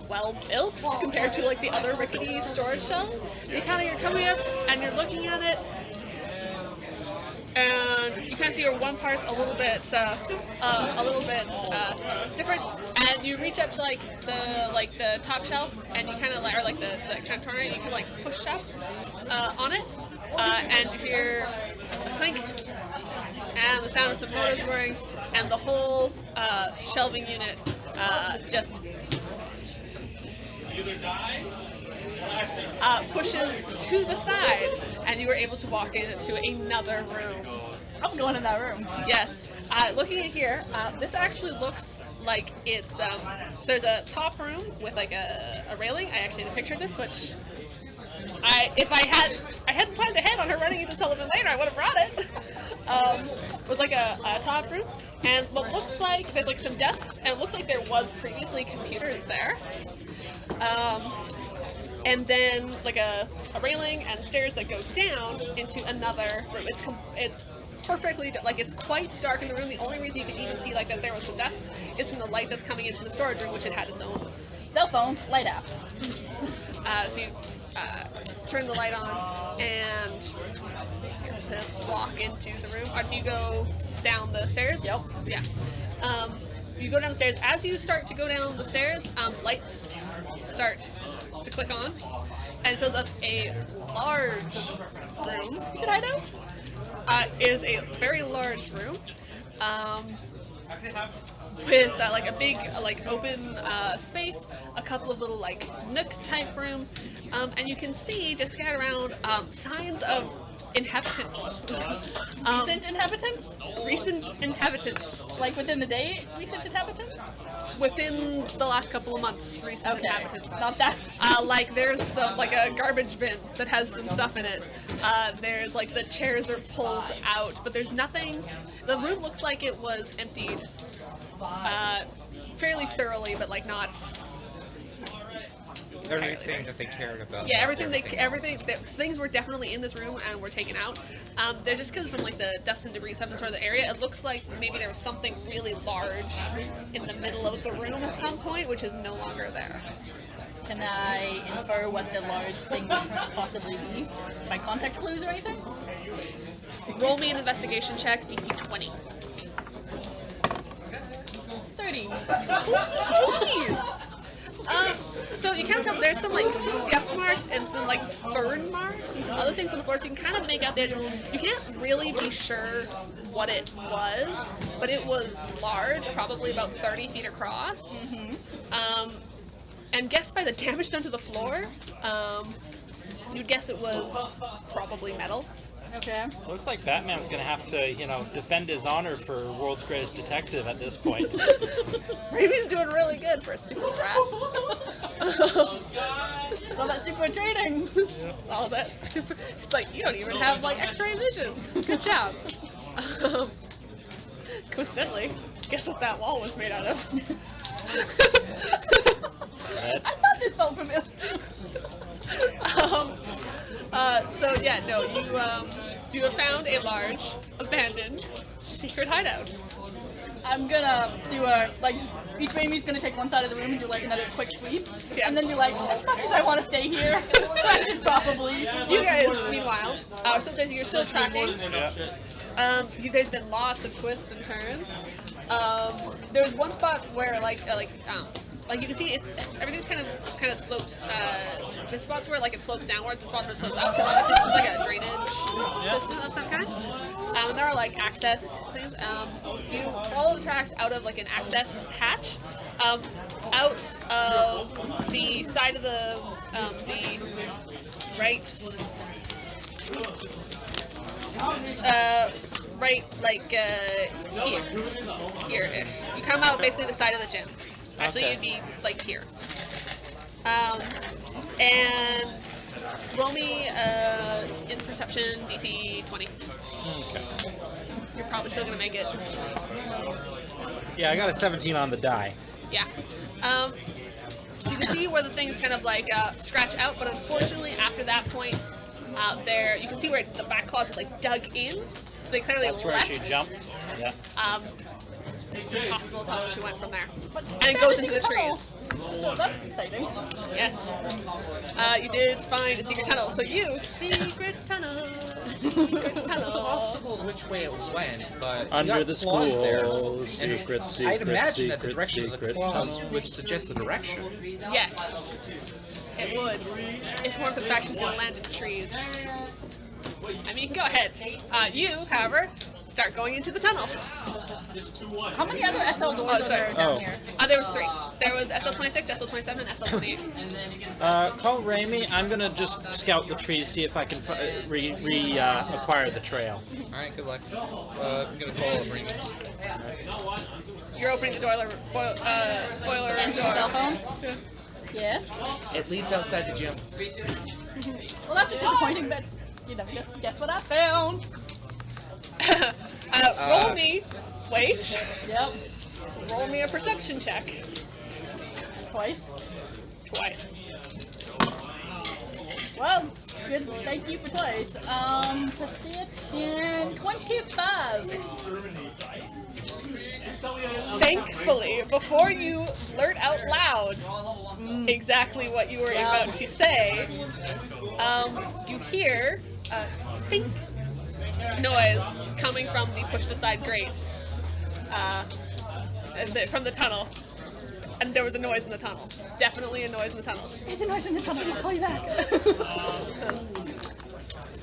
well built compared to like the other rickety storage shelves. You're coming up and you're looking at it, and you kind of see your one part's a little bit different, and you reach up to the top shelf, and you kind of or the kind of corner, you can like push up on it, and you hear a clink, and the sound of some motors whirring, and the whole shelving unit just pushes to the side, and you were able to walk into another room. I'm going in that room. Yes. Looking at here, this actually looks like it's so there's a top room with like a railing. I actually had a picture of this, which if I hadn't planned ahead on her running into Sullivan later, I would have brought it. It was like a top room, and what looks like there's like some desks, and it looks like there was previously computers there. And then like a railing and stairs that go down into another room. It's perfectly like it's quite dark in the room. The only reason you can even see like that there was some desks is from the light that's coming in from the storage room, which it had its own Cell phone, light app. so you turn the light on and to walk into the room. Or do you go down the stairs? Yep. Yeah. You go down the stairs. As you start to go down the stairs, lights start to click on, and it fills up a large room. Did I know? It is a very large room with like a big like open space, a couple of little like nook type rooms, and you can see just scattered around signs of inhabitants. Recent inhabitants? Recent inhabitants. Like within the day, recent inhabitants? Within the last couple of months, recent inhabitants. Not that. Like there's some like a garbage bin that has some stuff in it. There's like the chairs are pulled out, but there's nothing. The room looks like it was emptied fairly thoroughly, but like not. Everything that they cared about. Yeah, things were definitely in this room and were taken out. They're just because from like the dust and debris stuff in sort of the area, it looks like maybe there was something really large in the middle of the room at some point, which is no longer there. Can I infer what the large thing would possibly be? By context clues or anything? Roll me an investigation check, DC 20. 30. Please. So you can tell there's some like scuff marks and some like burn marks and some other things on the floor, so you can kind of make out the edge. You can't really be sure what it was, but it was large, probably about 30 feet across. Mm-hmm. And guess by the damage done to the floor, you'd guess it was probably metal. Okay. Looks like Batman's gonna have to, defend his honor for World's Greatest Detective at this point. Raimi's doing really good for a super rat. All that super training. All that super. It's like you don't even have like X-ray vision. Good job. Coincidentally, guess what that wall was made out of? I thought this felt familiar. So yeah, no, you have found a large, abandoned, secret hideout. I'm gonna do each Raimi's gonna take one side of the room and do like another quick sweep, Yeah. and then do like, as much as I want to stay here, I should probably. You guys, meanwhile, you're still tracking. There's been lots of twists and turns. There's one spot where like you can see everything's kind of slopes. There's spots where like it slopes downwards, and spots where it slopes up. Because obviously this is like a drainage system of some kind. And there are like access things. You follow the tracks out of like an access hatch, out of the side of the right. Right, like here-ish. You come out basically the side of the gym. Actually, Okay. you'd be like here. And roll me in perception DC 20. Okay. You're probably still gonna make it. Yeah, I got a 17 on the die. Yeah. You can see where the things kind of like scratch out, but unfortunately, after that point, there you can see where the back claws is like dug in, so they clearly That's where left. she jumped. Yeah. It's impossible to tell where she went from there, and it goes into the trees. So that's exciting. Yes. You did find a secret tunnel. So you secret tunnel. Secret It's tunnel. possible which way it went, but you Under got the claws there. school, And secret, I'd secret, imagine that the secret, direction of the secret claws tunnel. would suggest the direction. Yes. It would. If more for the fact she was going to land in trees. I mean, go ahead. You, however, start going into the tunnel. How many other SL doors are there down here? There was 3. There was SL26, SL27, and SL28. Call Raimi. I'm gonna just scout the trees, see if I can acquire the trail. Alright, good luck. I'm gonna call a ring. You're opening the boiler Answer door. cell phone? Yeah. Yes. It leads outside the gym. Well, that's disappointing, but you know, guess what I found? Roll me. Wait. Yep. Roll me a perception check. Twice. Twice. Well, good. Thank you for twice. Perception 25. Thankfully, before you blurt out loud exactly what you were about to say, you hear a pink noise coming from the pushed aside grate from the tunnel. And there was a noise in the tunnel. Definitely a noise in the tunnel. There's a noise in the tunnel. I'll call you back.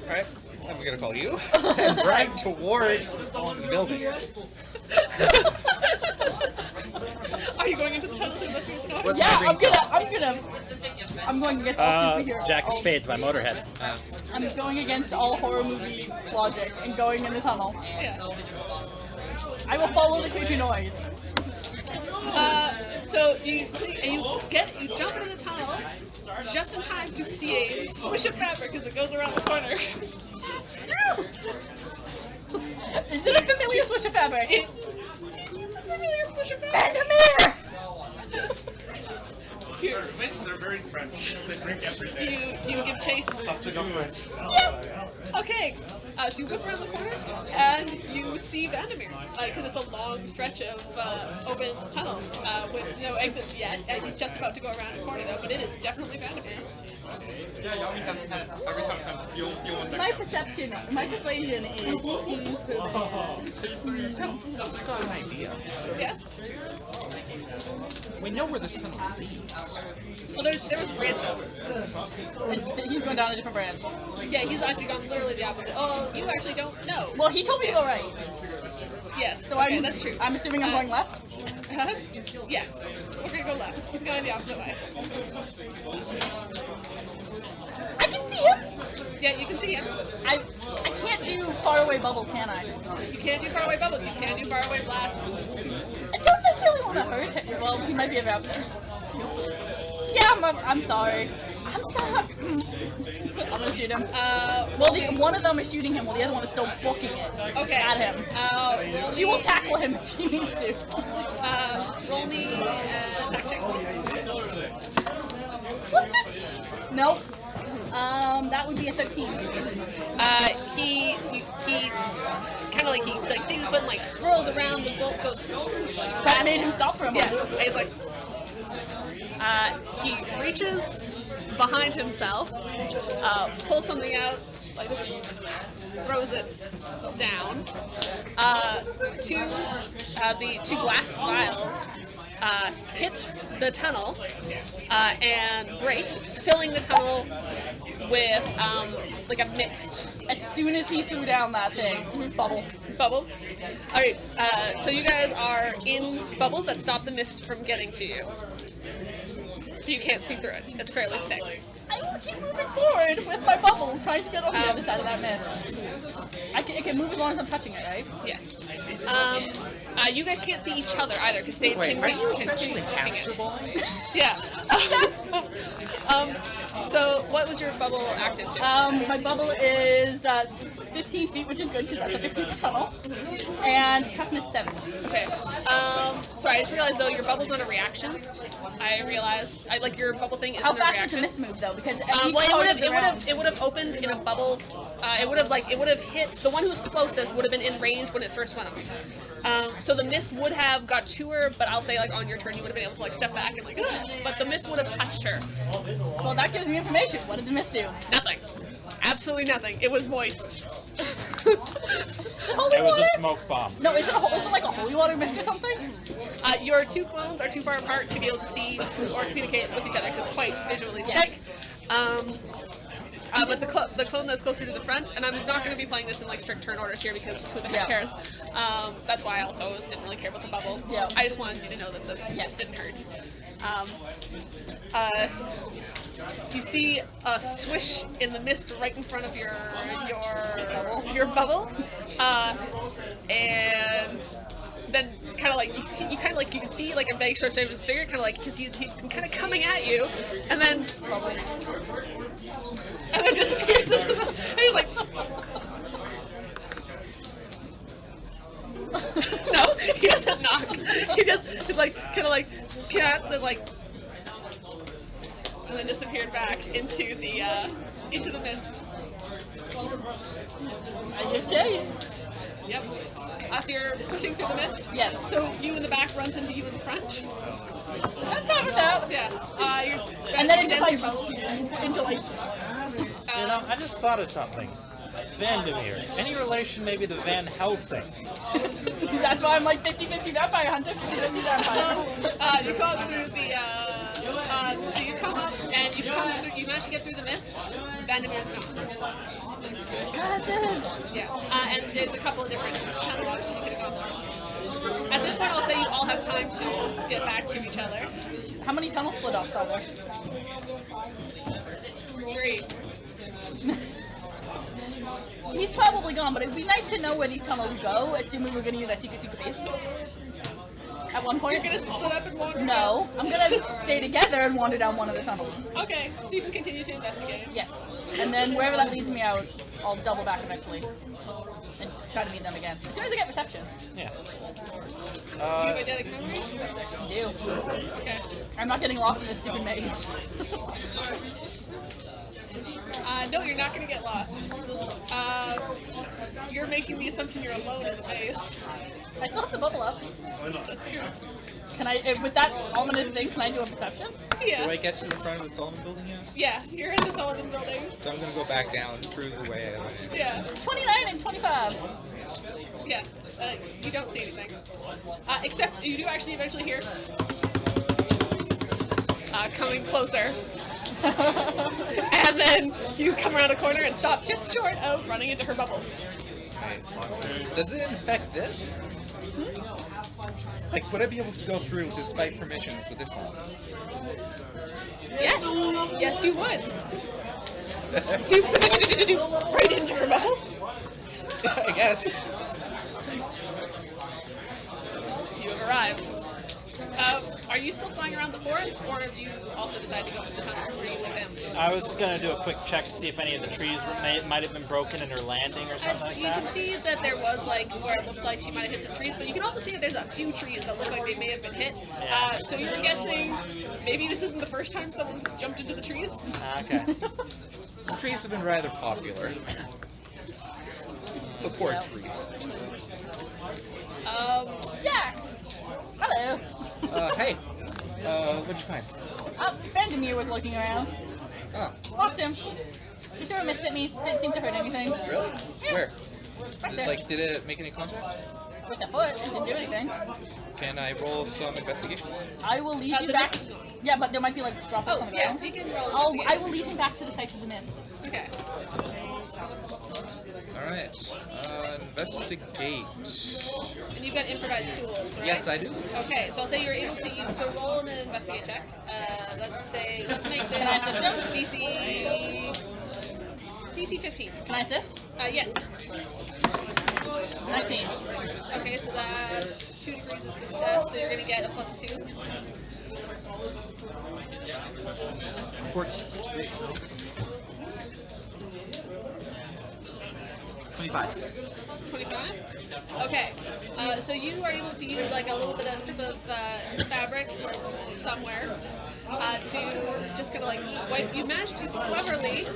Alright, I'm gonna call you and drag towards the building. Are you going into the tunnel to investigate the noise? What's Yeah, my ring I'm going against all superheroes. Jack of Spades by Motorhead. I'm going against all horror movie logic and going in the tunnel. Yeah. I will follow the creepy noise. So you jump into the tunnel just in time to see a swish of fabric as it goes around the corner. Is it a familiar swish of fabric? It's a familiar swish of fabric. Vandermeer! Here, They're very French. They drink every day. do you give chase? Yeah. Okay, so you whip around the corner and you see Vandermeer, because it's a long stretch of open tunnel with no exits yet, and he's just about to go around a corner though, but it is definitely Vandermeer. My perception, my persuasion is Just got an idea. Yeah? We know where this tunnel leads. Well, there was branches. he's going down a different branch. Yeah, he's actually gone literally the opposite. Oh, you actually don't know. Well, he told me to go right. Yes, So okay, I'm, that's true. I'm assuming I'm going left. Yeah, we're gonna go left. He's going the opposite way. I can see him. Yeah, you can see him. I can't do faraway bubbles, can I? You can't do faraway bubbles. You can do faraway blasts. I don't necessarily want to hurt him. Well, he might be a vampire. Yeah, I'm sorry. I'm sorry. I'm gonna shoot him. Well, one of them is shooting him, while the other one is still booking it Okay. at him. She will tackle him if she needs to. Roll me attack check, please. What the? Nope. That would be a 13. He kind of like digs his foot and like swirls around. The bolt goes. That made him stop for a moment. Yeah, and he's like. He reaches behind himself, pulls something out, like throws it down. The two glass vials hit the tunnel and break, filling the tunnel with like a mist. As soon as he threw down that thing, bubble. Bubble. Alright, so you guys are in bubbles that stop the mist from getting to you. So you can't see through it. It's fairly thick. I will keep moving forward with my bubble, trying to get over the other side of that mist. It can move as long as I'm touching it, right? Yes. You guys can't see each other either because they Wait, can are you can essentially keep moving hamster it. balling? Yeah. So what was your bubble active to? My bubble is 15 feet, which is good because that's a 15-foot tunnel. And toughness 7. Okay. Sorry, I just realized though your bubble's not a reaction. I realized like your bubble thing isn't How a fast reaction. does the mist move though? Because Well, it would have opened in a bubble. It would have hit the one who was closest would have been in range when it first went off. So the mist would have got to her, but I'll say like on your turn you would have been able to like step back and like, but the mist would have touched her. Well, that gives me information. What did the mist do? Nothing. Absolutely nothing. It was moist. Holy It was water? a smoke bomb. No, is it like a holy water mist or something? Your two clones are too far apart to be able to see or communicate with each other, because it's quite visually thick. But the clone that's closer to the front, and I'm not going to be playing this in like strict turn orders here because who the heck cares? That's why I also didn't really care about the bubble. Yeah. I just wanted you to know that the mist didn't hurt. You see a swish in the mist right in front of your bubble, and then kind of like you can see like a vague short shape of his figure, kind of like you can see he's kind of coming at you, and then disappears into the. And he's like, no, he doesn't knock. He just is like kind of like cat that like. And then disappeared back into the mist. I give chase. Yep. So you're pushing through the mist? Yes. So you in the back runs into you in the front? I'm fine with that. Yeah. And then it just like into like. You know, I just thought of something. Vandermeer. Any relation maybe to Van Helsing? That's why I'm like 50-50 vampire hunter, 50-50 vampire. You come through you come up and you manage to get through the mist. Vandermeer's gone. God damn. Yeah. And there's a couple of different tunnel options you could have gone through. At this point, I'll say you all have time to get back to each other. How many tunnel split offs are there? 3. He's probably gone, but it'd be nice to know where these tunnels go, assuming we're going to use our secret base. At one point. You're going to split up and wander No, I'm going to stay together and wander down one of the tunnels. Okay, so you can continue to investigate. Yes. And then wherever that leads me out, I'll double back eventually. And try to meet them again. As soon as I get reception. Yeah. You have a dead memory? I do. Okay. I'm not getting lost in this stupid maze. No, you're not going to get lost. You're making the assumption you're alone in the maze. I still have the bubble up. That's true. Can I, with that ominous thing, can I do a perception? Yeah. Do I get to the front of the Solomon building yet? Yeah, you're in the Sullivan building. So I'm gonna go back down through the way I went in. Yeah. 29 and 25. Yeah. You don't see anything. Except you do actually eventually hear coming closer. And then you come around a corner and stop just short of running into her bubble. Right. Does it infect this? Like, would I be able to go through despite permissions with this on? Yes. Yes, you would. So you right into her bubble. I guess. You have arrived. Are you still flying around the forest, or have you also decided to go into the tunnel with him? I was going to do a quick check to see if any of the trees might have been broken in her landing or something like You that. can see that there was, like, where it looks like she might have hit some trees, but you can also see that there's a few trees that look like they may have been hit. Yeah. So you're guessing maybe this isn't the first time someone's jumped into the trees? Okay. The trees have been rather popular. The poor trees. Jack! Hello. Hey. What'd you find? Vandermeer was looking around. Oh, Lost him. He threw a mist at me. Didn't seem to hurt anything. really? Where? Right there. Like, did it make any contact? With the foot. It didn't do anything. Can I roll some investigations? I will lead you the back. mist? Yeah, but there might be like droplets Oh, on the yeah, ground. you can roll I investigate. will lead him back to the site of the mist. Okay. Alright. Investigate. And you've got improvised tools, right? Yes, I do. Okay, so I'll say you're able to roll an investigate check. Let's make this Can I assist him? DC 15. Can I assist? Yes. 19. Okay, so that's 2 degrees of success, so you're gonna get a +2. 14. 25. 25? Okay. So you are able to use like a little bit of strip of fabric somewhere to just kind of like wipe. You manage to cleverly,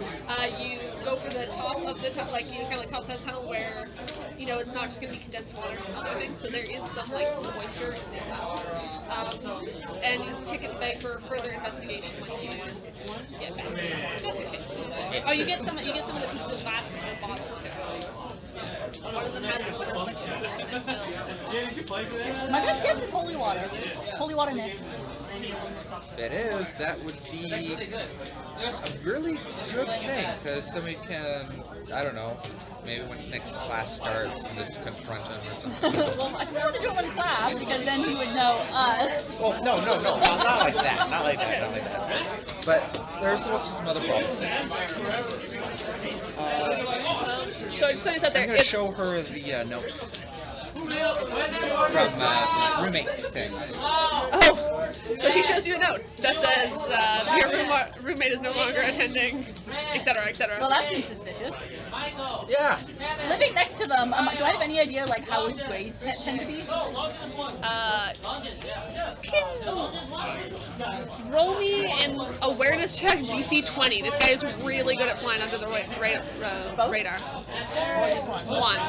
you go for the top of the tunnel, like you kind of like top of the tunnel where, you know, it's not just going to be condensed water from other things, so there is some like moisture in the tunnel. And you take it back for further investigation when you get back. Investigate. Oh, you get some of the pieces of glass from the bottles too. One of them has a little bit of liquid in it still. My best guess is holy water. Holy water mist. It is. That would be a really good thing, because somebody can, I don't know, maybe when next class starts, and just confront him or something. Well, I don't want to do it in class, because then he would know us. Well, no, not like that, not like that. But there's also some other problems. So I just want to set there. I'm going to show her the note from roommate thing. Oh, so he shows you a note that says your roommate is no longer attending, etc., etc. Well, that seems suspicious. Yeah. Living next to them, do I have any idea like how his grades tend to be? Roll me an awareness check, DC 20. This guy is really good at flying under the radar. One.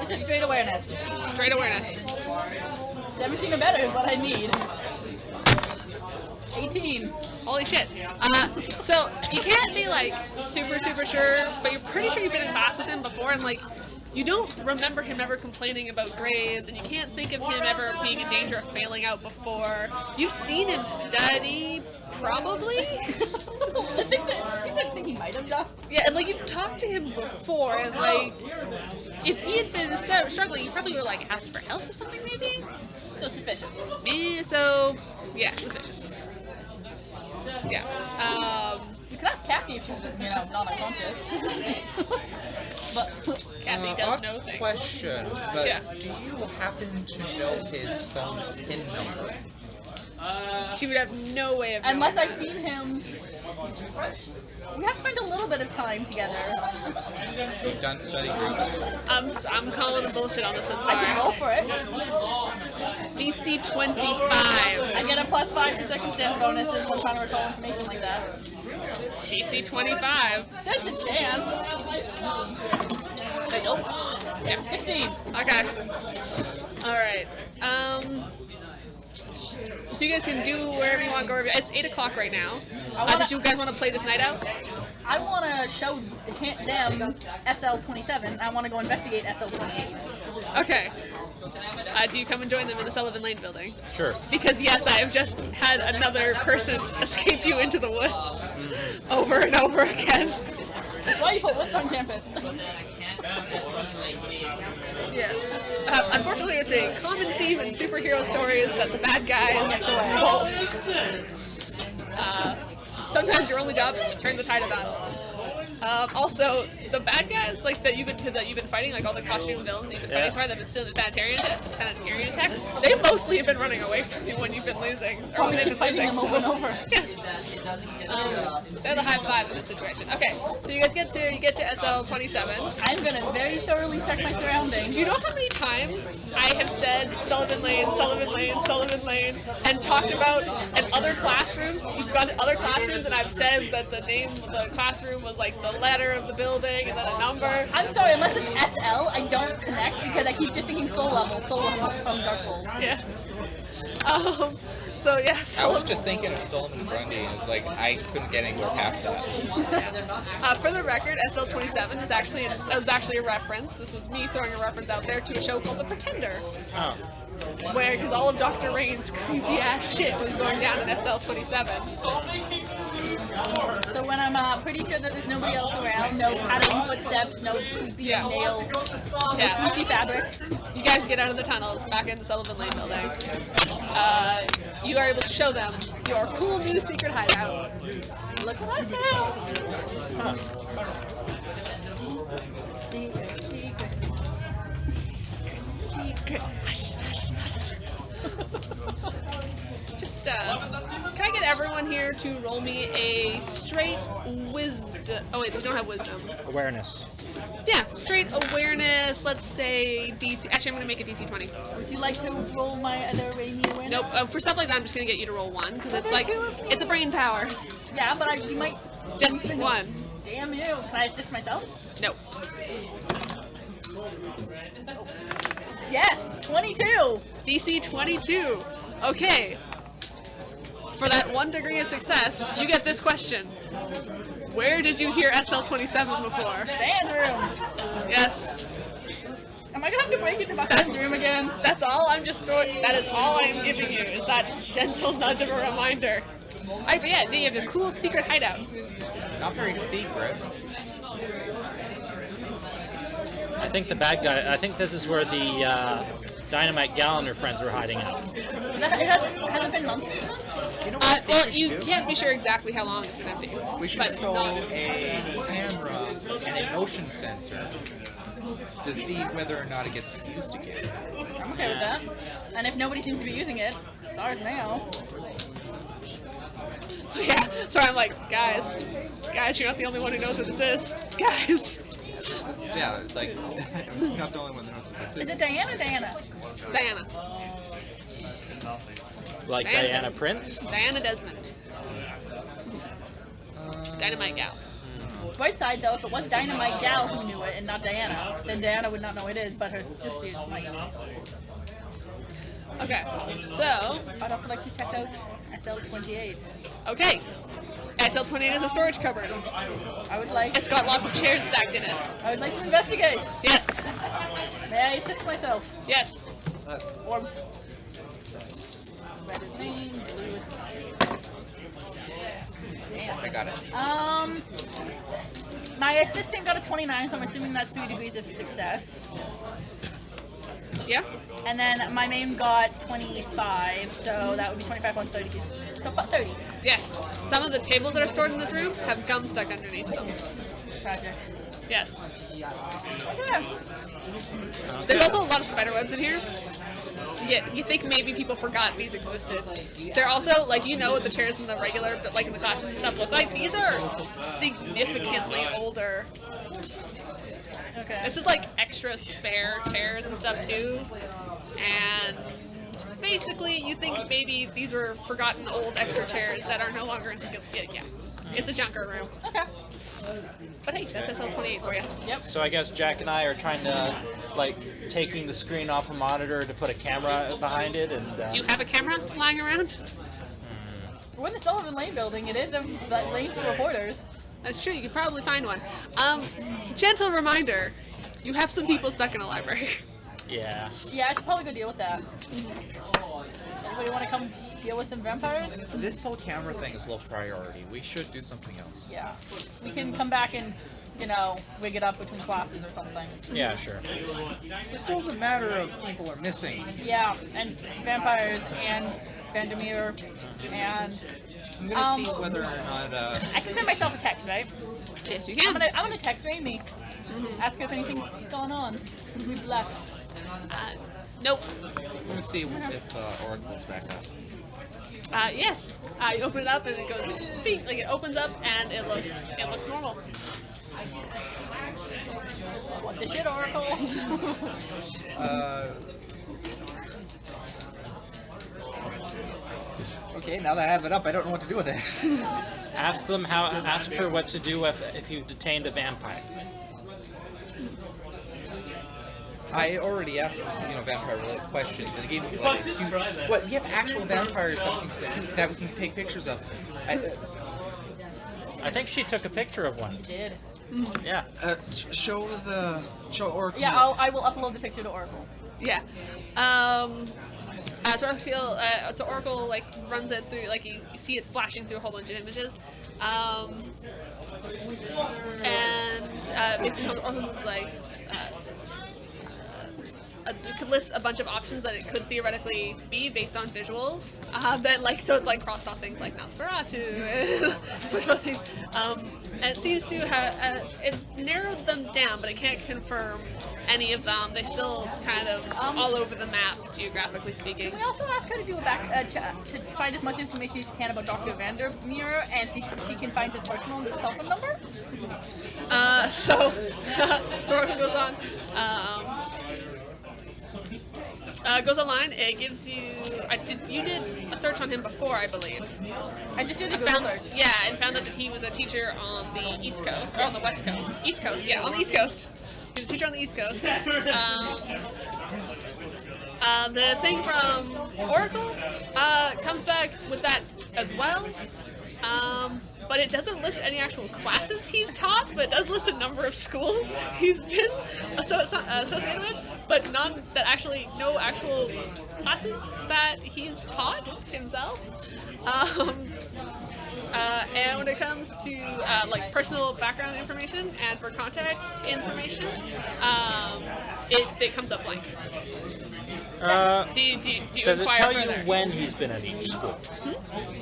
This is straight awareness. Straight awareness. 17 or better is what I need. 18. Holy shit. So you can't be like super sure, but you're pretty sure you've been in class with him before, and like you don't remember him ever complaining about grades, and you can't think of him ever being in danger of failing out before. You've seen him study, probably. I think that thing he might have done. Yeah, and like you've talked to him before, and like if he had been struggling, you probably would like asked for help or something, maybe. So suspicious. So yeah, suspicious. Yeah. You could ask Kathy if she was, not unconscious. But Kathy does know things. Question, but Yeah. do you happen to know his phone PIN number? She would have no way of knowing. unless I've seen him. We have spent a little bit of time together. We've done study groups. I'm calling the bullshit on this one. I can roll Sorry. for it. DC 25. I get a +5 to circumstance bonuses when trying to recall information like that. DC 25. There's a chance. Nope. Yeah. 16. Okay. All right. So you guys can do wherever you want, go wherever. It's 8 o'clock right now. Did you guys want to play this night out? I want to show them SL27. I want to go investigate SL28. Okay. Do you come and join them in the Sullivan Lane building? Sure. Because yes, I have just had another person escape you into the woods over and over again. That's why you put woods on campus. Yeah. Unfortunately, it's a common theme in superhero stories that the bad guys bolts. Sometimes your only job is to turn the tide of battle. Also, the bad guys like that you've been fighting, like all the costume villains you've been fighting, sorry, that have been still in the Planetarian attack. They mostly have been running away from you when you've been losing, or when they've been fighting losing. them over and over. Yeah. They're the high five in this situation. Okay, so you guys get to SL 27. I'm gonna very thoroughly check my surroundings. Do you know how many times I have said Sullivan Lane, Sullivan Lane, Sullivan Lane, and talked about in other classrooms? You've gone to other classrooms, and I've said that the name of the classroom was like the letter of the building and then a number. I'm sorry, unless it's SL, I don't connect because I keep just thinking soul level from Dark Souls. Yeah. So yeah. I was just thinking of Solomon Grundy, and it was like I couldn't get anywhere past that. For the record, SL27 is actually a reference. This was me throwing a reference out there to a show called The Pretender. Oh. Where, because all of Dr. Rain's creepy ass shit was going down in SL27. So when I'm pretty sure that there's nobody else around, no pattering footsteps, no creepy nails, no swooshy fabric. You guys get out of the tunnels, back in the Sullivan Lane building. You are able to show them your cool new secret hideout. Look what I found! Secret. Just, can I get everyone in here to roll me a straight wisdom. Oh wait, we don't have wisdom. Awareness. Yeah, straight awareness. Let's say DC. Actually, I'm gonna make a DC 20. Would you like to roll my other rainy awareness? Nope. For stuff like that, I'm just gonna get you to roll 1 because it's like it's a brain power. Yeah, but you might. Just 1. Damn you! Can I assist myself? Nope. Yes, 22. DC 22. Okay. For that 1 degree of success, you get this question. Where did you hear SL27 before? Dan's room. Yes. Am I gonna have to break into my friend's room again? That's all I'm just throwing. That is all I am giving you, is that gentle nudge of a reminder. Alright, but yeah, you have a cool secret hideout. Not very secret. I think the bad guy. I think this is where the Dynamite Gal and her friends were hiding out. It hasn't been months. You know what I think Well, we should you do? can't be sure exactly how long it's gonna be. We should but install not- a camera and a motion sensor to see whether or not it gets used again. I'm okay with that. And if nobody seems to be using it, it's ours now. Yeah. Sorry, I'm like, guys, you're not the only one who knows what this is. Guys. Yeah, it's like, I'm not the only one that knows what this is. Is it Diana? Diana. Diana. Like Diana Diana Desmond. Prince? Diana Desmond. Dynamite Gal. Right side though, if it was Dynamite Gal who knew it and not Diana, then Diana would not know it is, but her sisters might. Okay, so, I'd also like to check out SL28. okay. SL28 is a storage cupboard. I would like. It's got lots of chairs stacked in it. I would like to investigate. Yes. May I assist myself? Yes. Or red is main, blue is. I got it. My assistant got a 29, so I'm assuming that's 3 degrees of success. Yeah. And then my main got 25, so that would be 25 plus 30. So 30. Yes. Some of the tables that are stored in this room have gum stuck underneath them. Tragic. Yes. Okay. There's also a lot of spider webs in here. Yeah, you think maybe people forgot these existed. They're also, like, you know what the chairs in the regular, but like in the classroom and stuff look like? These are significantly older. Okay. This is like extra spare chairs and stuff too. And basically you think maybe these were forgotten old extra chairs that are no longer in yeah. It's a junker room. Okay. But hey, that's SL28 for you. Yep. So I guess Jack and I are trying to, like, taking the screen off a monitor to put a camera behind it, and. Do you have a camera lying around? We're in the Sullivan Lane building. It is a lane for reporters. That's true, you could probably find one. Gentle reminder, you have some people stuck in a library. Yeah. Yeah, I should probably go deal with that. Anybody want to come deal with some vampires? This whole camera thing is low priority. We should do something else. Yeah. We can come back and, you know, wig it up between classes or something. Yeah, sure. It's still the matter of people are missing. Yeah, and vampires and Vandermeer and... I'm gonna see whether or not, I can send myself a text, right? Yes, you I'm can. gonna text Amy. Ask her if anything's going on since we've left. Nope. I'm gonna see if Oracle's back up. Yes. You open it up and it goes beep, like it opens up and it looks normal. What the shit, Oracle? Okay, now that I have it up, I don't know what to do with it. Ask her what to do if you've detained a vampire. I already asked, vampire-related questions, and it gave me like a huge... What? You have actual vampires that we can take pictures of. I think she took a picture of one. Did. Yeah. Show Oracle. Yeah, I will upload the picture to Oracle. Yeah. So Oracle like runs it through, like you see it flashing through a whole bunch of images, and basically Oracle's like could list a bunch of options that it could theoretically be based on visuals. So it's like crossed off things like Nosferatu, which of things. And it seems to have it's narrowed them down, but it can't confirm any of them. They're still kind of all over the map, geographically speaking. Can we also ask her to do a to find as much information as she can about Dr. Vandermeer and see if she can find his personal cell phone number? So Soraka goes on. Goes online. It gives you. You did a search on him before, I believe. I just did a found, search. Yeah, and found out that he was a teacher on the East Coast, or on the West Coast. East Coast, yeah, on the East Coast. He was a teacher on the East Coast. The thing from Oracle comes back with that as well. But it doesn't list any actual classes he's taught, but it does list a number of schools he's been associated with, but none that actually, no actual classes that he's taught himself. And when it comes to like personal background information and for contact information, it comes up blank. Do you does it inquire tell further? you when he's been at each school?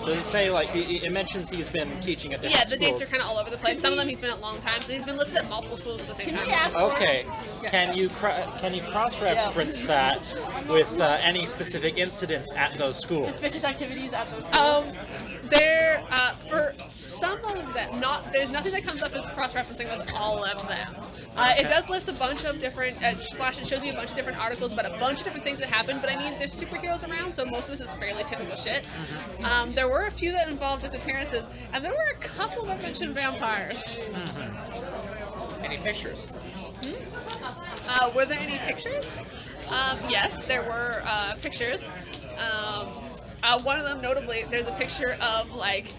Does it say, like, it mentions he's been teaching at different Yeah, the dates schools? are kind of all over the place. Some of them he's been at long time, so he's been listed at multiple schools at the same Can time. we ask Okay, can you cross-reference that with any specific incidents at those schools? suspicious activities at those schools? There, for some of them, there's nothing that comes up as cross-referencing with all of them. It does list a bunch of different, it shows you a bunch of different articles about a bunch of different things that happened, but I mean, there's superheroes around, so most of this is fairly typical shit. There were a few that involved disappearances, and there were a couple that mentioned vampires. Any pictures? Were there any pictures? Yes, there were pictures. One of them, notably, there's a picture of like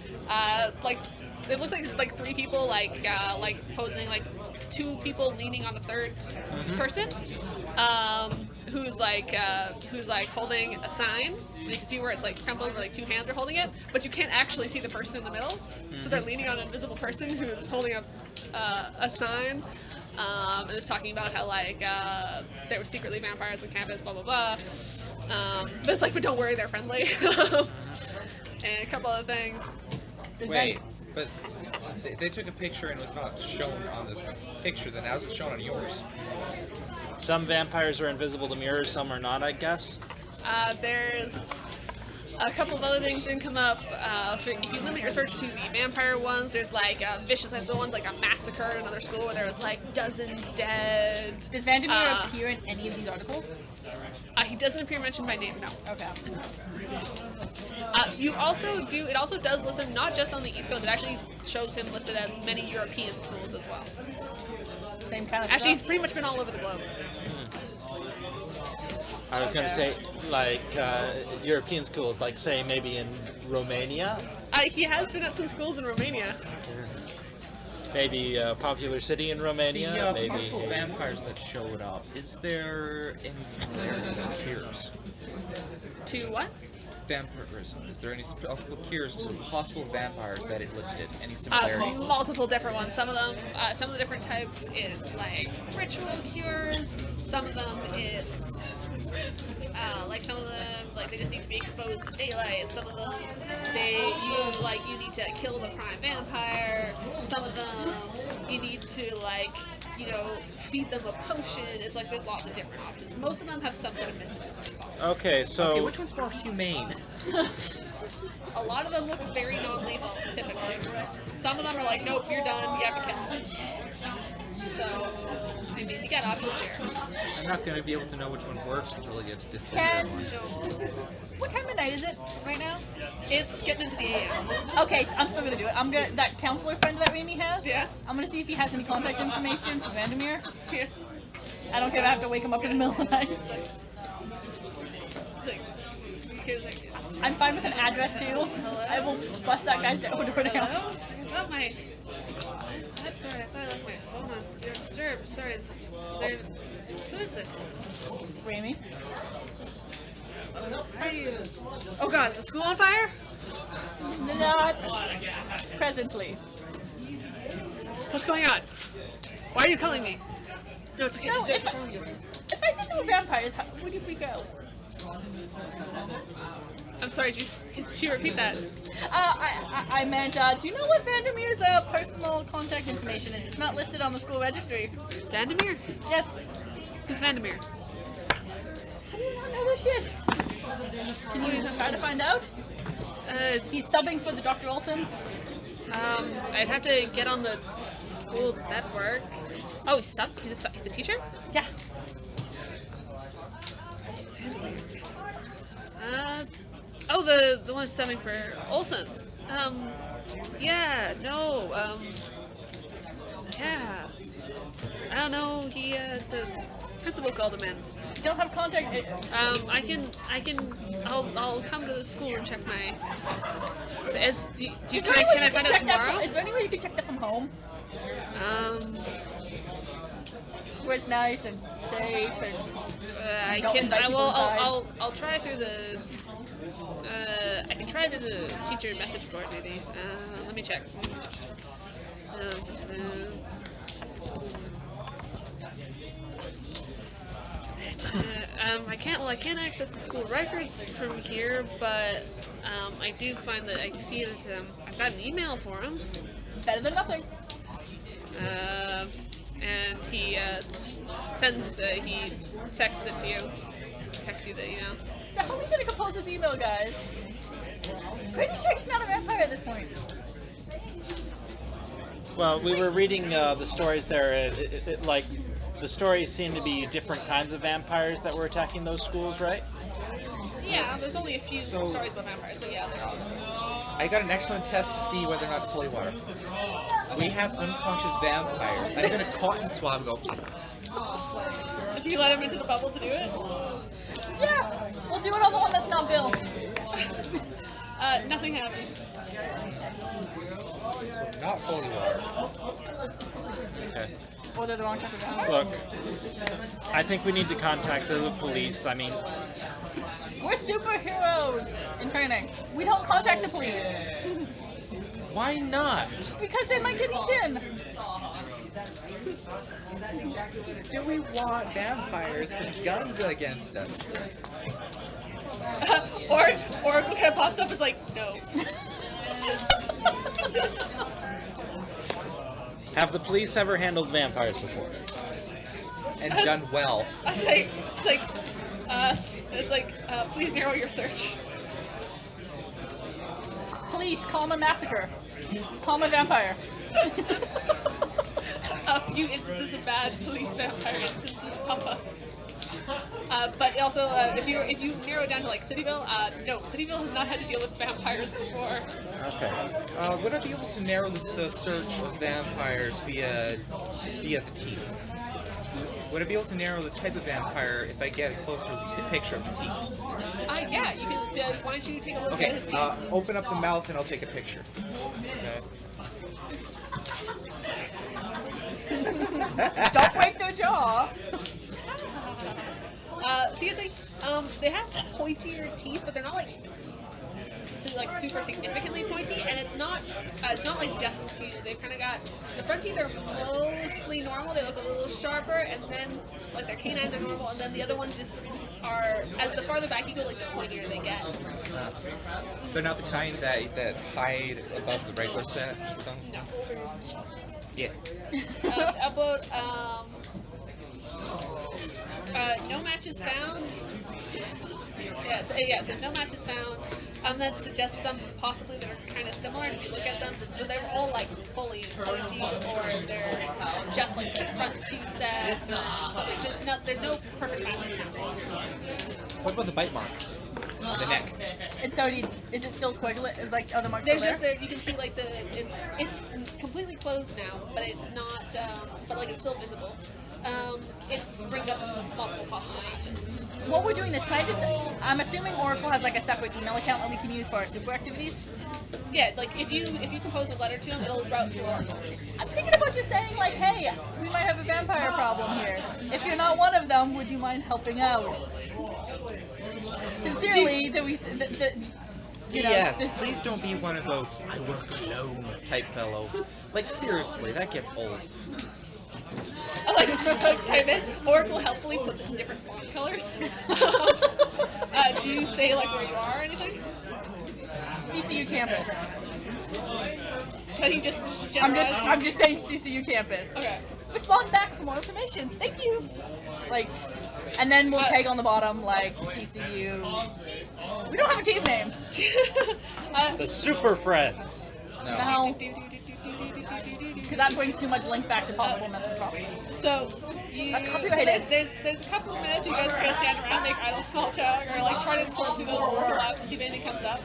it looks like it's like three people like posing, like two people leaning on the third person, who's like holding a sign. And you can see where it's like crumpled, where like two hands are holding it, but you can't actually see the person in the middle. So they're leaning on an invisible person who's holding up a sign. And it's talking about how like there were secretly vampires on campus, blah blah blah. But it's like, but don't worry, they're friendly. And a couple other things. Wait, but they took a picture and it was not shown on this picture, then how's it shown on yours? Some vampires are invisible to mirrors, some are not, I guess. There's a couple of other things that come up. If you limit your search to the vampire ones, there's like vicious ones, like a massacre at another school where there was like dozens dead. Does Vandermeer appear in any of these articles? He doesn't appear mentioned by name, no. Okay. It also does list him not just on the East Coast, it actually shows him listed at many European schools as well. Same kind of Actually, he's stuff? pretty much been all over the globe. I was going to say, like, European schools, like, say, maybe in Romania? He has been at some schools in Romania. Maybe a popular city in Romania? The maybe possible vampires that showed up, is there any similarities in cures? To what? Vampirism. Is there any possible cures to the possible vampires that it listed? Any similarities? Multiple different ones. Some of the different types is like ritual cures. Some of them it's they just need to be exposed to daylight. Some of them you need to kill the prime vampire. Some of them you need to feed them a potion. It's like there's lots of different options. Most of them have some sort of mysticism involved. Okay, so... Okay, which one's more humane? A lot of them look very non-lethal, typically. Some of them are like, nope, you're done, you have to kill them. So, I mean, you got options here. I'm not going to be able to know which one works until I get to different What time of night is it right now? It's getting into the AMs. Okay, so I'm still gonna do it. That counselor friend that Remy has. Yeah. I'm gonna see if he has any contact information for Vandermeer. Yeah. I don't care if I have to wake him up in the middle of the night. I'm fine with an address too. Hello? I will bust that guy's door down. Hello? About my... I'm sorry, I thought I left my phone on. You're disturbed. Sorry, is there... Who is this? Remy. Oh god, is the school on fire? Not presently. What's going on? Why are you calling me? No, it's okay. No, Don't tell me. if I didn't know vampires, would you freak out? I'm sorry, could you repeat that? I meant, do you know what Vandermeer's personal contact information is? It's not listed on the school registry. Vandermeer? Yes. Who's Vandermeer? How do you not know this shit? Can you even try to find out? He's subbing for the Dr. Olsons. I'd have to get on the school network. Oh, he's a teacher? Yeah. Oh, the one subbing for Olson's. Yeah, no, yeah. I don't know, the principal called him in. You don't have contact. I'll come to the school and check my. Can I find out Is tomorrow? there any way you can check that from home? Where it's nice and safe and. I'll try through the. I can try through the teacher message board maybe. Let me check. I can't access the school records from here, but I do find that I see that I've got an email for him. Better than nothing. And he texts it to you. Texts you the email. So how are we gonna compose this email, guys? Pretty sure he's not a vampire at this point. Well, we were reading the stories there. Like, the stories seem to be different kinds of vampires that were attacking those schools, right? Yeah, there's only a few stories about vampires, but yeah, they're all different. I got an excellent test to see whether or not it's holy water. We have unconscious vampires. I'm gonna cotton swab and go. If you let him into the bubble to do it? Yeah, we'll do it on the one that's not Bill. Nothing happens. Not holy water. Okay. Well, they're the wrong type of vampire. Look, I think we need to contact the police. I mean, We're superheroes in training. We don't contact the police why not? because they might get eaten. Do we want vampires with guns against us? Or Oracle kind of pops up as like, no. Have the police ever handled vampires before? And done well. It's like, please narrow your search. Police, calm a massacre. Calm a vampire. A few instances of bad police vampire instances pop up. But also, if you narrow it down to like Cityville, no, Cityville has not had to deal with vampires before. Okay. Would I be able to narrow the search of vampires via the teeth? Would I be able to narrow the type of vampire if I get a closer picture of the teeth? Yeah, you can. Why don't you take a look at Okay. his teeth? Open up the mouth and I'll take a picture. Okay. Don't break their jaw. See, they have pointier teeth, but they're not like super significantly pointy, and it's not like just two. They've kind of got the front teeth are mostly normal. They look a little sharper, and then like their canines are normal, and then the other ones just are. As the farther back you go, like the pointier they get. They're not the kind that hide above the regular set. So. No. Yeah. Upload. No matches found. Yeah, it says no matches found. That suggests some possibly that are kind of similar. And if you look at them, they're all like fully pointy, or they're just like the front two sets. There's no perfect matches found. What about the bite mark on the neck? It's already. Is it still coagulate? Like other marks? There's still just there? there. You can see like it's completely closed now, but it's not. But like it's still visible. It brings up multiple possibilities. What we're doing this, can I just, I'm assuming Oracle has like a separate email account that we can use for our super activities? Yeah, like if you compose a letter to him, it'll route through Oracle. I'm thinking about just saying like, hey, we might have a vampire problem here. If you're not one of them, would you mind helping out? Sincerely, Yes, please don't be one of those I work alone type fellows. Like seriously, that gets old. I like type in. Oracle helpfully puts it in different font colors. Do you say like where you are or anything? CCU campus. Can you just I'm just saying CCU campus. Okay. respond back for more information. Thank you. Like, and then we'll tag on the bottom like CCU. We don't have a team name. The Super Friends. No. Because that brings too much link back to possible mental problems. So there's a couple of minutes you guys are gonna stand around, make idle small talk, or like try to sort through those overlaps to see if anything comes up.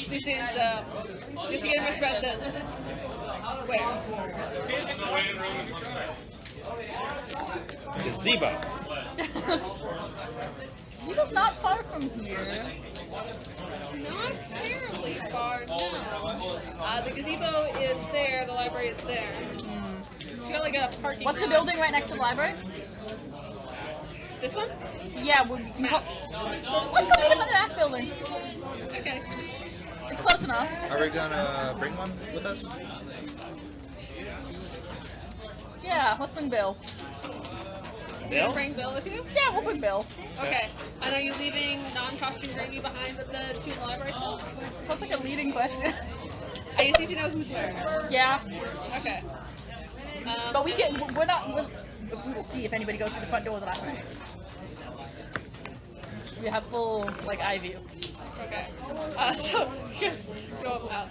This is the game Express says. Where? Gazebo. Gazebo's not far from here. Not terribly far, no. The gazebo is there, the library is there. It's got like a parking What's the lot. building right next to the library? This one? Yeah, let's go meet him in the math building. Okay. It's close enough. Are we gonna bring one with us? Yeah, let's bring Bill. You gonna bring Bill with you? Yeah, we'll bring Bill. Okay. And are you leaving non-costume Granny behind with the two in the library still? Sounds like a leading question. I just need to know who's where. Yeah. Okay. But we will see if anybody goes through the front door the last night. We have full, like, eye view. Okay. So just go out.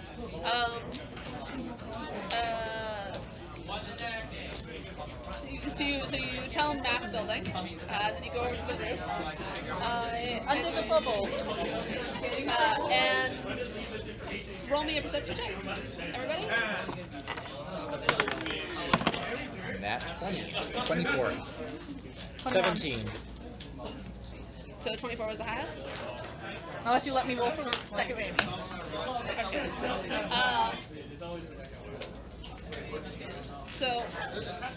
So you tell him mass building, then you go over to the roof. Under the bubble. And roll me a perception check. Everybody? Nat 20. 24. 17. So 24 was the highest? Unless you let me roll for the second maybe. Okay. So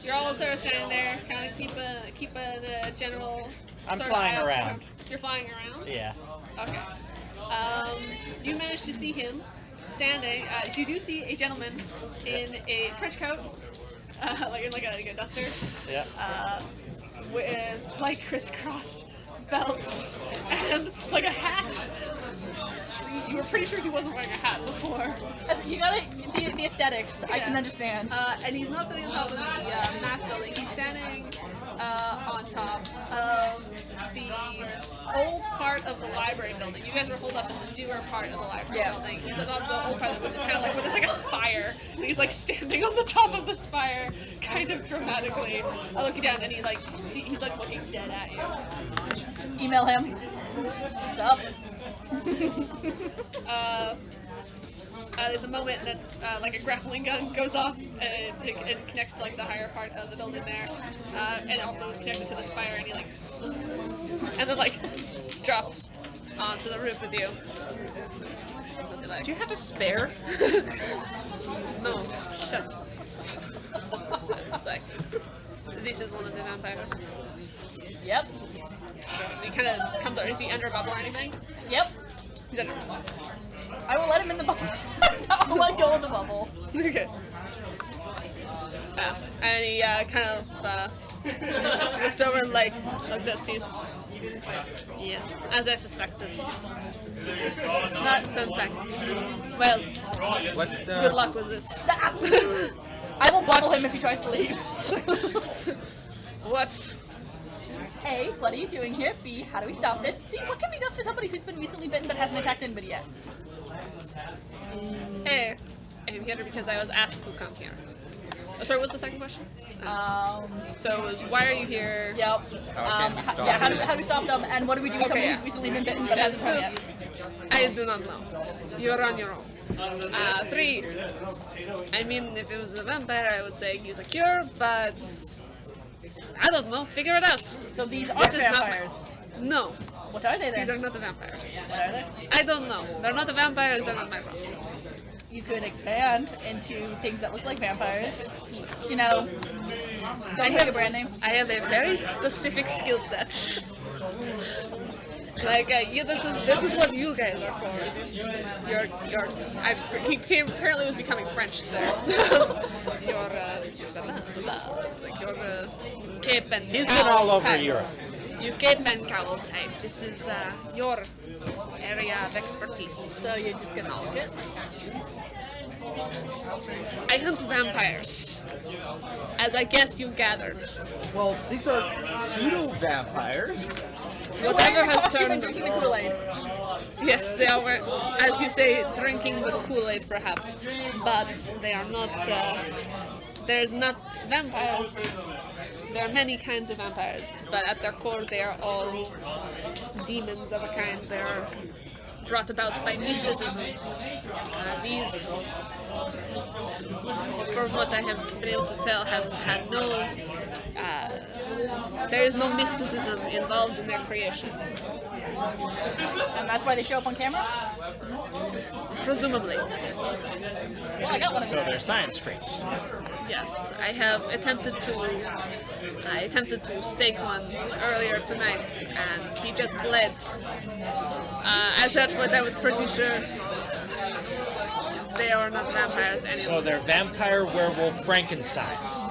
you're all sort of standing there, kind of keep a general. I'm sort flying of around. You're flying around. Yeah. Okay. You manage to see him standing. You do see a gentleman in a trench coat, like a duster. Yeah. With like crisscrossed belts and like a hat. You were pretty sure he wasn't wearing a hat before. You got it. The aesthetics. Yeah. I can understand. And he's not standing on top of the math building. He's standing on top of the old part of the library building. You guys were holed up in the newer part of the library building. He's on the old part, which is kind of like, it's like a spire. And he's like standing on the top of the spire, kind of dramatically, looking down, and he's like looking dead at you. Email him. What's up? There's a moment that like a grappling gun goes off and it connects to like the higher part of the building there, and also is connected to the spire, and he like, and then like drops onto the roof with you. Do you have a spare? No, shut up. It's like, this is one of the vampires. Yep. He kind of comes out. Is he under a bubble or anything? Yep. He's under. I will let him in the bubble. I'll let go of the bubble. Okay. And he kind of looks over and like looks at Steve. Yes, as I suspected. Not suspect. Well, What? good luck with this. I will bubble him if he tries to leave. What's A, what are you doing here? B, how do we stop this? C, what can be done for somebody who's been recently bitten but hasn't attacked anybody yet? A? I'm here because I was asked to come here. Oh, sorry, what's the second question? So it was, why are you here? Yep. How can we stop yeah, how do this? we stop them? And what do we do with somebody Okay, who's recently been bitten but hasn't come yet? I do not know. You're on your own. 3. I mean, if it was a vampire, I would say use a cure, but I don't know. Figure it out. So these This aren't is not vampires. No, What are they these then? are not the vampires. What are they? I don't know. They're not the vampires. They're not my problem. You could expand into things that look like vampires. You know, don't pick a brand name. I have a very specific skill set. Like, this is what you guys are for. He apparently was becoming French there. your cape and He's been all over type. Europe. Your cape and cowl type. This is your area of expertise. So you're just gonna look it? I hunt vampires. as I guess you gathered. Well, these are pseudo-vampires. Whatever has Costume turned. and drinking the Kool-Aid. Yes, they are, as you say, drinking the Kool-Aid perhaps, but they are not. There's not vampires. There are many kinds of vampires, but at their core, they are all demons of a kind. They are brought about by mysticism. These, from what I have been able to tell, have had no. There is no mysticism involved in their creation. And that's why they show up on camera? Presumably. Well, I got one of So them. they're science freaks. Yes, I have attempted to stake one earlier tonight, and he just bled. At that point, I was pretty sure they are not vampires So anymore. they're vampire werewolf Frankensteins.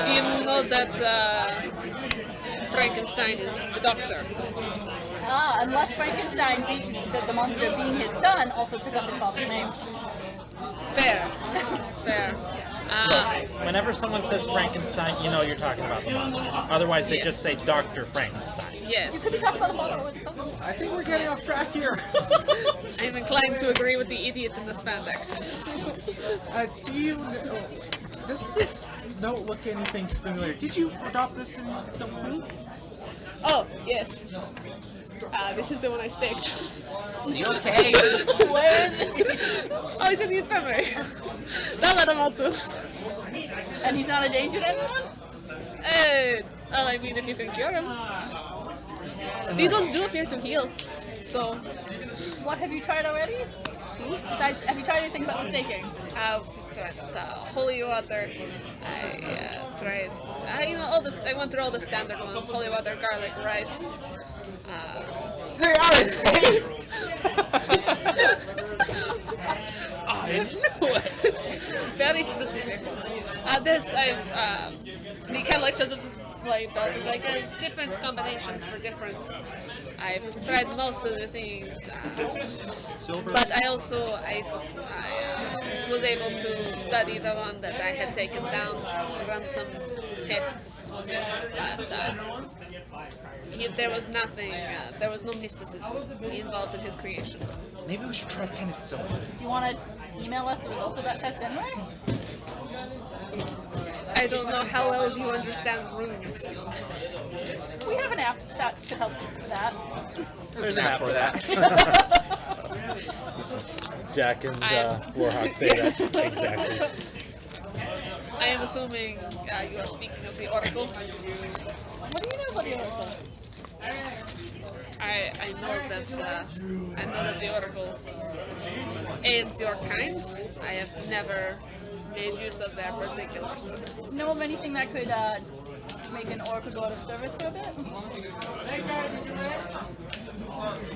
You know that Frankenstein is the doctor. Unless Frankenstein, the monster being his son, also took up his father's name. Fair, fair. Whenever someone says Frankenstein, you know you're talking about the monster. Otherwise, they Yes. just say Dr. Frankenstein. Yes, You could be talking about the father or the son. I think we're getting off track here. I'm inclined to agree with the idiot in the spandex. Do you know, does this note look anything familiar? Did you adopt this in some way? Oh, yes. This is the one I staked. Is he okay? When? Oh, he's in the infirmary. Don't let him out soon. And he's not a danger to anyone? Well, I mean, if you can cure him. These ones do appear to heal. So, What have you tried already? Besides, have you tried anything but the staking? I've tried holy water. I tried, I went through all the standard ones. Holy water, garlic, rice. They are! Very specific ones. The kind of like shows display bells is like there's different combinations for different. I've tried most of the things, Silver? but I also was able to study the one that I had taken down, run some tests on it, but there was nothing. There was no mysticism involved in his creation. Maybe we should try penicillin. You want to email us the results of that test anyway? I don't know how well do you understand runes. We have an app that could help with that. There's an app for that. Jack and I- Warhawk say that exactly. I am assuming you are speaking of the oracle. What do you know about the oracle? I know that the oracle aids your kind. I have never made use of their particular service. Know of anything that could make an oracle go out of service for a bit?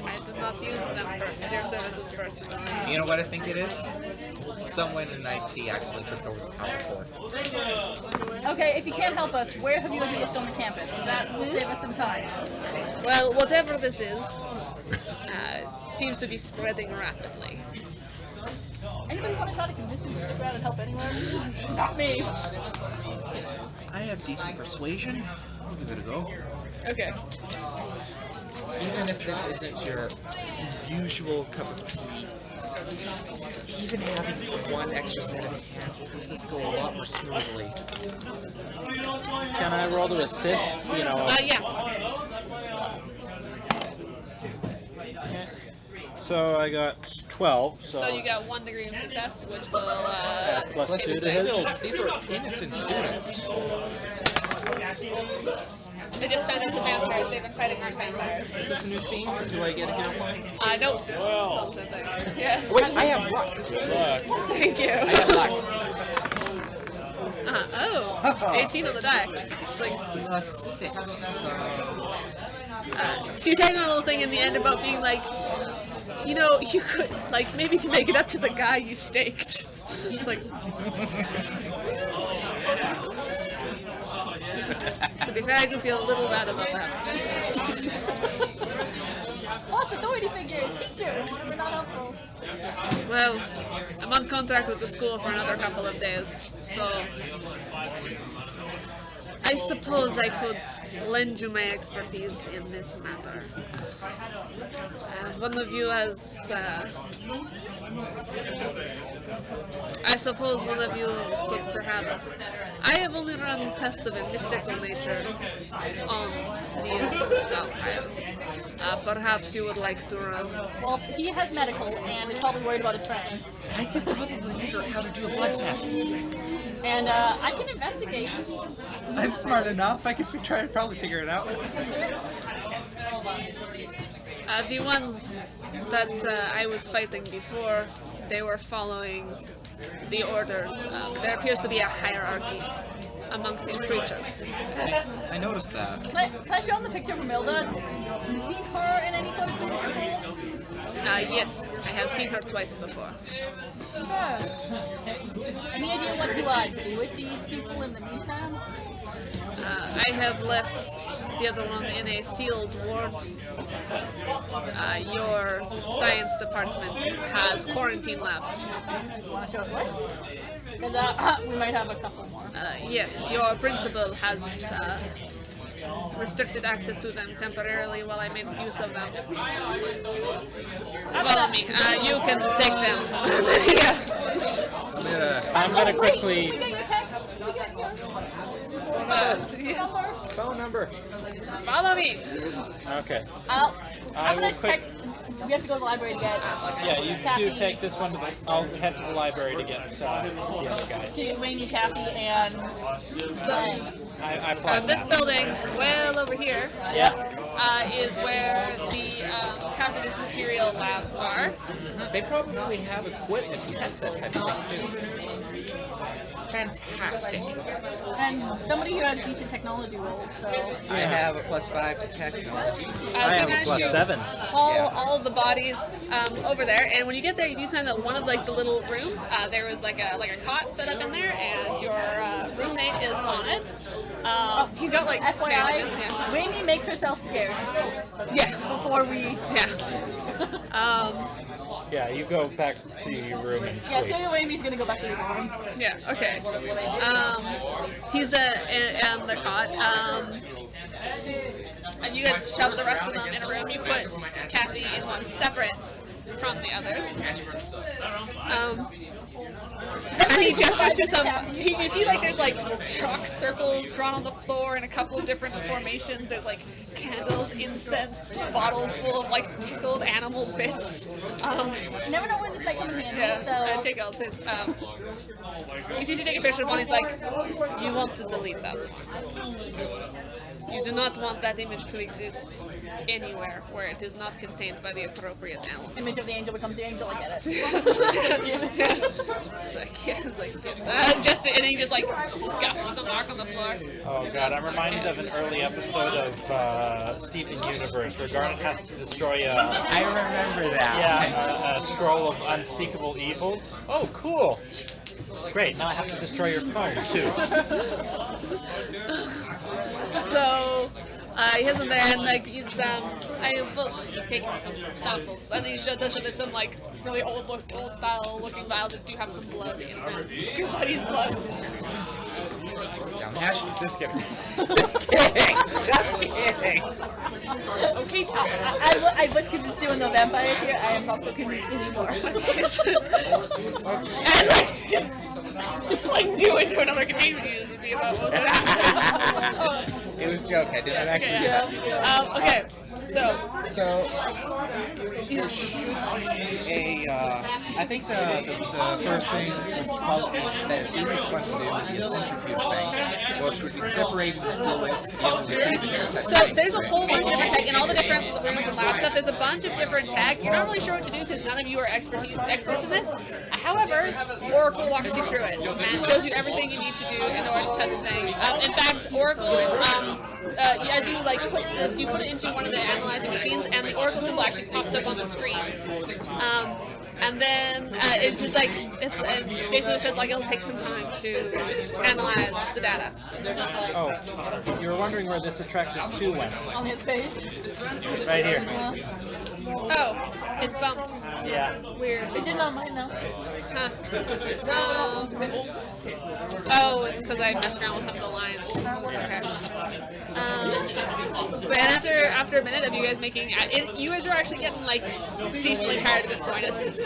I do not use them first. Their services personally. You know what I think it is? Someone in IT actually took over the power core. Okay, if you can't help us, where have you introduced on the campus? That will save us some time. Well, whatever this is, seems to be spreading rapidly. Anybody want to try to convince me to stick around and help anywhere? Not me. I have decent persuasion. I'll give it a go. Okay. Even if this isn't your usual cup of tea, even having one extra set of hands will help this go a lot more smoothly. Can I roll to assist? You know. Yeah. So I got 12. So you got 1 degree of success, which will plus Plus, 2 it's to hit. still, these are innocent students. they just found out the vampires. They've been fighting our vampires. Is this a new scene, or do I get a hero point? Nope. Still the same thing. Yes. Wait, I have luck. Thank you. I have luck. Oh, 18 on the die. It's like, Plus 6. so you're talking about a little thing in the end about being like, you know, you could, like, maybe to make it up to the guy you staked. It's like, to be fair, I do feel a little bad about that. Lots of authority figures, teachers, never not helpful. Well, I'm on contract with the school for another couple of days, so I suppose I could lend you my expertise in this matter. One of you has... I suppose one of you could perhaps... I have only run tests of a mystical nature on these vampires. Perhaps you would like to run... Well, he has medical and is probably worried about his friend. I could probably figure out how to do a blood test. And I can investigate. I'm smart enough. I could try to probably figure it out. The ones that I was fighting before, they were following the orders. There appears to be a hierarchy amongst these creatures. I noticed that. Can I show him the picture of Romilda? Do you see her in any sort of leadership role? Yes, I have seen her twice before. Any idea what to do with these people in the meantime? I have left the other one in a sealed ward. Your science department has quarantine labs. You want to show us what? Because we might have a couple more. Yes, your principal has restricted access to them temporarily while I make use of them. Follow me. You can take them. Yeah. I'm gonna quickly. We got your text. We got your Yes. Phone number. Follow me. Okay. I'm I gonna will quick. check. We have to go to the library to get. Yeah, you Kathy. two take this one. I'll head to the library to get the other guys. To Rainy, Kathy, and I applied This that. building, well over here, Yeah. is where the hazardous material labs are. They probably have equipment to test that type of thing too. Fantastic. and somebody who has decent technology roles. So I have a +5 to technology. I have a managed to +7. haul Yeah. all of the bodies over there, and when you get there, you do find that one of like the little rooms, there was like a cot set up in there, and your roommate is on it. He's got like FYI, bandages, yeah. Rainy makes herself scarce. Yeah. Before we. Yeah. Yeah, you go back to your room and Yeah, sleep. so Rainey's gonna go back to the room. Yeah, okay. He's in the cot. And you guys shove the rest of them in a room. You put Kathy in one separate from the others. And he gestures to some. You see, like, there's like chalk circles drawn on the floor in a couple of different formations. There's like candles, incense, bottles full of like pickled animal bits. You never know when this might come in handy. Yeah, So take out this. He sees you take a picture of one. He's like, you want to delete that. You do not want that image to exist anywhere where it is not contained by the appropriate element. image of the angel becomes the angel. I get it. It's like yes. Just and he just like scuffs the mark on the floor. Oh god, I'm reminded of an early episode of Steven Universe where Garnet has to destroy I remember that. a scroll of unspeakable evil. Oh, cool. Great, now I have to destroy your phone too. So he has him there, and like he's taking some samples, and he does show there's some like really old style looking vials that do have some blood in them. Your buddy's blood. Down hash. Just kidding. Just kidding. Just kidding. Okay, Tom. I was convinced doing the vampires here. I am not so convinced anymore. And like just like do into another containment would be about most of it. It was a joke. I didn't actually do that. Okay, so So there should be a. I think the first thing, which probably the easiest one to do, would be a centrifuge thing, which would be separating the fluids to be able to see the different types of So things. there's a whole bunch of different tech in all the different rooms and lab stuff. There's a bunch of different tech. You're not really sure what to do because none of you are experts in this. However, Oracle walks you through it and shows you everything you need to do in order to test the thing. In fact, Oracle, as you like put this, you put it into one of the analyzing machines, and the Oracle symbol actually pops up on the screen. and then it's just like it basically says like it'll take some time to analyze the data. Oh, you were wondering where this attractive 2 went. On his page. Right here. Oh, it bumped. Yeah. Weird. It did on mine though. Huh. Oh, it's because I messed around with some of the lines. Okay. But after a minute of you guys making it, you guys are actually getting like decently tired at this point. It's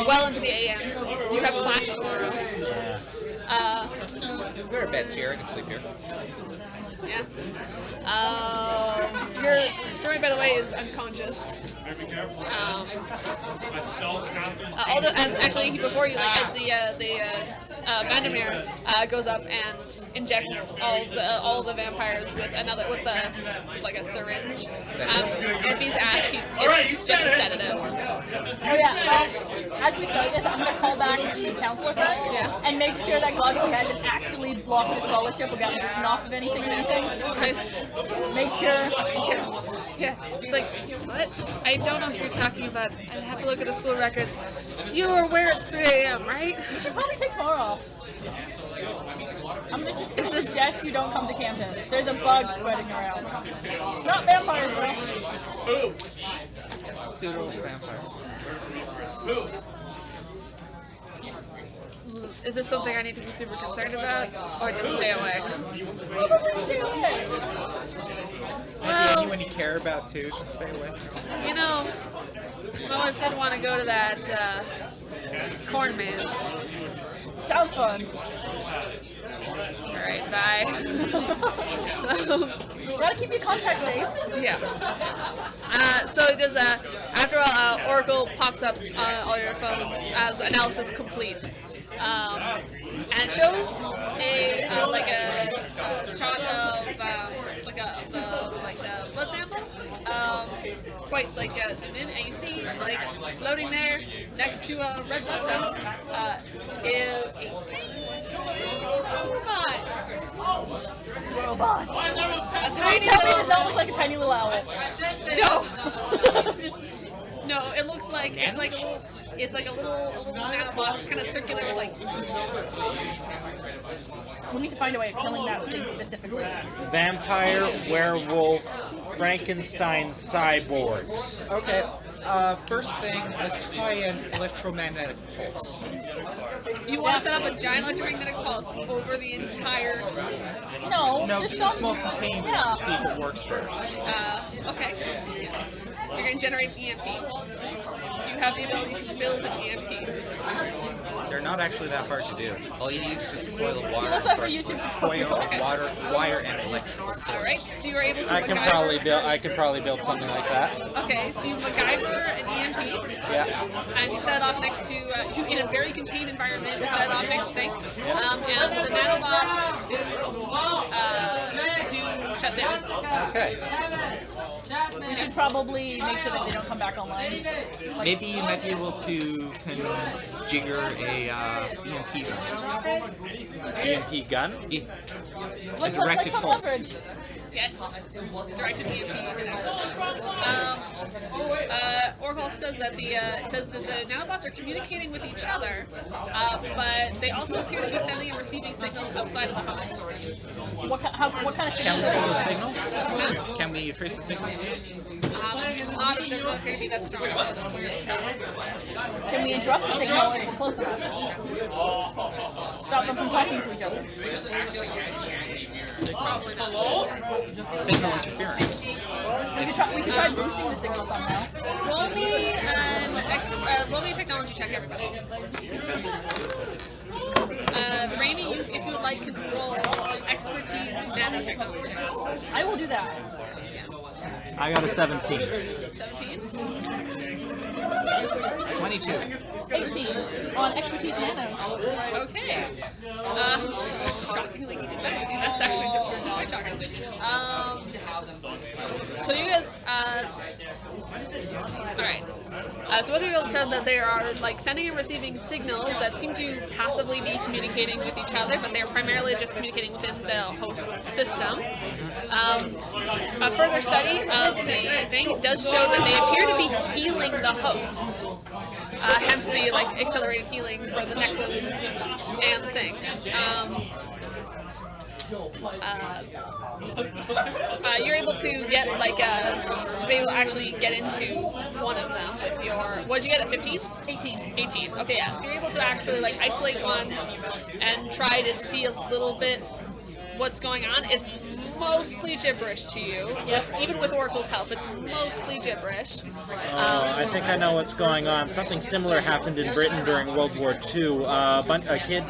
well into the AMs. You have class tomorrow. Yeah. There are beds here. I can sleep here. Yeah. Your roommate, by the way, is unconscious. Although, actually, before you, like, as the Vandermeer goes up and injects all the vampires with like a syringe. If he's asked, it's just a sedative. Oh yeah. As we start this, I'm gonna call back the counselor friend and make sure that Godfrey hasn't actually blocked the scholarship or gotten written off of anything. Nice. Make sure. Yeah. It's like, what? I don't know what you're talking about. I'd have to look at the school records. You were aware it's 3 a.m., right? You should probably take tomorrow off. I'm just gonna suggest you don't come to campus. There's a bug spreading around. Not vampires though. Pseudo vampires. Is this something I need to be super concerned about, or just stay away? Probably stay away. Maybe anyone you care about too should stay away. You know, my wife did want to go to that corn maze. Sounds fun. Alright, bye. Gotta keep your contract safe. Yeah. So it does, after all, Oracle pops up on all your phones as analysis complete. And it shows a shot of the blood sample, quite zoomed in, and you see floating there next to a red blood cell is a robot. A tiny Tell me little. it does not look like a tiny little owl. No. No, it looks like it's like a little nanobot. It's kind of circular with like. We need to find a way of killing that thing specifically. Vampire, werewolf, Frankenstein, cyborgs. Okay. First thing, let's try an electromagnetic pulse. You want to set up a giant electromagnetic pulse over the entire school. No, No, just a small contained one to see if it works first. Okay. Yeah. You're going to generate an EMP. You have the ability to build an EMP. They're not actually that hard to do. All you need is just a coil of wire, Looks like and we used to- coil of wire and electrical source. Alright, so you're able to I can probably build something like that. Okay, so you MacGyver an EMP. Yeah. And you set it off next to, in a very contained environment, you set it off next to things. And the nanobots do shut down. Okay. We should probably make sure that they don't come back online. Maybe you might be able to jigger a EMP gun. EMP gun? A directed pulse. Leverage. Yes. Directed EMP. Oracle says that the nanobots are communicating with each other, but they also appear to be sending and receiving signals outside of the host. What kind of Can we signal? follow the signal? Can we trace the signal? It doesn't appear to be that strong. Can we interrupt the signal if we're close enough? Stop them from talking to each other. Probably not. Signal interference. We could try boosting the signal somehow. Roll me a technology check, everybody. Raimi, if you would like, could roll expertise nanotechnology. I will do that. I got a 17. 17. 22. 18 on expertise nano. Okay. Shockingly, he did better than me. That's actually quite shocking. So you guys, alright. So both of you said that they are sending and receiving signals that seem to passively be communicating with each other, but they are primarily just communicating within the host system. A further study of the thing does show that they appear to be healing the host. hence the like accelerated healing for the neck wounds and thing. You're able to get like to be able to actually get into one of them with your. What did you get at 15? 18. 18. Okay, yeah. So you're able to actually like isolate one and try to see a little bit what's going on. It's mostly gibberish to you. Yep. Even with Oracle's help, it's mostly gibberish. I think I know what's going on. Something similar happened in Britain during World War II. A kid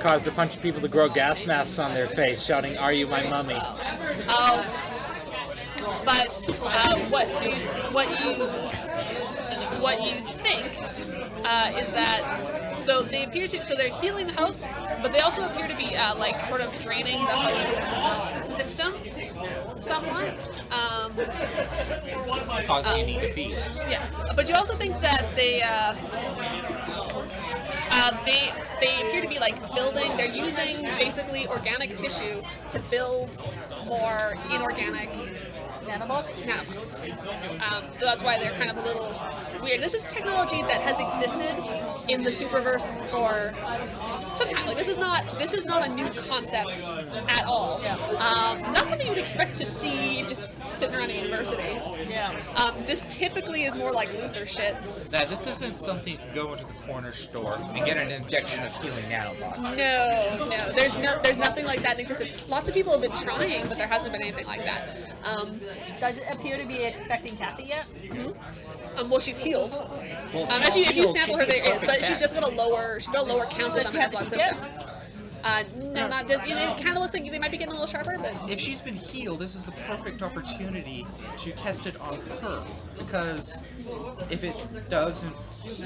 caused a bunch of people to grow gas masks on their face, shouting, "Are you my mummy?" But what you think is that they appear to they're healing the host, but they also appear to be like sort of draining the host's system somewhat. Causing you need to feed. Yeah, but you also think that they appear to be like building. They're using basically organic tissue to build more inorganic nanobots. So that's why they're kind of a little weird. This is technology that has existed in the Superverse for some time. Like this is not a new concept at all. Not something you would expect to see just sitting around a university. Yeah. This typically is more like Luther shit. Now, this isn't something you go into the corner store and get an injection of healing nanobots. No. There's nothing like that in existence. Lots of people have been trying, but there hasn't been anything like that. Does it appear to be affecting Kathy yet? Mm-hmm. Well, she's healed. Well, If you sample her, there is, but test. she's just got a lower count Does on she her have blood to keep system. No, not. It kind of looks like they might be getting a little sharper, but If she's been healed, this is the perfect opportunity to test it on her. Because if it doesn't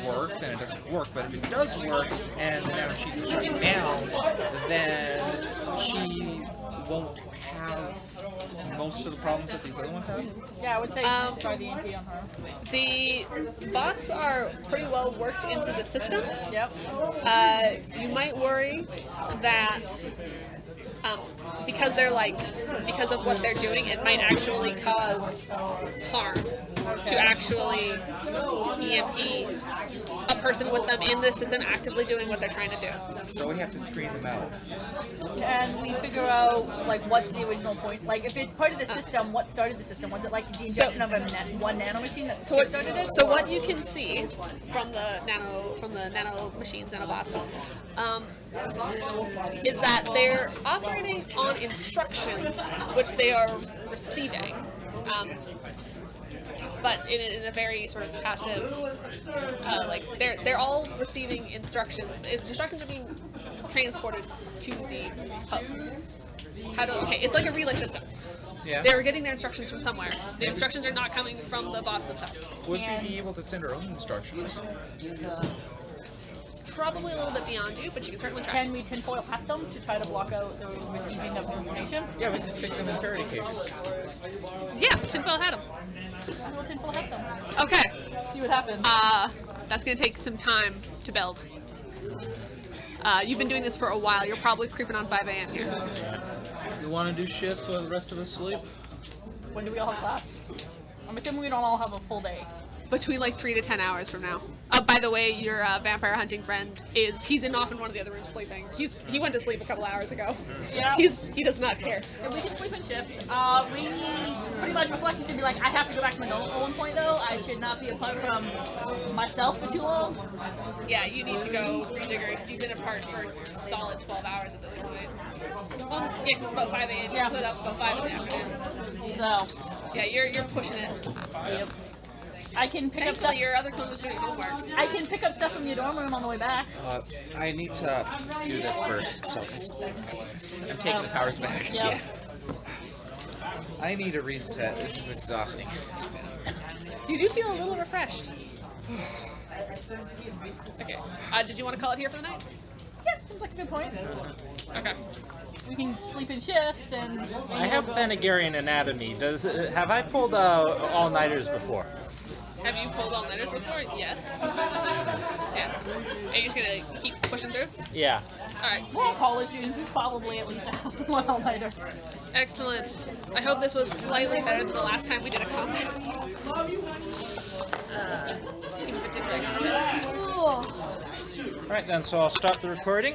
work, then it doesn't work. But if it does work and the nanosheets are shut down, then she won't have most of the problems that these other ones have. Yeah, I would say try the EMP on her. the bots are pretty well worked into the system. Yep. You might worry that because of what they're doing, it might actually cause harm to actually EMP a person with them in the system actively doing what they're trying to do. So we have to screen them out. And we figure out like what's the original point. Like if it's part of the system, what started the system? Was it like the injection of one nano machine that started it? So what you can see from the nano machines, nanobots, is that they're operating on instructions which they are receiving, but in a very sort of passive, like they're all receiving instructions. Instructions are being transported to the hub. It's like a relay system. Yeah. They're getting their instructions from somewhere. The instructions are not coming from the bots themselves. Would we be able to send our own instructions? Probably a little bit beyond you, but you can certainly try. Can we tinfoil hat them to try to block out the receiving of information? Yeah, we can stick them in Faraday cages. Yeah, tinfoil had them. We'll tinfoil hat them. Okay. See what happens. That's gonna take some time to build. You've been doing this for a while. You're probably creeping on 5 a.m. here. You want to do shifts while the rest of us sleep? When do we all have class? I'm assuming we don't all have a full day. Between like 3 to 10 hours from now. By the way, your vampire hunting friend he's off in one of the other rooms sleeping. He went to sleep a couple hours ago. Yeah. He does not care. If we can sleep in shifts, we need pretty much reflection to be like, I have to go back to my normal at one point though. I should not be apart from myself for too long. Yeah, you need to go rejigger. You've been apart for solid 12 hours at this point. Well, yeah, 'cause it's about 5 a.m. You split up about 5 in the afternoon. So, Yeah, you're pushing it. yep. I can pick up stuff. Thankfully, your other clone was doing homework. I can pick up stuff from your dorm room on the way back. I need to do this first, so I'm taking the powers back. Yep. Yeah. I need a reset. This is exhausting. You do feel a little refreshed. Okay. Did you want to call it here for the night? Yeah, seems like a good point. Okay. We can sleep in shifts and. I have Thanagarian anatomy. Have I pulled all-nighters before? Have you pulled all-nighters before? Yes. Yeah. Are you just gonna keep pushing through? Yeah. Alright. We're all college students. We probably at least have one all-nighter. Excellent. I hope this was slightly better than the last time we did a combat. in particular not hits. Alright then, so I'll stop the recording.